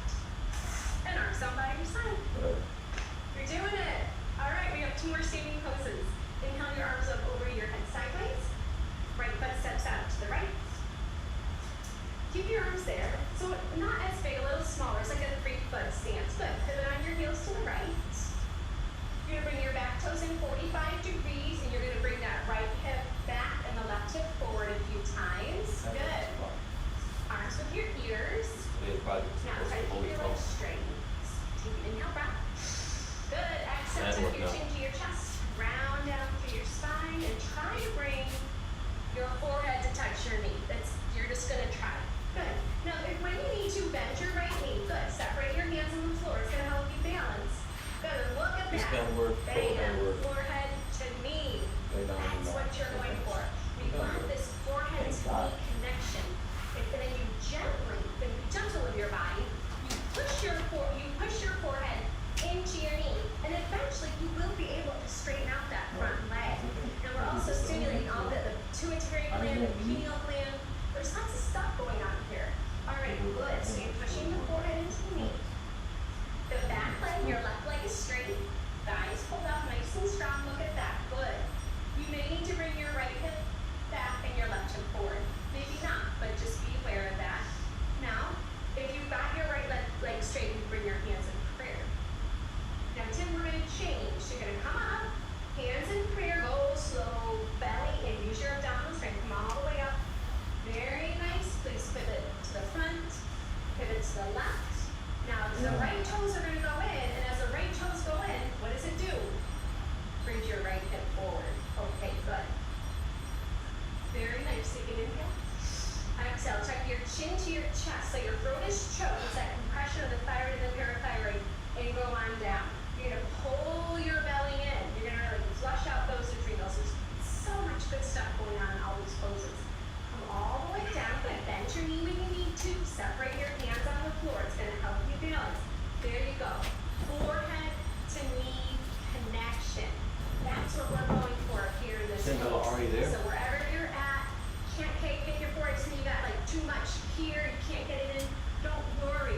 Speaker 6: And arms down by your side. You're doing it. All right, we have 2 more standing poses. Inhale your arms up over your head sideways. Right foot steps out to the right. Keep your arms there. So not as big, a little smaller. It's like a 3-foot stance. Good. Pivot on your heels to the right. You're gonna bring your back toes in 45 degrees, and you're gonna bring that right hip back and the left hip forward a few times. Good. Arms with your ears. Now try to keep your legs straight. Take an inhale breath. Good. Exhale, tuck your chin to your chest. Round down through your spine and try to bring your forehead to touch your knee. You're just gonna try. Good. Now, when you need to bend your right knee, good. Separate your hands on the floor. It's gonna help you balance. Good. Look at that. Bam. Forehead to knee. That's what you're going for. We want this forehead to knee connection. And then you gently, be gentle with your body. You push your forehead into your knee, and eventually you will be able to straighten out that front leg. And we're also stimulating all the pituitary gland, the pineal gland. There's lots of stuff going on here. All right, good. So you're pushing the forehead into the knee. The back leg, your left leg is straight. Thighs pulled up nice and strong. Look at that. Good. You may need to bring your right hip back and your left hip forward. Maybe not, but just be aware of that. Now, if you've got your right leg straight, you bring your hands in prayer. Now, Tim, we're going to change. You're going to come up, hands in prayer, go slow, belly, and use your abdominal strength. Come all the way up. Very nice. Please pivot to the front, pivot to the left. Now, the right toes are going to go in, and as the right toes go in, what does it do? Brings your right hip forward. Okay, good. Very nice. Take an inhale. Exhale. Tuck your chin to your chest, so your throat is choked. It's that compression of the thyroid and the parathyroid, and go on down. You're going to pull your belly in. You're going to really flush out those adrenals. There's so much good stuff going on in all these poses. Come all the way down. Good. Bend your knee when you need to. Separate your hands on the floor. It's going to help you balance. There you go. Forehead to knee connection. That's what we're going for here in this pose. So wherever you're at, can't get your forehead to knee, you got like too much here, you can't get it in. Don't worry.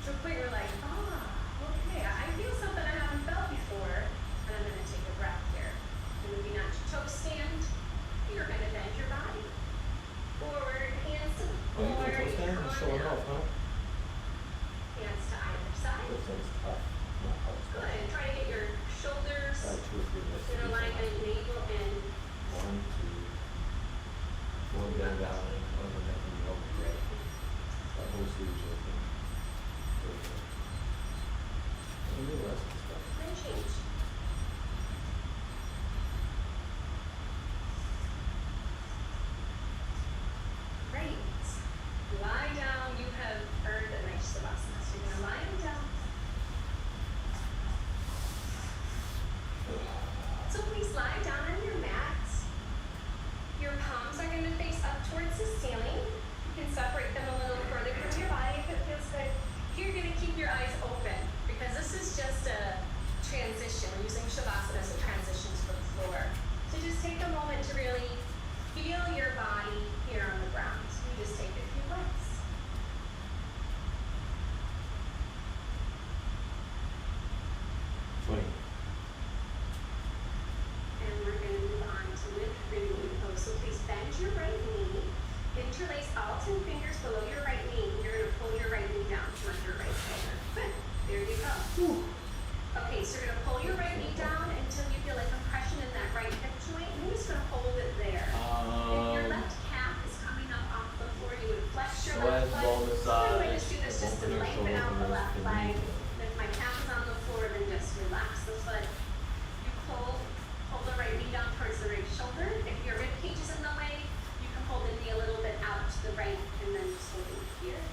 Speaker 6: to a point where like, okay, I feel something I haven't felt before, and I'm gonna take a breath here. And moving on to toe stand, you're gonna bend your body. Forward, hands to the
Speaker 1: Oh, you
Speaker 6: floor,
Speaker 1: can twist
Speaker 6: come
Speaker 1: that?
Speaker 6: on
Speaker 1: Show it
Speaker 6: down.
Speaker 1: off, huh?
Speaker 6: Hands to either side.
Speaker 1: This one's tough. Not hard stuff.
Speaker 6: Good, try to get your shoulders
Speaker 1: Try 2 or 3 minutes.
Speaker 6: in alignment, navel and
Speaker 1: 1, 2, going down, over neck and over, right? That whole sleeve's open. Perfect. And do the rest of the stuff.
Speaker 6: then change. Great. Lie down. You have earned a nice savasana. So you're gonna lie down. So please lie down on your mat. Your palms are gonna face up towards the ceiling. You can separate them a little further from your body if it feels good. You're gonna keep your eyes open because this is just a transition. We're using Shavasana as a transition to the floor. So just take a moment to really feel your body here on the ground. You just take a few breaths. And we're going to move on to lift renewing pose. So please bend your right knee, interlace all 10 fingers below your right knee. You're going to pull your right knee down towards your right shoulder. Good. There you go. Okay, so you're going to pull your right knee down until you feel a compression in that right hip joint. And you're just going to hold it there. If your left calf is coming up off the floor, you would flex your left
Speaker 1: Squat,
Speaker 6: foot.
Speaker 1: ball massage,
Speaker 6: So we just do this just to
Speaker 1: open your
Speaker 6: lengthen out the
Speaker 1: shoulders,
Speaker 6: left
Speaker 1: and
Speaker 6: leg.
Speaker 1: knee.
Speaker 6: If my calf is on the floor, then just relax the foot. You pull the right knee down towards the right shoulder. If your rib cage is in the way, you can pull the knee a little bit out to the right and then just hold it here.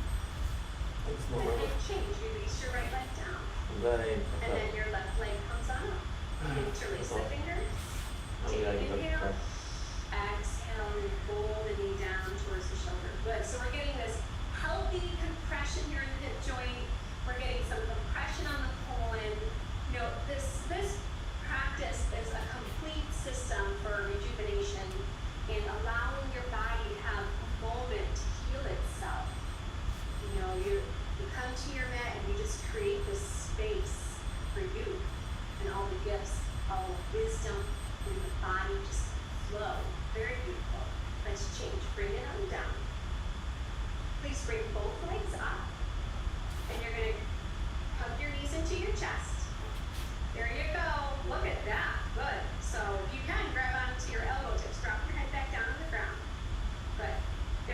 Speaker 1: It's
Speaker 6: And
Speaker 1: more
Speaker 6: then change. Release your right leg down.
Speaker 1: that ain't
Speaker 6: And then your left leg comes on up. Interlace the fingers. Take an inhale. Exhale and pull the knee down towards the shoulder. Good. So we're getting this healthy compression here in the hip joint. We're getting some compression on the colon. You know, this practice is a complete system for rejuvenation and allowing your body to have a moment to heal itself. You know, you come to your mat and you just create this space for you and all the gifts, all the wisdom in the body just flow. Very beautiful. Let's change. Bring it on down. Please bring both legs up. And you're going to hug your knees into your chest. There you go. Look at that. Good. So if you can, grab onto your elbow tips. Drop your head back down on the ground. Good.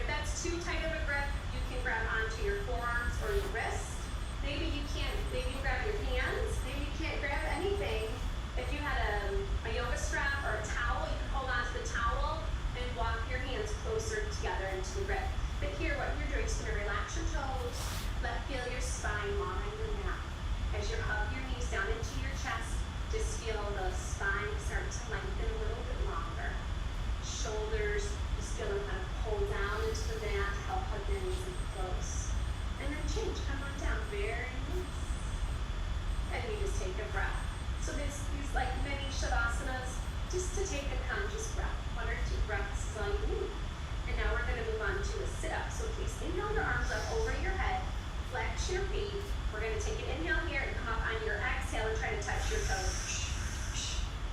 Speaker 6: If that's too tight of a grip, you can grab onto your forearms or your wrists. Maybe you can't, maybe you grab your hands. Maybe you can't grab anything. If you had a yoga strap or a towel, you can hold onto the towel and walk your hands closer together into the grip. But here, what you're doing is going to relax your toes, feel your spine long on your mat. As you hug your knees down into your chest, just feel the spine start to lengthen a little bit longer. Shoulders, just feel them kind of pull down into the mat, help hug your knees in close. And then change, come on down, very nice. And you just take a breath. So these like many Shavasanas, just to take a conscious breath, 1 or 2 breaths is all you need. And now we're going to move on to a sit-up. So please inhale your arms up over your head, flex your feet. We're going to take an inhale here and come up on your exhale and try to touch your toes.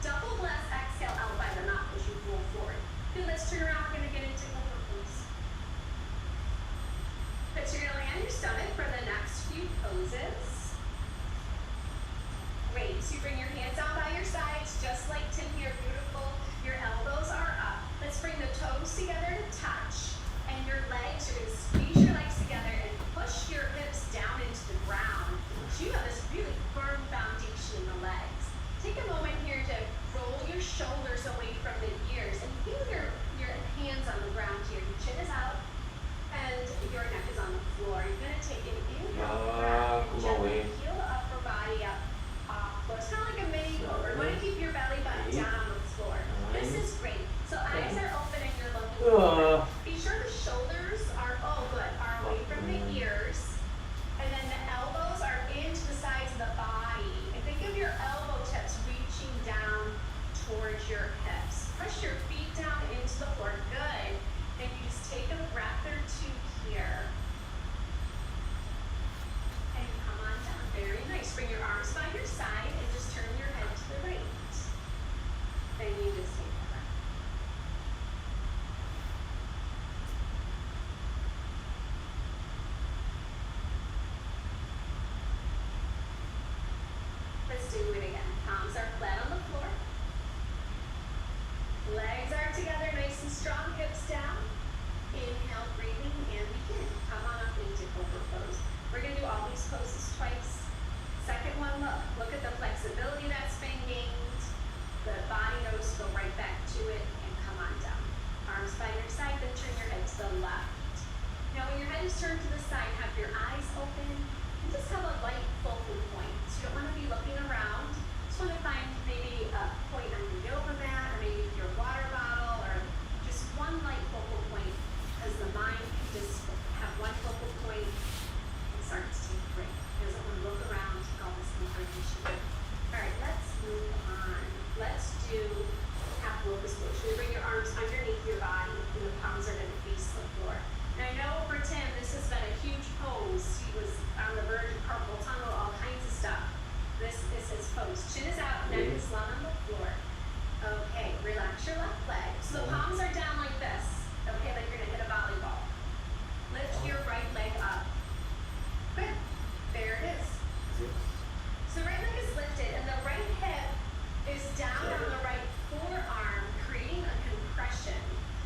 Speaker 6: Double bless, exhale out by the mouth as you roll forward. Good, let's turn around. We're going to get into cobra pose. But you're going to lay on your stomach for the next few poses. Great. So you bring your hands out by your sides, just like Tim here. Beautiful. Your elbows are up. Let's bring the toes together to touch. And your legs, you're going to squeeze your legs together and push your hips down into the ground. So you have this really firm foundation in the legs. Take a moment here to roll your shoulders away from the ears and feel your hands on the ground here. Your chin is out and your neck is on the floor. You're going to take an inhale, breath, and gently heel the upper body up. So it's kind of like a mini cobra. You want to keep your belly button down on the floor. This is great. So eyes are open and you're looking forward. Be sure the shoulders are, oh good. turn to the side, have your eyes open, and just have a light focal point. So you don't want to be looking around. Just want to find maybe a point on your yoga mat, or maybe your water bottle, or just one light focal point, because the mind can just have one focal point and start to take a break. It doesn't want to look around, take all this information. All right, let's move on. Let's do half locust pose. You bring your arms underneath your body, and the palms are going to face the floor. Now I know for Tim, this has been a huge pose. He was on the verge of carpal tunnel, all kinds of stuff. This is his pose. Chin is out, neck is long on the floor. Okay, relax your left leg. So the palms are down like this. Okay, like you're gonna hit a volleyball. Lift your right leg up. Good. There it is. So the right leg is lifted, and the right hip is down on the right forearm, creating a compression.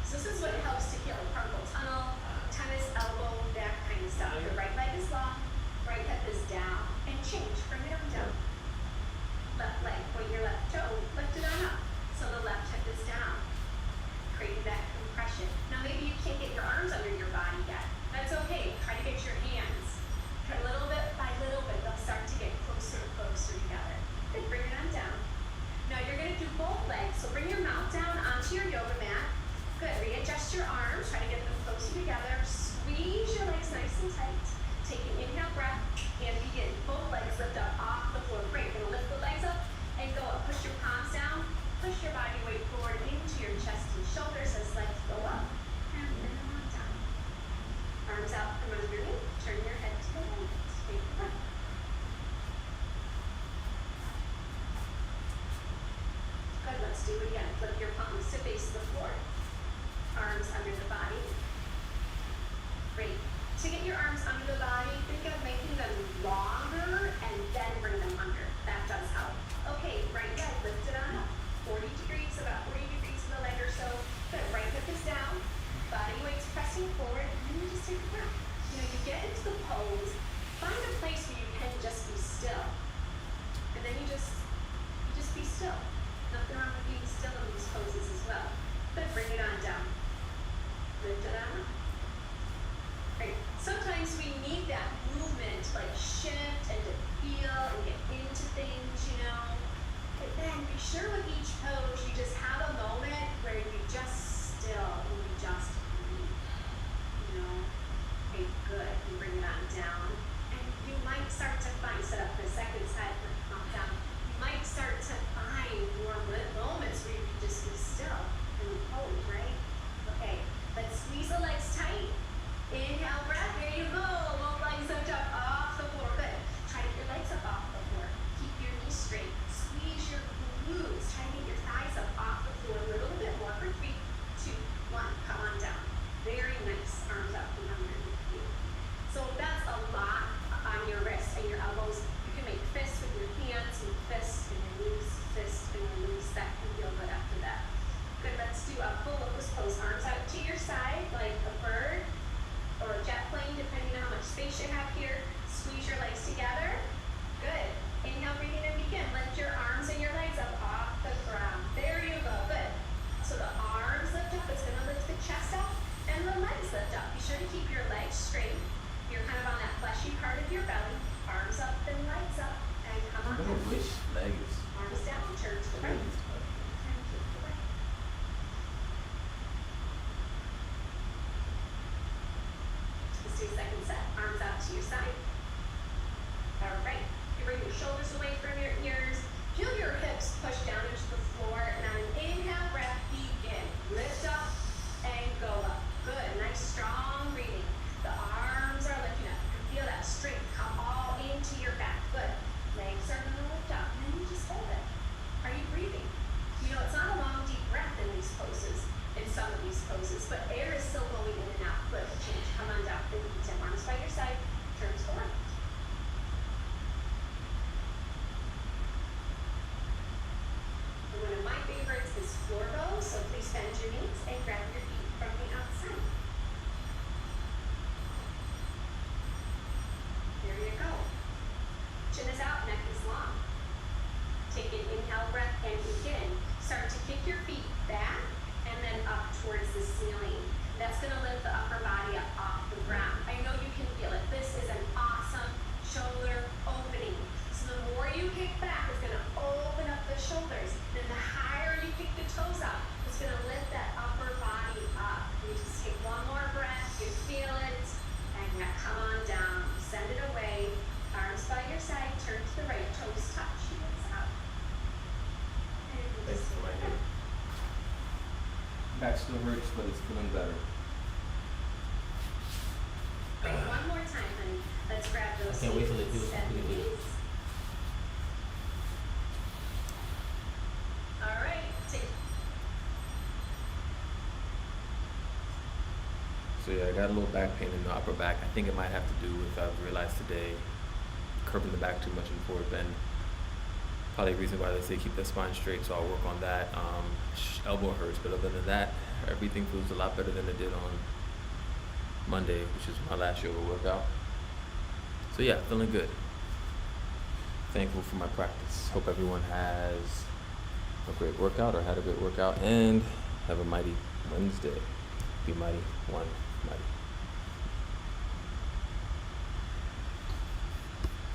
Speaker 6: So this is what helps to heal carpal tunnel, tennis elbow, that kind of stuff. Your right leg is long, right hip is down, and change. Bring it on down. Left leg, point your left toe, lift it on up. So the left hip is down, creating that compression. Now maybe you can't get your arms under your body yet. That's okay. Try to get your hands. Try little bit by little bit, they'll start to get closer and closer together. Good, bring it on down. Now you're gonna do both legs. So bring your mouth down onto your yoga mat. Good, readjust your arms, try to get them closer together. Squeeze your legs nice and tight. Take an inhale breath and begin. Both legs lift up off the floor. Great, gonna lift the legs up and go up. Push your palms down, push your body weight forward into your chest and shoulders as legs go up. And then on down. Arms out from under you, turn your head to the right. Take a breath. Good, let's do it again. Flip your palms to face the floor. Arms under the body. Great. To get your arms under the body, think of making them longer and then bring them under. That does help. Okay, right leg, lift it on up. 40 degrees, about 40 degrees of the leg or so. Good, right hip is down. Body weight's pressing forward, and then you just take a breath. You know, you get into the pose, find a place where you can just be still. And then you just be still. Nothing wrong with being still in these poses as well. Good, bring it on down. Lift it on up. Great. Sometimes we need that movement to like shift and to feel and get into things, you know. But then be sure with each pose you just have a moment where you just still and you just breathe. You know? Okay, good. You bring it on down. And you might start to find, set up the second set, calm down. You might start to find more moments where you can just be still and hold, right? Okay, let's squeeze the legs tight. Inhale, breath, there you go. Both legs lift up off the floor. Good. Try to get your legs up off the floor. Keep your knees straight. Squeeze your glutes. Try to get your thighs up off the floor a little bit more for 3, 2, 1. Come on down. Very nice. Arms up and underneath you. So that's a lot on your wrists and your elbows. You can make fists with your hands and fists and your knees, fists and your knees. That can feel good after that. Good. Let's do a full locust pose. Arms out to your side like a bird or a jet plane, depending on how much space you have here. Squeeze your legs together. Good. Inhale, breathe in and begin. Lift your arms and your legs up off the ground. There you go. Good. So the arms lift up. It's going to lift the chest up and the legs lift up. Be sure to keep your legs straight. You're kind of on that fleshy part of your belly. Arms up and legs up. And come on down.
Speaker 1: Which leg is?
Speaker 6: Arms down. Turn to the right. And keep the right. Let's do a second set. Arms out to your side. All right. You bring your shoulders away from your ears. Feel your hips push down into the floor. And on an inhale, breath, begin. Lift up and go up. Good. Nice, strong breathing. The arms are lifting up. Feel that strength come all into your back. Good. Legs are going to lift up. And then you just hold it. Are you breathing? You know, it's not a long, deep breath in these poses, in some of these poses, but air is still going in and out. Good. Change. Come on down. Then you can tip arms by your side. Turn to the left. And when it might be
Speaker 1: still hurts, but it's feeling better.
Speaker 6: Great, one more time, honey. Let's grab those
Speaker 1: I can't wait till it
Speaker 6: seats
Speaker 1: heals
Speaker 6: and
Speaker 1: completely.
Speaker 6: knees. All right, take.
Speaker 1: So yeah, I got a little back pain in the upper back. I think it might have to do with, I've realized today, curving the back too much in the forward bend. Probably a reason why they say keep the spine straight, so I'll work on that. Elbow hurts, but other than that, everything feels a lot better than it did on Monday, which is my last yoga workout. So yeah, feeling good. Thankful for my practice. Hope everyone has a great workout or had a great workout, and have a mighty Wednesday. Be mighty, one mighty.